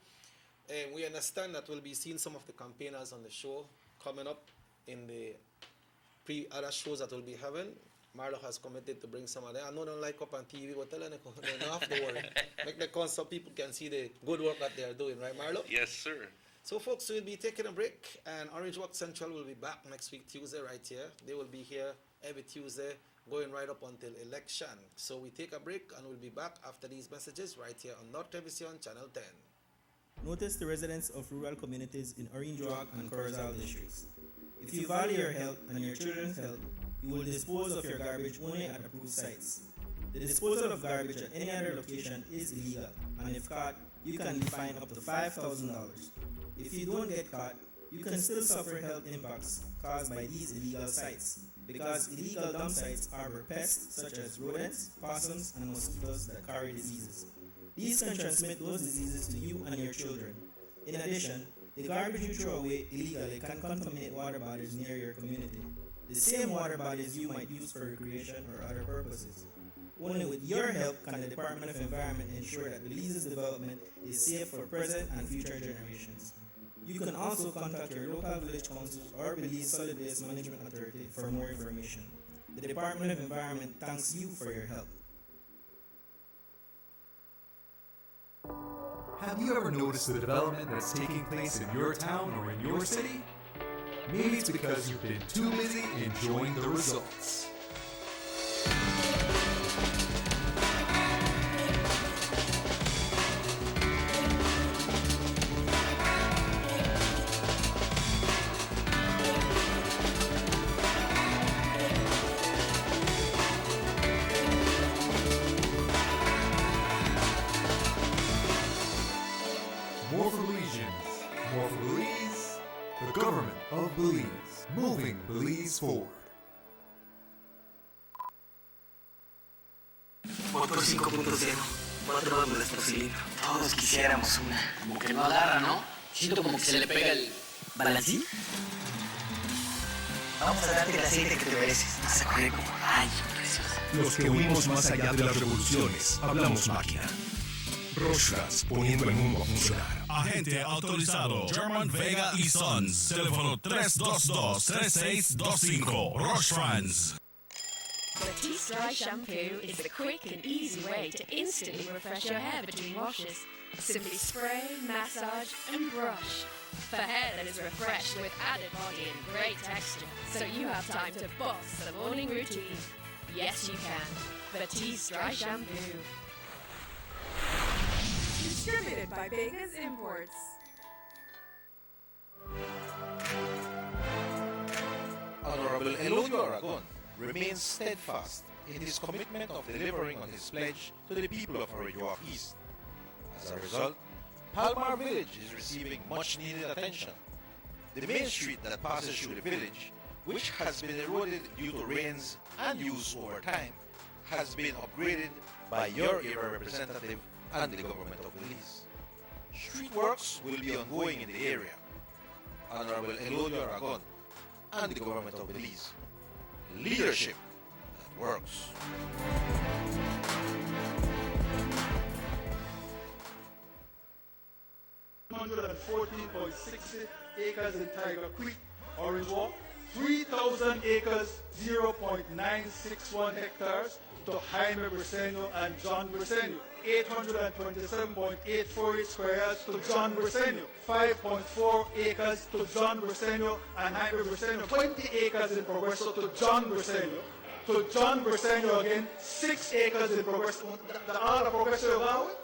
Speaker 1: And we understand that we'll be seeing some of the campaigners on the show coming up in the other shows that we'll be having. Marlo has committed to bring some of them. I know they don't like up on TV, but tell them they don't have to worry. Make them come so people can see the good work that they are doing, right, Marlo?
Speaker 10: Yes, sir.
Speaker 1: So, folks, we'll be taking a break, and Orange Walk Central will be back next week, Tuesday, right here. They will be here every Tuesday, going right up until election. So we take a break, and we'll be back after these messages right here on North Television, Channel 10.
Speaker 18: Notice the residents of rural communities in Orange Walk and Corozal districts. If you value your health and your children's health, you will dispose of your garbage only at approved sites. The disposal of garbage at any other location is illegal, and if caught, you can be fined up to $5,000. If you don't get caught, you can still suffer health impacts caused by these illegal sites, because illegal dump sites harbor pests such as rodents, possums, and mosquitoes that carry diseases. These can transmit those diseases to you and your children. In addition, the garbage you throw away illegally can contaminate water bodies near your community, the same water bodies you might use for recreation or other purposes. Only with your help can the Department of Environment ensure that Belize's development is safe for present and future generations. You can also contact your local village councils or Belize Solid Waste Management Authority for more information. The Department of Environment thanks you for your help.
Speaker 19: Have you ever noticed the development that's taking place in your town or in your city? Maybe it's because you've been too busy enjoying the results. More for Belizeans, more for Belize, the government of Belize, moving Belize forward.
Speaker 20: Voto 5.0, 4 válvulas por cilindro. Todos quisiéramos una. Como que no agarra, ¿no? Siento como que se le pega el ¿Balancí? Vamos a darte el aceite que te mereces. Vas a correr como rayo, preciosa.
Speaker 21: Los que huimos más allá de las revoluciones, hablamos máquina. Rochras, poniendo el mundo a funcionar.
Speaker 22: Agente autorizado German Vega y Sons. Teléfono 322-3625. Roche France.
Speaker 3: Batiste Dry Shampoo is the quick and easy way to instantly refresh your hair between washes. Simply spray, massage, and brush. For hair that is refreshed with added body and great texture, so you have time to boss the morning routine. Yes, you can. Batiste Dry Shampoo.
Speaker 23: Distributed by Vegas Imports.
Speaker 24: Honorable Elodio Aragon remains steadfast in his commitment of delivering on his pledge to the people of Orinduak East. As a result, Palmar Village is receiving much needed attention. The main street that passes through the village, which has been eroded due to rains and use over time, has been upgraded by your area representative and the government of Belize. Street works will be ongoing in the area. Honorable Elodio Aragon and the government of Belize. Leadership that works.
Speaker 25: 114.60 acres in Tiger Creek, Orange Walk, 3,000 acres, 0.961 hectares to Jaime Briceño and John Briceño, 827.848 square yards to John Briceño, 5.4 acres to John Briceño and Jaime Briceño, 20 acres in Progreso to John Briceño, again, 6 acres in Progreso, all the Progreso Valley.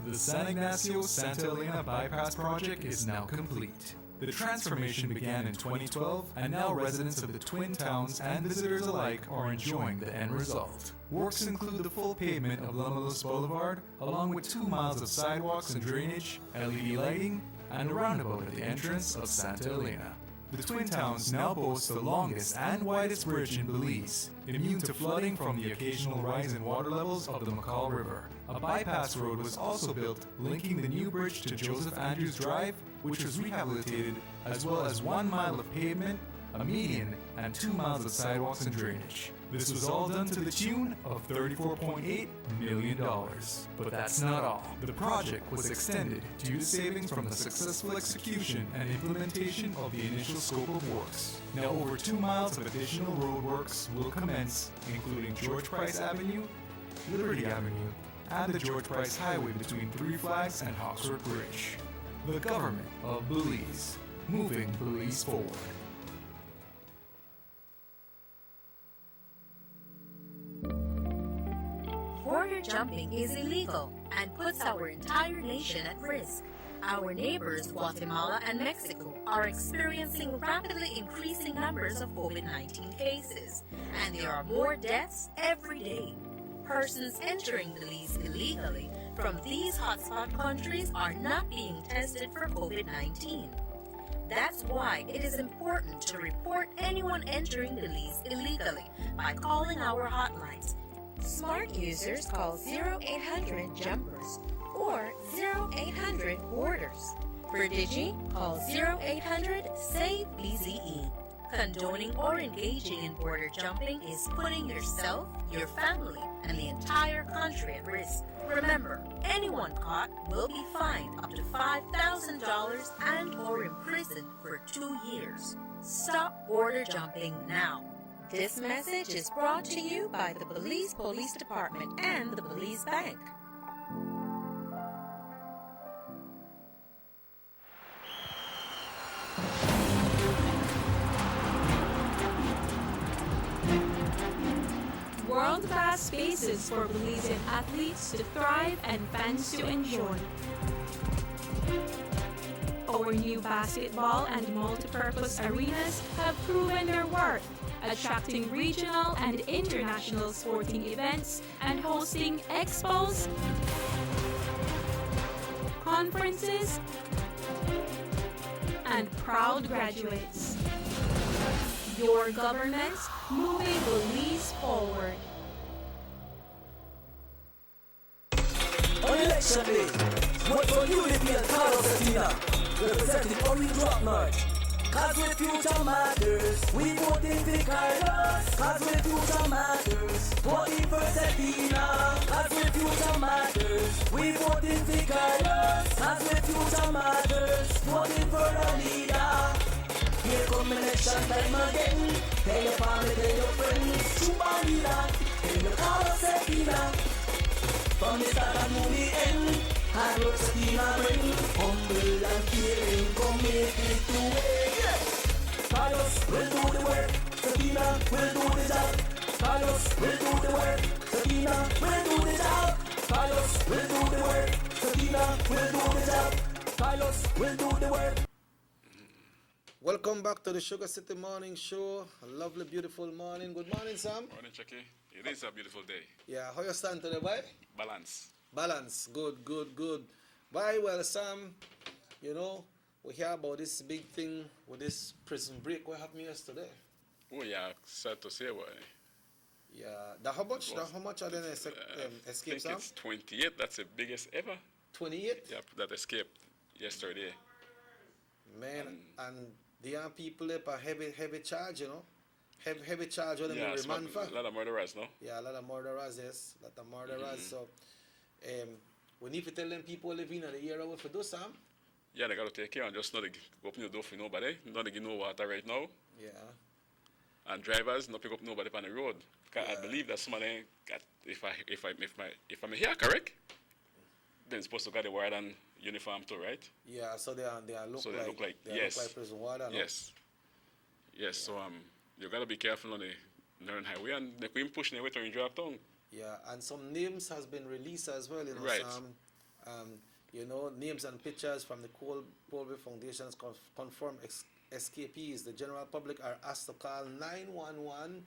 Speaker 19: The San Ignacio-Santa Elena Bypass Project is now complete. The transformation began in 2012, and now residents of the Twin Towns and visitors alike are enjoying the end result. Works include the full pavement of Lomelus Boulevard, along with 2 miles of sidewalks and drainage, LED lighting, and a roundabout at the entrance of Santa Elena. The Twin Towns now boast the longest and widest bridge in Belize, immune to flooding from the occasional rise in water levels of the McCall River. A bypass road was also built, linking the new bridge to Joseph Andrews Drive, which was rehabilitated, as well as 1 mile of pavement, a median, and 2 miles of sidewalks and drainage. This was all done to the tune of $34.8 million. But that's not all. The project was extended due to savings from the successful execution and implementation of the initial scope of works. Now over 2 miles of additional roadworks will commence, including George Price Avenue, Liberty Avenue, and the George Price Highway between Three Flags and Hawksworth Bridge. The government of Belize, moving Belize forward.
Speaker 8: Border jumping is illegal and puts our entire nation at risk. Our neighbors, Guatemala and Mexico, are experiencing rapidly increasing numbers of COVID-19 cases, and there are more deaths every day. Persons entering Belize illegally from these hotspot countries are not being tested for COVID-19. That's why it is important to report anyone entering Belize illegally by calling our hotlines.
Speaker 3: Smart users call 0800-JUMPERS or 0800-BORDERS. For Digi, call 0800-SAVE-BZE.
Speaker 8: Condoning or engaging in border jumping is putting yourself, your family, and the entire country at risk. Remember, anyone caught will be fined up to $5,000 and or imprisoned for 2 years. Stop border jumping now.
Speaker 3: This message is brought to you by the Belize Police Department and the Belize Bank.
Speaker 7: World-class spaces for Belizean athletes to thrive and fans to enjoy. Our new basketball and multi-purpose arenas have proven their worth, attracting regional and international sporting events and hosting expos, conferences, and proud graduates. Your government moving Belize forward.
Speaker 20: On election day,
Speaker 2: Vote for unity and Carlos Athena, representing Orange Rock North. Cause with future matters, we voting for Carlos. Cause with future matters, voting for Athena. Cause with future matters, we voting for Carlos. Cause with future matters, voting for a leader. Here come election time again. Tell your family, tell your friends, super leader. Tell your Carlos Athena. From the start and to the end, hard work Athena bring. Humble and caring, come make it to way. Carlos will do the work, Athena will do the job. Carlos will do the work, Athena will do the job. Carlos will do the work, Athena will do the job. Carlos will do the work.
Speaker 1: Welcome back to the Sugar City Morning Show. A lovely, beautiful morning. Good morning, Sam.
Speaker 5: Morning, Chucky. It is a beautiful day.
Speaker 1: Yeah, how you stand today, boy?
Speaker 5: Balance.
Speaker 1: Balance. Good, good, good. Bye, well, Sam, you know, we hear about this big thing with this prison break. What happened yesterday?
Speaker 5: Oh, yeah, sad to say, boy.
Speaker 1: Yeah, how much are they escaped,
Speaker 5: I
Speaker 1: Sam?
Speaker 5: think it's 28. That's the biggest ever.
Speaker 1: 28?
Speaker 5: Yep, that escaped yesterday.
Speaker 1: Man, and there are people there for heavy charge, you know? Heavy charge, what
Speaker 5: Yeah,
Speaker 1: they remand for.
Speaker 5: a lot of murderers, no?
Speaker 1: Yeah, a lot of murderers, yes. A lot of murderers. So, we need to tell them people living in the area what to do, Sam.
Speaker 5: Yeah, they got to take care and just not to open the door for nobody. Not to give no water right now.
Speaker 1: Yeah.
Speaker 5: And drivers, not pick up nobody on the road. I believe that some of them got, if I'm here correct, then supposed to get the warden uniform too, right?
Speaker 1: Yeah, so they look like prison warden.
Speaker 5: Yes. Yes, so you gotta be careful on the Northern Highway, and they couldn't push their way to Drop Town.
Speaker 1: Yeah, and some names has been released as well, you know,
Speaker 5: right.
Speaker 1: Sam. You know, names and pictures from the Colby Foundation's confirmed escapees. The general public are asked to call 911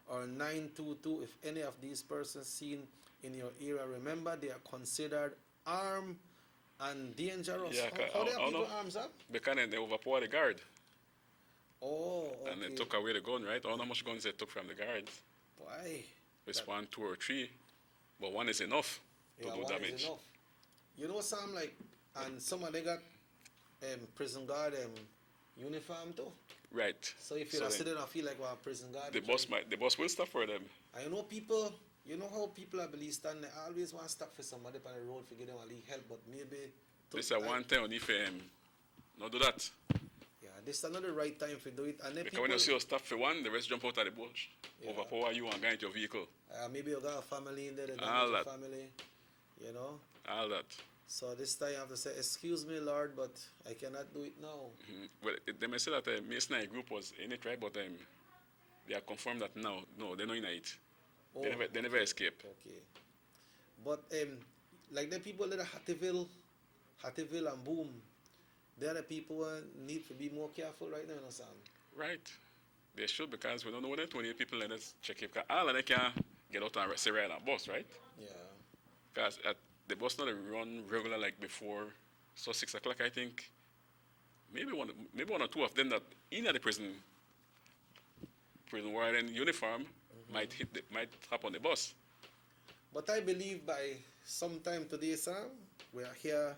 Speaker 1: or 922 if any of these persons seen in your area. Remember, they are considered armed and dangerous.
Speaker 5: Yeah,
Speaker 1: how they have people arms up?
Speaker 5: Because they overpowered the guard.
Speaker 1: Oh, okay.
Speaker 5: And they took away the gun, right? I don't know how much guns they took from the guards.
Speaker 1: Why?
Speaker 5: It's 1, 2, or 3, but one is enough to do damage.
Speaker 1: Is enough. You know, Sam, like, and some of them got prison guard uniform too.
Speaker 5: Right.
Speaker 1: So if you're sitting and feel like a prison guard,
Speaker 5: the boss will stop for them.
Speaker 1: I know people. You know how people I believe stand there always want to stop for somebody on the road to give them a little help, but maybe.
Speaker 5: This is one time if not do that.
Speaker 1: Yeah, this is another right time to do it. And then
Speaker 5: because when you see you stop for one, the rest jump out of the bush, overpower you and go into your vehicle.
Speaker 1: Maybe you got a family in there,
Speaker 5: all that.
Speaker 1: Family, you know.
Speaker 5: All that.
Speaker 1: So this time I have to say, excuse me, Lord, but I cannot do it now.
Speaker 5: Mm-hmm. Well, they may say that Masonite group was in it, right? But they are confirmed that no, they're not in it. Oh, they never escape.
Speaker 1: Okay. But like the people that are Hattieville and Boom, they are the people who need to be more careful right now, you know, Sam?
Speaker 5: Right. They should, because we don't know when the 28 people let us check it. Because all of them can get out and say ride on bus, right?
Speaker 1: Yeah.
Speaker 5: Because the bus not run regular like before, so 6 o'clock I think. Maybe one or two of them that in the prison warden uniform might hop on the bus.
Speaker 1: But I believe by sometime today, Sam, we are here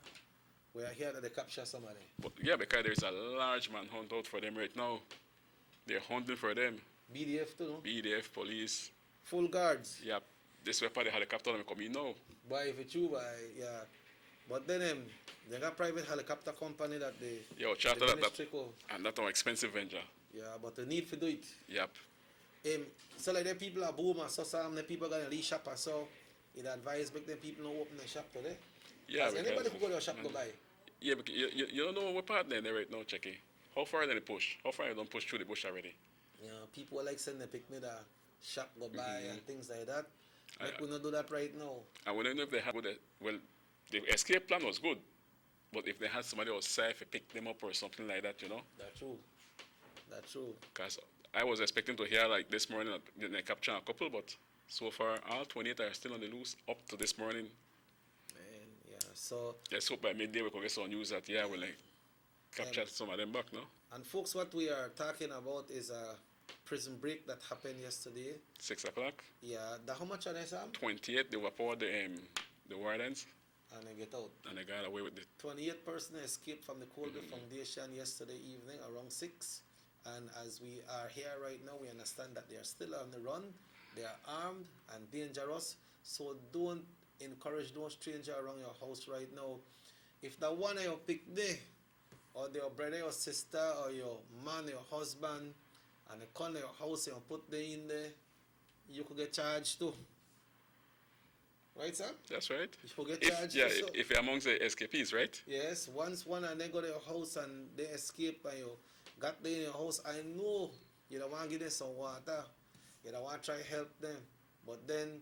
Speaker 1: to capture somebody.
Speaker 5: But yeah, because there's a large manhunt out for them right now. They're hunting for them.
Speaker 1: BDF too, no?
Speaker 5: BDF, police.
Speaker 1: Full guards.
Speaker 5: Yeah. This way, the helicopter come in now.
Speaker 1: But if it's true, yeah. But then they got private helicopter company that they.
Speaker 5: Yeah, charter that. And that's an expensive venture.
Speaker 1: Yeah, but they need to do it.
Speaker 5: Yep.
Speaker 1: So like the people are boom and so some the people gonna leave shop and so it advise make them people not open the shop today.
Speaker 5: Yeah.
Speaker 1: Anybody who go to your shop go buy.
Speaker 5: Yeah, because you don't know what part they're right now, Checky. How far they push? How far you don't push through the bush already?
Speaker 1: Yeah, people like send the pick me the shop go buy and things like that. Like we not do that right now.
Speaker 5: And we don't know if they have the escape plan was good. But if they had somebody outside to pick them up or something like that, you know?
Speaker 1: That's true. That's true.
Speaker 5: Because I was expecting to hear like this morning that they capture a couple, but so far all 28 are still on the loose up to this morning.
Speaker 1: Man, yeah. So
Speaker 5: let's hope by midday we can get some news that we'll like capture some of them back, no?
Speaker 1: And folks, what we are talking about is a prison break that happened yesterday.
Speaker 5: 6 o'clock.
Speaker 1: Yeah. How much are they, Sam?
Speaker 5: 28. They overpowered the wardens.
Speaker 1: and they get out.
Speaker 5: And they got away with it.
Speaker 1: 28 persons escaped from the Colby Foundation yesterday evening around 6. And as we are here right now, we understand that they are still on the run. They are armed and dangerous. So don't encourage no stranger around your house right now. If the one of your pick there, or your brother, your sister, or your man, your husband, and they come to your house and put them in there, you could get charged too. Right, sir?
Speaker 5: That's right.
Speaker 1: You could get
Speaker 5: If,
Speaker 1: charged
Speaker 5: yeah,
Speaker 1: too.
Speaker 5: if you're amongst the escapees, right?
Speaker 1: Yes, once one and they go to your house and they escape and you got them in your house, I know you don't want to give them some water. You don't want to try help them. But then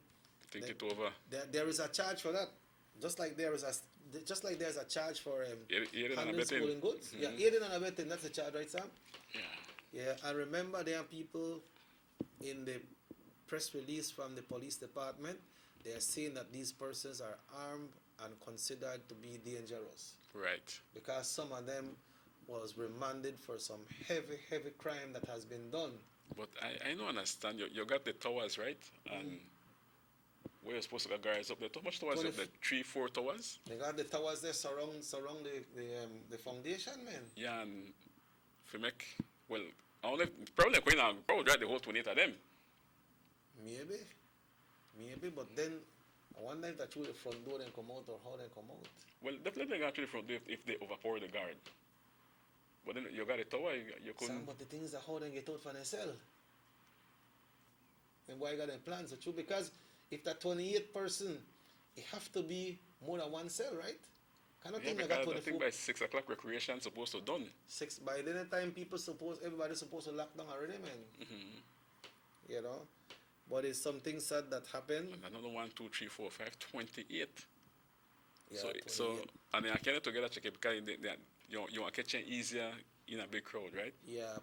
Speaker 5: Think it over.
Speaker 1: there is a charge for that. Just like there's a charge for
Speaker 5: Aiding and
Speaker 1: handling
Speaker 5: abetting.
Speaker 1: stolen goods.
Speaker 5: Mhm.
Speaker 1: Yeah, aiding and abetting, that's a charge, right, Sam?
Speaker 5: Yeah.
Speaker 1: Yeah, and remember there are people in the press release from the police department, they are saying that these persons are armed and considered to be dangerous.
Speaker 5: Right.
Speaker 1: Because some of them was remanded for some heavy crime that has been done.
Speaker 5: But I don't understand. You got the towers, right? And where you're supposed to get guards up there. How much towers up there? 3, 4 towers?
Speaker 1: They got the towers there surround the foundation, man.
Speaker 5: Yeah, and if you make, well, I only, probably going on, probably drive the whole 28 of them.
Speaker 1: Maybe, but then I wonder if that through the front door and come out or how they come out.
Speaker 5: Well, definitely go through the front door if they overpower the guard. But then you got a tower, you couldn't.
Speaker 1: Sam, but the thing is that how they get out for themselves. And why you got them plans? So true, because if that 28 person, it have to be more than one cell, right? Cannot
Speaker 5: Yeah,
Speaker 1: think you got
Speaker 5: because I
Speaker 1: 24.
Speaker 5: think by 6 o'clock recreation supposed to done.
Speaker 1: By the time everybody's supposed to lock down already, man.
Speaker 5: Mm-hmm.
Speaker 1: You know? But it's something sad that happened.
Speaker 5: And another 1, 2, 3, 4, 5, 28.
Speaker 1: Yeah,
Speaker 5: So,
Speaker 1: 28.
Speaker 5: and then I can't together check it because you want to catch it easier in a big crowd, right?
Speaker 1: Yeah.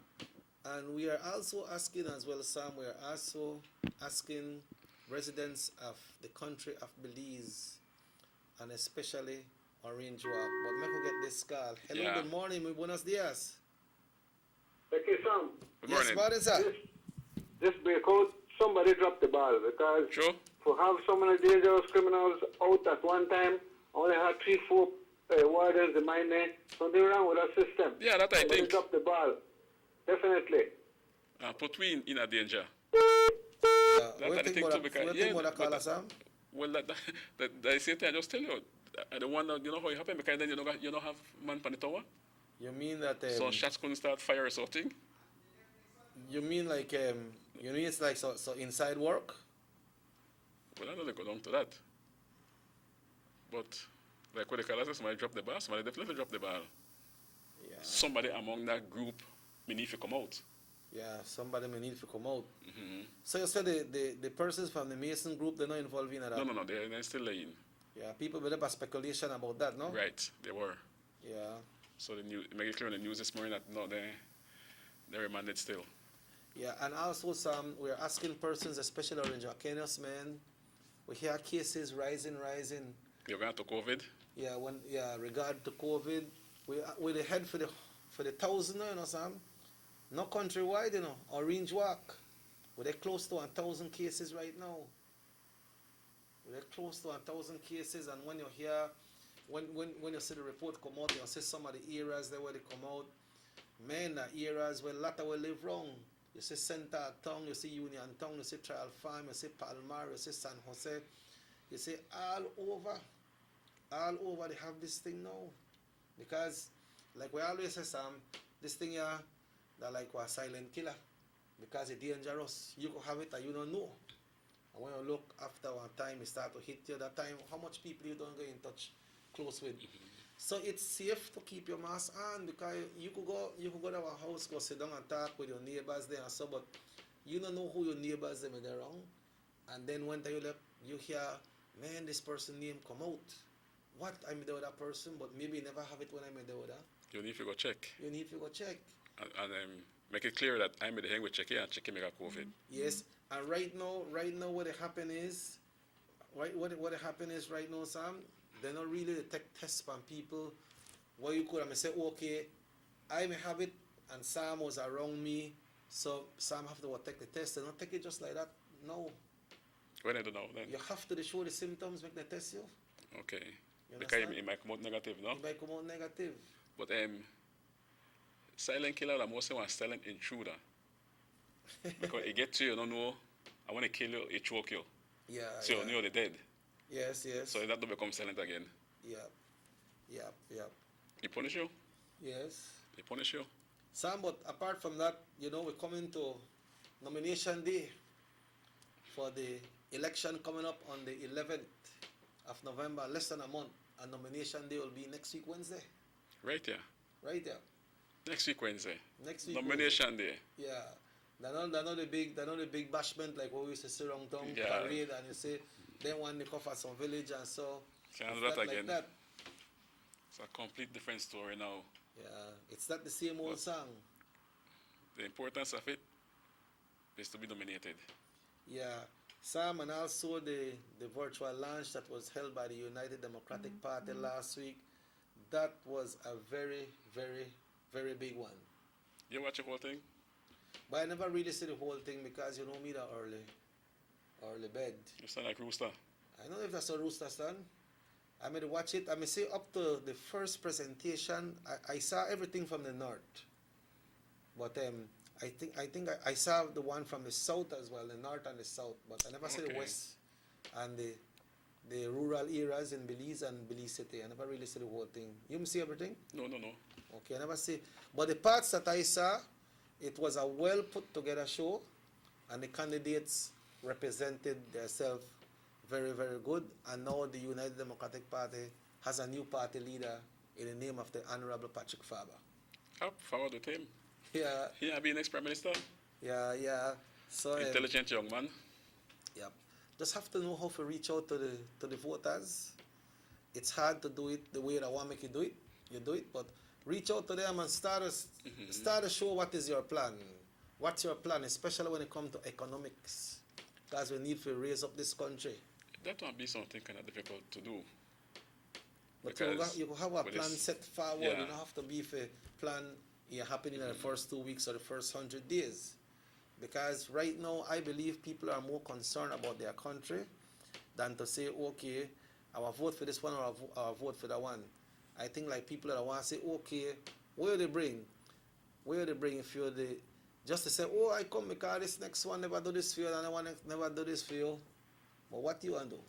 Speaker 1: And we are also asking as well, Sam, we are also asking residents of the country of Belize and especially Orange Walk. But let me get this call. Hello,
Speaker 5: Yeah.
Speaker 1: good morning, muy buenos días.
Speaker 16: Okay, Sam.
Speaker 5: Good
Speaker 1: Yes,
Speaker 5: morning.
Speaker 1: morning, sir.
Speaker 16: This breakout, somebody dropped the ball because to have so many dangerous criminals out at one time, only had 3, 4 wardens in mind there. Something wrong with our system.
Speaker 5: Yeah, that I
Speaker 16: somebody
Speaker 5: think.
Speaker 16: dropped the ball. Definitely.
Speaker 5: Put we in a danger.
Speaker 1: What
Speaker 5: That's
Speaker 1: do
Speaker 5: the
Speaker 1: you
Speaker 5: thing
Speaker 1: think
Speaker 5: too,
Speaker 1: about
Speaker 5: because
Speaker 1: that caller, Sam?
Speaker 5: well, that same thing I just tell you. The one that you know how it happened because then you don't have man on the tower.
Speaker 1: You mean that
Speaker 5: So shots couldn't start fire or something.
Speaker 1: you mean like you mean it's like so inside work?
Speaker 5: Well, I don't go down to that. But like what the caller says, somebody dropped the ball. Somebody definitely dropped the ball.
Speaker 1: Yeah.
Speaker 5: Somebody among that group beneath you come out.
Speaker 1: Yeah, somebody may need to come out.
Speaker 5: Mm-hmm.
Speaker 1: So you said the persons from the Mason group, they're not involved in that?
Speaker 5: No, they're still laying.
Speaker 1: Yeah, people build up a speculation about that, no?
Speaker 5: Right, they were.
Speaker 1: Yeah.
Speaker 5: So the news, make it clear in the news this morning that no, they're remanded still.
Speaker 1: Yeah, and also we're asking persons, especially Orange Arcanius, man, we hear cases rising.
Speaker 5: You're going to COVID?
Speaker 1: Yeah, regard to COVID, we the head for the 1,000, you know, Sam. Not countrywide, you know, Orange Walk. We're close to 1,000 cases right now. We're close to 1,000 cases, and when you hear, when you see the report come out, you see some of the areas there where they come out, man, the areas where a lot of we live wrong. You see Center Town, you see Union Town, you see Trial Farm, you see Palmar, you see San Jose, you see all over they have this thing now. Because, like we always say, Sam, this thing here, they're like a silent killer. Because it's dangerous. You could have it and you don't know. And when you look after one time, it start to hit you. That time, how much people you don't get in touch close with. So it's safe to keep your mask on because you could go to our house, go sit down and talk with your neighbors there and so, but you don't know who your neighbors them are around. And then when you hear, man, this person name come out. What? I'm there with that person, but maybe never have it when I'm there with that.
Speaker 5: You need to go check.
Speaker 1: You need to go check.
Speaker 5: And make it clear that I'm with the hang with check here and check him make a COVID.
Speaker 1: Yes, and right now what happen is what happen is right now, Sam, they not really detect tests on people. What you could have say, okay, I may have it and Sam was around me, so Sam have to take the test. They don't take it just like that. No.
Speaker 5: When I don't know then.
Speaker 1: You have to show the symptoms, make the test you.
Speaker 5: Okay. Because it might come out negative, no?
Speaker 1: It might come out negative.
Speaker 5: But silent killer, I'm also a silent intruder. Because it gets to you, you don't know, I want to kill you, it choke you.
Speaker 1: Yeah.
Speaker 5: So you know they're dead.
Speaker 1: Yes, yes.
Speaker 5: So that don't become silent again.
Speaker 1: Yeah.
Speaker 5: He punish you?
Speaker 1: Yes.
Speaker 5: He punish you?
Speaker 1: Sam, but apart from that, we're coming to nomination day for the election coming up on the 11th of November, less than a month. And nomination day will be next week, Wednesday.
Speaker 5: Right, yeah.
Speaker 1: Right, yeah.
Speaker 5: Next week, Wednesday.
Speaker 1: Next week,
Speaker 5: nomination
Speaker 1: Wednesday.
Speaker 5: day.
Speaker 1: Yeah. They're not the big bashment like what we used to see around town, parade, and you say, they want to cover some village and so.
Speaker 5: Chance
Speaker 1: that
Speaker 5: that again.
Speaker 1: like that.
Speaker 5: It's a complete different story now.
Speaker 1: Yeah, it's not the same old song.
Speaker 5: The importance of it is to be dominated.
Speaker 1: Yeah, Sam, and also the virtual launch that was held by the United Democratic Party last week, that was a very, very, very big one.
Speaker 5: You watch the whole thing?
Speaker 1: But I never really see the whole thing because you know me that early bed.
Speaker 5: You sound like Rooster.
Speaker 1: I don't know if that's a Rooster son. I may watch it. I may say up to the first presentation, I saw everything from the north. But I think I saw the one from the south as well, the north and the south. But I never saw the west and the rural areas in Belize and Belize City. I never really see the whole thing. You see everything?
Speaker 5: No.
Speaker 1: Okay, I never see. But the parts that I saw, it was a well put together show, and the candidates represented themselves very, very good. And now the United Democratic Party has a new party leader in the name of the Honorable Patrick Faber.
Speaker 5: Up forward with him.
Speaker 1: Yeah.
Speaker 5: He be next Prime Minister.
Speaker 1: Yeah. So
Speaker 5: intelligent young man.
Speaker 1: Yeah. Just have to know how to reach out to the voters. It's hard to do it the way that I want to make you do it. You do it, but reach out to them and start to show what is your plan. What's your plan, especially when it comes to economics, because we need to raise up this country.
Speaker 5: That won't be something kind of difficult to do.
Speaker 1: But you have a plan set forward. You don't have to be for plan happening in the first 2 weeks or the first 100 days. Because right now, I believe people are more concerned about their country than to say, okay, I will vote for this one or I will vote for that one. I think like people that want to say, okay, where they bring? If you're just to say, oh, I come because this next one never do this for you and I want to never do this for you. But what do you want to do?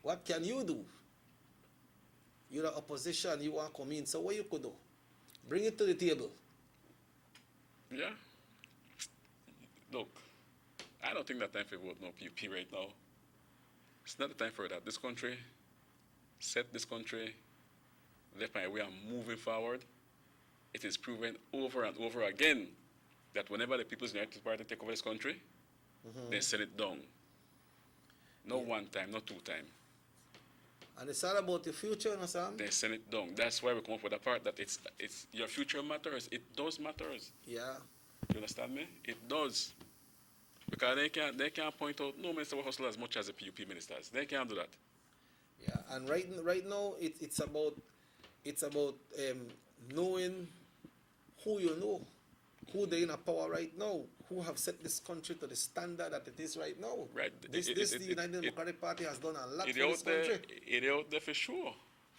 Speaker 1: What can you do? You're the opposition, you want to come in, so what you could do? Bring it to the table.
Speaker 5: Yeah. Look, I don't think that time for vote no PUP right now. It's not the time for that. This country, set this country, left my way and moving forward. It is proven over and over again that whenever the People's United Party take over this country, they send it down. No one time, not two time.
Speaker 1: And it's all about the future, you know, Sam?
Speaker 5: They send it down. That's why we come up with the part that it's your future matters. It does matters.
Speaker 1: Yeah.
Speaker 5: You understand me? It does. Because they can't point out no minister will hustle as much as the PUP ministers. They can't do that.
Speaker 1: Yeah, and right now it's about knowing who you know, who they in a power right now, who have set this country to the standard that it is right now.
Speaker 5: Right.
Speaker 1: The United Democratic Party has done a lot for this country.
Speaker 5: It out there for sure.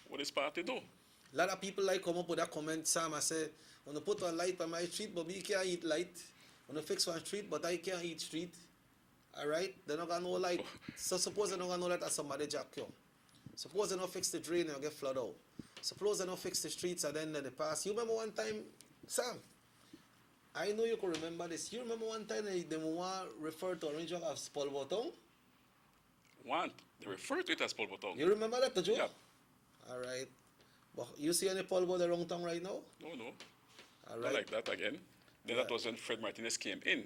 Speaker 5: What this party do?
Speaker 1: A lot of people like come up with that comment, Sam, and say, when you put a light on my street, but me can't eat light. When you fix one street, but I can't eat street. All right? They're not got no light. So suppose they don't got no light and somebody jack you. Suppose they don't fix the drain and you get flood out. Suppose they don't fix the streets and then they pass. You remember one time, Sam? I know you can remember this. You remember one time they want refer to Orange Walk as Paul Botong?
Speaker 5: They refer to it as Paul Botong.
Speaker 1: You remember that, Joe?
Speaker 5: Yeah.
Speaker 1: All right. But you see any Paul Botong wrong tongue right now?
Speaker 5: No.
Speaker 1: All right.
Speaker 5: Not like that again. Then that was when Fred Martinez came in.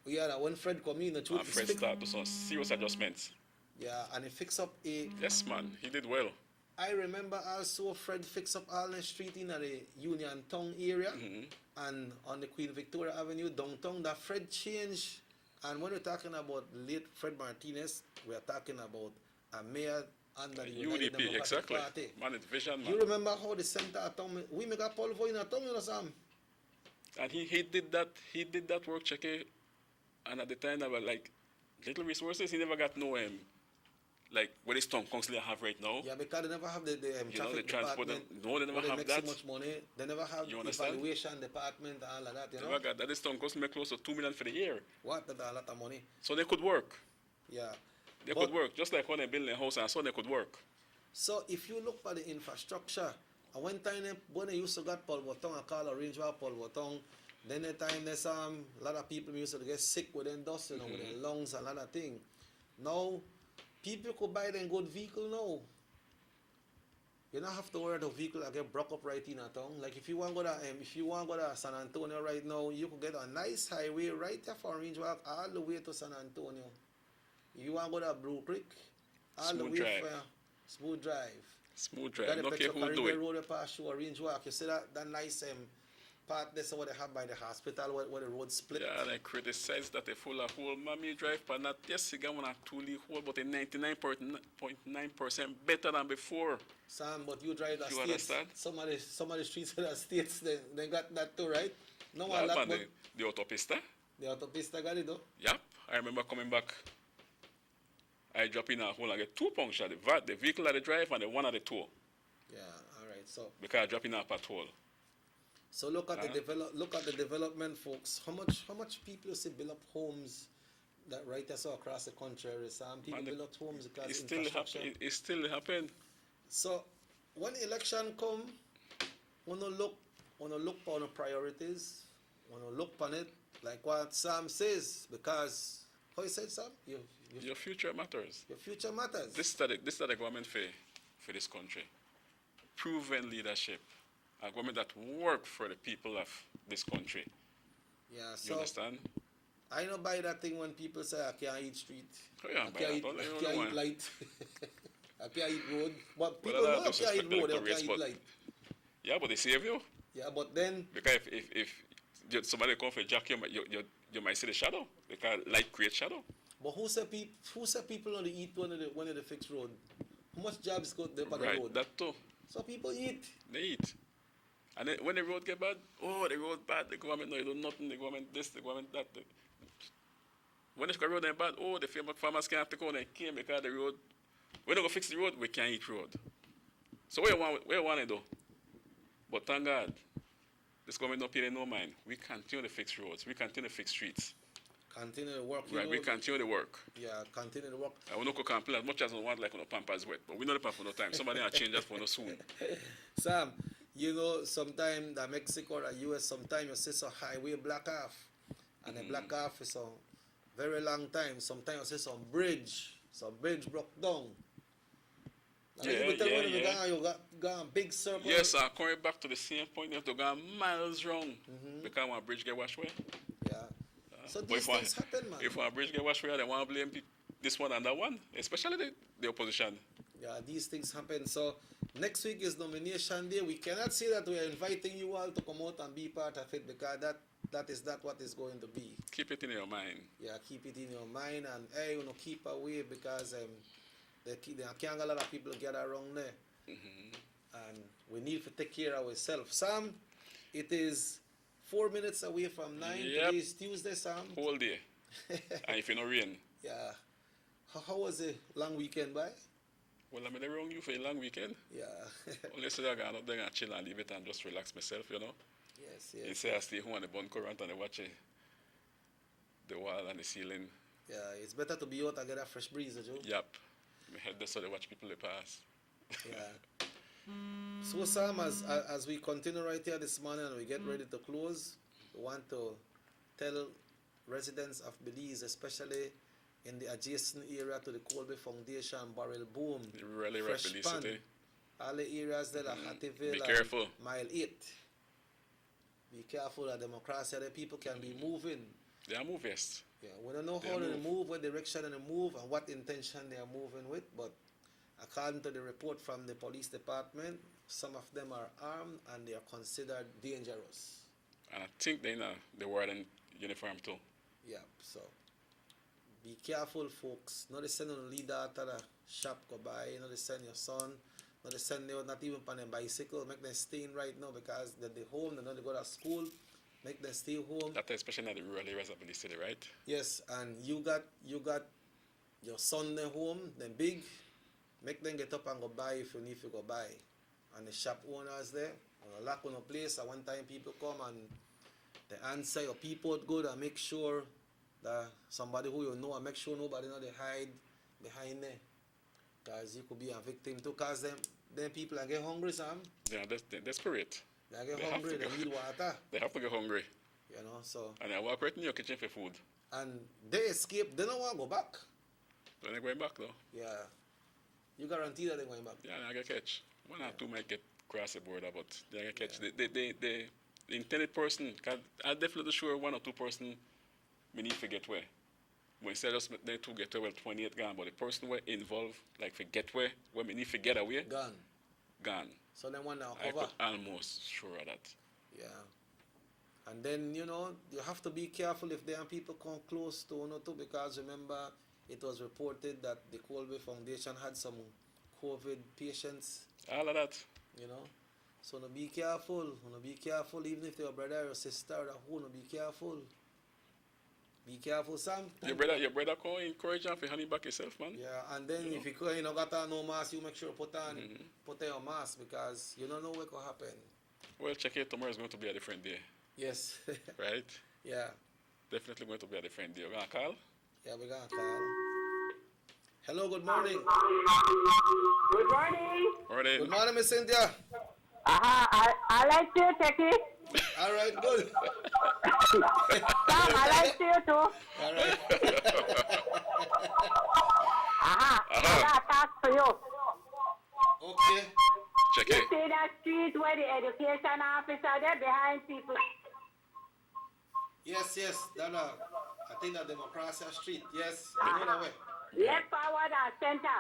Speaker 1: Yeah, when Fred come in, the truth
Speaker 5: and Fred started to some serious adjustments.
Speaker 1: Yeah, and he fixed up a...
Speaker 5: Yes, man. He did well.
Speaker 1: I remember also Fred fixed up all the street in the Union Town area and on the Queen Victoria Avenue downtown. That Fred changed. And when we're talking about late Fred Martinez, we're talking about a mayor under the United Democratic
Speaker 5: exactly.
Speaker 1: Party.
Speaker 5: Man, it's vision, man.
Speaker 1: You remember how the center of town, we make a Paul Voy in a town, you know, Sam?
Speaker 5: And he did that work, Checky. And at the time, there were like little resources. He never got no like what this town council have right now.
Speaker 1: Yeah, because they never have the
Speaker 5: You know, the
Speaker 1: traffic
Speaker 5: transport,
Speaker 1: department.
Speaker 5: no, they never
Speaker 1: where
Speaker 5: have
Speaker 1: make
Speaker 5: that.
Speaker 1: so much money. They never have
Speaker 5: You understand?
Speaker 1: evaluation department and all of that, you know.
Speaker 5: Never got that. This town council make close to 2 million for the year.
Speaker 1: What? That's a lot of money.
Speaker 5: So they could work.
Speaker 1: Yeah.
Speaker 5: They
Speaker 1: But-
Speaker 5: could work. Just like when they build a house and so they could work.
Speaker 1: So if you look at the infrastructure, and one time when they used to get Paul Botong, I call Orange Walk Paul Botong, then the time there's a lot of people used to get sick with their dust, you know, with their lungs and a lot of things. Now, people could buy them good vehicle now. You don't have to worry the vehicle that get broke up right in a town. Like if you want to go to San Antonio right now, you could get a nice highway right there from Orange Walk all the way to San Antonio. You want to go to Blue Creek, all
Speaker 5: Smooth
Speaker 1: the way
Speaker 5: drive.
Speaker 1: for Smooth Drive.
Speaker 5: Smooth
Speaker 1: Got
Speaker 5: drive.
Speaker 1: the
Speaker 5: No care
Speaker 1: Petro
Speaker 5: who do
Speaker 1: Caribbean
Speaker 5: it.
Speaker 1: Road past you, Orange Walk. You see that nice part that's what they have by the hospital where the road split.
Speaker 5: Yeah, they criticize that they full of hole. Mommy drive, but not yes, you got one or two leak hole, but a 99.9% better than before.
Speaker 1: Sam, but you drive the
Speaker 5: You
Speaker 1: states.
Speaker 5: understand?
Speaker 1: Some of the streets in the states, they got that too, right? No
Speaker 5: Yeah,
Speaker 1: one
Speaker 5: man,
Speaker 1: but
Speaker 5: the autopista.
Speaker 1: the autopista got it though.
Speaker 5: Yep. I remember coming back. I drop in a hole and get two punctures. The vehicle at the drive and the one at the tow.
Speaker 1: Yeah, all right. So
Speaker 5: Because I drop in a patrol.
Speaker 1: so look at the development, folks. How much people see build up homes that right there so across the country, Sam? People
Speaker 5: Man,
Speaker 1: build up homes because
Speaker 5: It still
Speaker 1: infrastructure.
Speaker 5: happen. It still happen.
Speaker 1: So when election come, wanna look on the priorities, wanna look on it like what Sam says, because how you said, Sam?
Speaker 5: Your future matters.
Speaker 1: Your future matters.
Speaker 5: This is the government for this country. Proven leadership. A government that work for the people of this country.
Speaker 1: Yeah,
Speaker 5: You
Speaker 1: so
Speaker 5: understand?
Speaker 1: I don't buy that thing when people say I can't eat street.
Speaker 5: Oh, yeah,
Speaker 1: I
Speaker 5: buy
Speaker 1: can't
Speaker 5: that.
Speaker 1: eat,
Speaker 5: Don't let
Speaker 1: I
Speaker 5: you
Speaker 1: can't
Speaker 5: know
Speaker 1: eat
Speaker 5: why.
Speaker 1: light. I can't eat road. But
Speaker 5: Well,
Speaker 1: people
Speaker 5: that
Speaker 1: know I can't
Speaker 5: disrespect
Speaker 1: eat
Speaker 5: the
Speaker 1: road, I
Speaker 5: electoral
Speaker 1: can't
Speaker 5: race,
Speaker 1: eat
Speaker 5: but-
Speaker 1: light.
Speaker 5: Yeah, but they save you.
Speaker 1: Yeah, but then
Speaker 5: Because if somebody come for jack you might see the shadow. Because light creates shadow.
Speaker 1: but who say people only eat when they fix road? How much jobs go there on the
Speaker 5: Right,
Speaker 1: road?
Speaker 5: that too.
Speaker 1: So people eat.
Speaker 5: They eat. And then when the road get bad, oh, the road bad, the government no, you do nothing, the government this, the government that. When the road is bad, oh, the farmers can't have to go and came because the road, when they go fix the road, we can't eat road. So where you want to do? But thank God, this government don't pay them no mind. We continue to fix roads, we continue to fix streets.
Speaker 1: Continue to work.
Speaker 5: Right, we continue to work.
Speaker 1: Yeah, continue to work.
Speaker 5: I will not go complain as much as I want like on the pampers wet, but we know the pamper no time. Somebody will change that for no soon.
Speaker 1: Sam, you know, sometimes the Mexico or the US, sometimes you see some highway block off. And the block off is a very long time. Sometimes you see some bridge broke down. And
Speaker 5: Yeah,
Speaker 1: you tell
Speaker 5: yeah,
Speaker 1: me
Speaker 5: yeah.
Speaker 1: you got a big circle.
Speaker 5: Yes, sir, coming back to the same point, you have to go miles wrong because one bridge get washed away.
Speaker 1: Yeah. So
Speaker 5: But
Speaker 1: these things happen, man.
Speaker 5: If one bridge get washed away, they want to blame this one and that one, especially the opposition.
Speaker 1: Yeah, these things happen. So next week is nomination day. We cannot say that we are inviting you all to come out and be part of it because that is not what it's going to be.
Speaker 5: Keep it in your mind.
Speaker 1: Yeah, keep it in your mind and hey, keep away because there can't a lot of people gather around there. And we need to take care of ourselves. Sam, it is 4 minutes away from 9.
Speaker 5: Yep.
Speaker 1: Today is Tuesday, Sam.
Speaker 5: Whole day. And if you no rain.
Speaker 1: Yeah. How was the long weekend, boy?
Speaker 5: Well, I'm in the wrong you for a long weekend.
Speaker 1: Yeah.
Speaker 5: Only say I go out there and chill and leave it and just relax myself, you know.
Speaker 1: Yes,
Speaker 5: You say I stay home and the bun current and I watch the wall and the ceiling.
Speaker 1: Yeah, it's better to be out and get a fresh breeze, Joe.
Speaker 5: Yep. My head there so they watch people they pass.
Speaker 1: Yeah. So Sam, as we continue right here this morning and we get ready to close, we want to tell residents of Belize, especially in the adjacent area to the Colby Foundation, Barrel Boom,
Speaker 5: Really
Speaker 1: Fresh
Speaker 5: Belize
Speaker 1: Pan,
Speaker 5: City.
Speaker 1: all the areas that are Hattieville
Speaker 5: Be
Speaker 1: and
Speaker 5: careful.
Speaker 1: Mile 8. Be careful that democracy, the people can be moving.
Speaker 5: They are move, yes.
Speaker 1: Yeah, we don't know how they move, what direction they move, and what intention they are moving with, but according to the report from the police department, some of them are armed and they are considered dangerous.
Speaker 5: And I think they know they wear in uniform too.
Speaker 1: Yeah, so be careful, folks. Not to send your leader to the shop go buy, not to send your son, not to send them not even on a bicycle, make them stay in right now because they're home, they're not to go to school, make them stay home.
Speaker 5: That especially in the rural areas of Belize City, right?
Speaker 1: Yes, and you got your son them home, them big, make them get up and go buy if you need to go buy. And the shop owners there, when you lock on a place, at one time people come and they answer your people good and make sure that somebody who you know and make sure nobody know they hide behind there. Because you could be a victim too, because them people are get hungry, Sam.
Speaker 5: Yeah, they're desperate.
Speaker 1: They get hungry, they need water.
Speaker 5: They have to get hungry.
Speaker 1: You know, so.
Speaker 5: And they walk right in your kitchen for food.
Speaker 1: And they escape, they don't want to go back.
Speaker 5: They're going back though.
Speaker 1: Yeah. You guarantee that they're going back?
Speaker 5: Yeah, they get catch. One or two might get cross the border, but they get catch. The intended person, I'm definitely sure one or two person we need to get where. When you say just they two get away, well, 28 gone, but the person were involved, like for get where we need to get away. Gone.
Speaker 1: So then one now
Speaker 5: I
Speaker 1: cover.
Speaker 5: could almost sure of that.
Speaker 1: Yeah. And then, you know, you have to be careful if there are people come close to one too, because remember, it was reported that the Colby Foundation had some COVID patients.
Speaker 5: All of that.
Speaker 1: You know. So no be careful. No be careful, even if your brother or sister or who, no be careful. Be careful, Sam.
Speaker 5: Your brother can encourage you for honey back yourself, man.
Speaker 1: Yeah, and then if you know got no mask, you make sure put on your mask, because you don't know what could happen.
Speaker 5: Well, check it. Tomorrow is going to be a different day.
Speaker 1: Yes.
Speaker 5: Right?
Speaker 1: Yeah.
Speaker 5: Definitely going to be a different day. We're going to call?
Speaker 1: Yeah, we're going to call. Hello, good morning.
Speaker 6: Good morning.
Speaker 5: Morning.
Speaker 1: Good morning, Miss Cynthia.
Speaker 6: I like you, Techie.
Speaker 1: All right, good.
Speaker 6: Sam, I like you too.
Speaker 1: All right.
Speaker 6: I got to talk to you.
Speaker 1: Okay.
Speaker 5: Check
Speaker 6: you
Speaker 5: it.
Speaker 6: see that street where the education officer there behind people?
Speaker 1: Yes, I think that Democracia Street. Yes, I know that way.
Speaker 6: Left, forward, and center.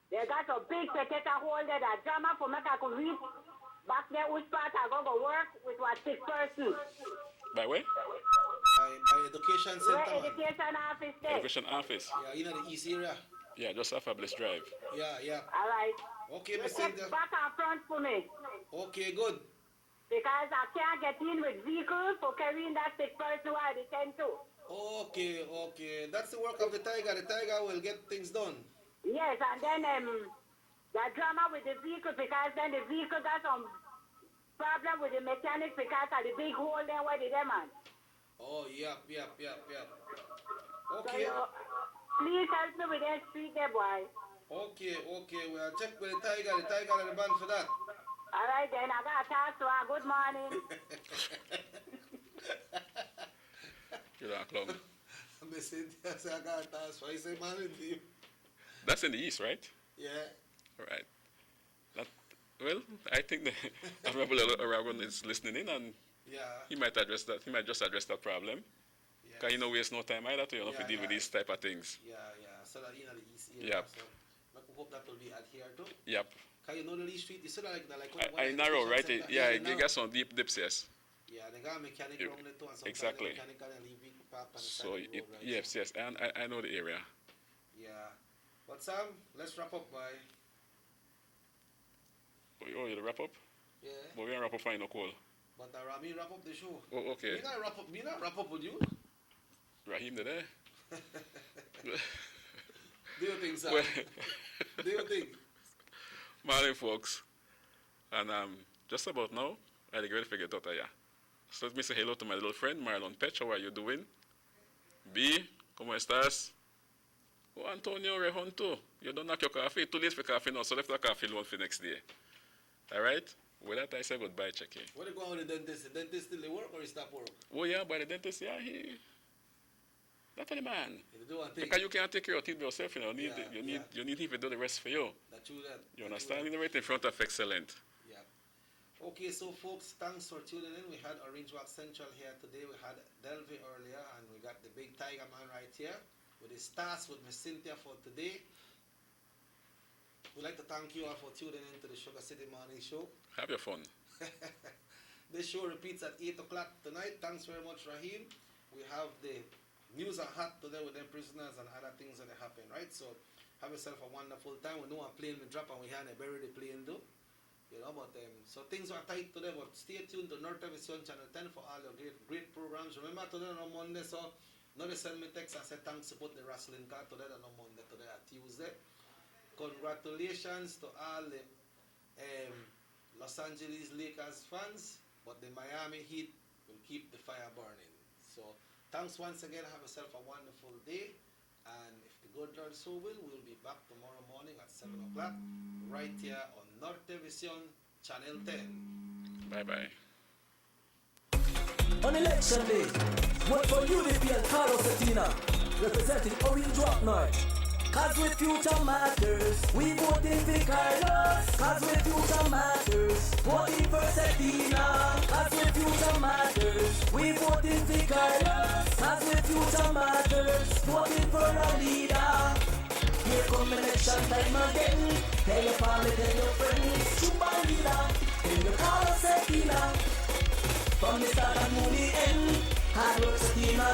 Speaker 6: They got a big potato hole there that drama for make I could reach back there which part I go work with what 6 persons.
Speaker 5: By where?
Speaker 1: By Education Center.
Speaker 6: Where education office there?
Speaker 5: Education office.
Speaker 1: Yeah, you know the East area.
Speaker 5: Yeah, just off Bliss Drive.
Speaker 1: Yeah.
Speaker 6: All right.
Speaker 1: Okay,
Speaker 6: you
Speaker 1: Miss
Speaker 6: take
Speaker 1: Cynthia.
Speaker 6: back and front for me.
Speaker 1: Okay, good.
Speaker 6: Because I can't get in with vehicles for carrying that 6 person where they tend to.
Speaker 1: Okay. That's the work of the tiger. The tiger will get things done.
Speaker 6: Yes, and then the drama with the vehicle, because then the vehicle got some problem with the mechanics because of the big hole there where they man.
Speaker 1: Oh, yep.
Speaker 6: So
Speaker 1: Okay.
Speaker 6: please help me with that street there, boy.
Speaker 1: Okay. We'll check with the tiger. The tiger and the band for that.
Speaker 6: All right, then I got to talk to her. Good morning.
Speaker 5: You're not clown.
Speaker 1: Miss Cynthia said I got to talk to her. I say, man,
Speaker 5: That's in the east, right?
Speaker 1: yeah.
Speaker 5: All right. Well, I think the Honorable Aragon is listening in, and he might address that. He might just address that problem. Because he no waste no time either to to deal with these type of things.
Speaker 1: Yeah. So that you know the East area.
Speaker 5: Yep.
Speaker 1: So I hope that will be adhered to.
Speaker 5: Yep.
Speaker 1: Can you know the Lee Street? You said like
Speaker 5: I narrow, right? You got some deep dips, yes.
Speaker 1: Yeah, they got a mechanic around it too, and sometimes
Speaker 5: Exactly.
Speaker 1: the mechanical and leave vehicle parked on the
Speaker 5: So
Speaker 1: side of the road, right?
Speaker 5: yes, and I know the area.
Speaker 1: Yeah. But Sam, let's wrap up by.
Speaker 5: Oh, you wrap up?
Speaker 1: Yeah.
Speaker 5: But we don't wrap up fine, no call.
Speaker 1: But Rami wrap up the show.
Speaker 5: Oh, okay.
Speaker 1: Me not wrap up with you.
Speaker 5: Rahim there.
Speaker 1: Do you think, Sam?
Speaker 5: Well,
Speaker 1: Do you think?
Speaker 5: morning, folks. And just about now, I get ready to get out of here. So let me say hello to my little friend, Marlon Pech. How are you doing? B, ¿cómo estás? Oh, Antonio Rejonto, you don't knock your coffee. Too late for coffee now, so left the coffee alone for next day. All right? With that, I say goodbye, Checky.
Speaker 1: What do you go on with the dentist? The dentist still work or he stop work?
Speaker 5: Oh, yeah, by the dentist, yeah, that's the man.
Speaker 1: You do one thing.
Speaker 5: Because you can't take care of teeth yourself, you need him to do the rest for you.
Speaker 1: That's true that.
Speaker 5: You understand? Right in front of excellent.
Speaker 1: Yeah. Okay, so folks, thanks for tuning in. We had Orange Walk Central here today. We had Delvey earlier, and we got the big tiger man right here with his stars with Miss Cynthia for today. We'd like to thank you all for tuning in to the Sugar City Morning Show.
Speaker 5: Have your fun.
Speaker 1: This show repeats at 8 o'clock tonight. Thanks very much, Rahim. We have the news are hot today with them prisoners and other things that happen, right? So have yourself a wonderful time. We know a plane will drop and we have to bury the plane though. You know, but so things are tight today, but stay tuned to North Television Channel 10 for all your great programs. Remember today on Monday, so Now they send me text and say thanks to put the wrestling card today and on Monday, today at Tuesday. Congratulations to all the Los Angeles Lakers fans, but the Miami Heat will keep the fire burning. So thanks once again. Have yourself a wonderful day. And if the good Lord so will, we'll be back tomorrow morning at 7 o'clock right here on Nortevision Channel 10.
Speaker 5: Bye-bye.
Speaker 2: On election day, vote for UDP and Carlos Cetina, representing Orange Rock North. Cause with future matters, we voting for Carlos. Cause with future matters, voting for Cetina. Cause with future matters, we voting for Carlos. Cause with future matters, voting for a leader. Here come election time again. Tell your family, tell your friends, choose my leader. Tell your Carlos Cetina. From the start and to the end, hard work Cetina.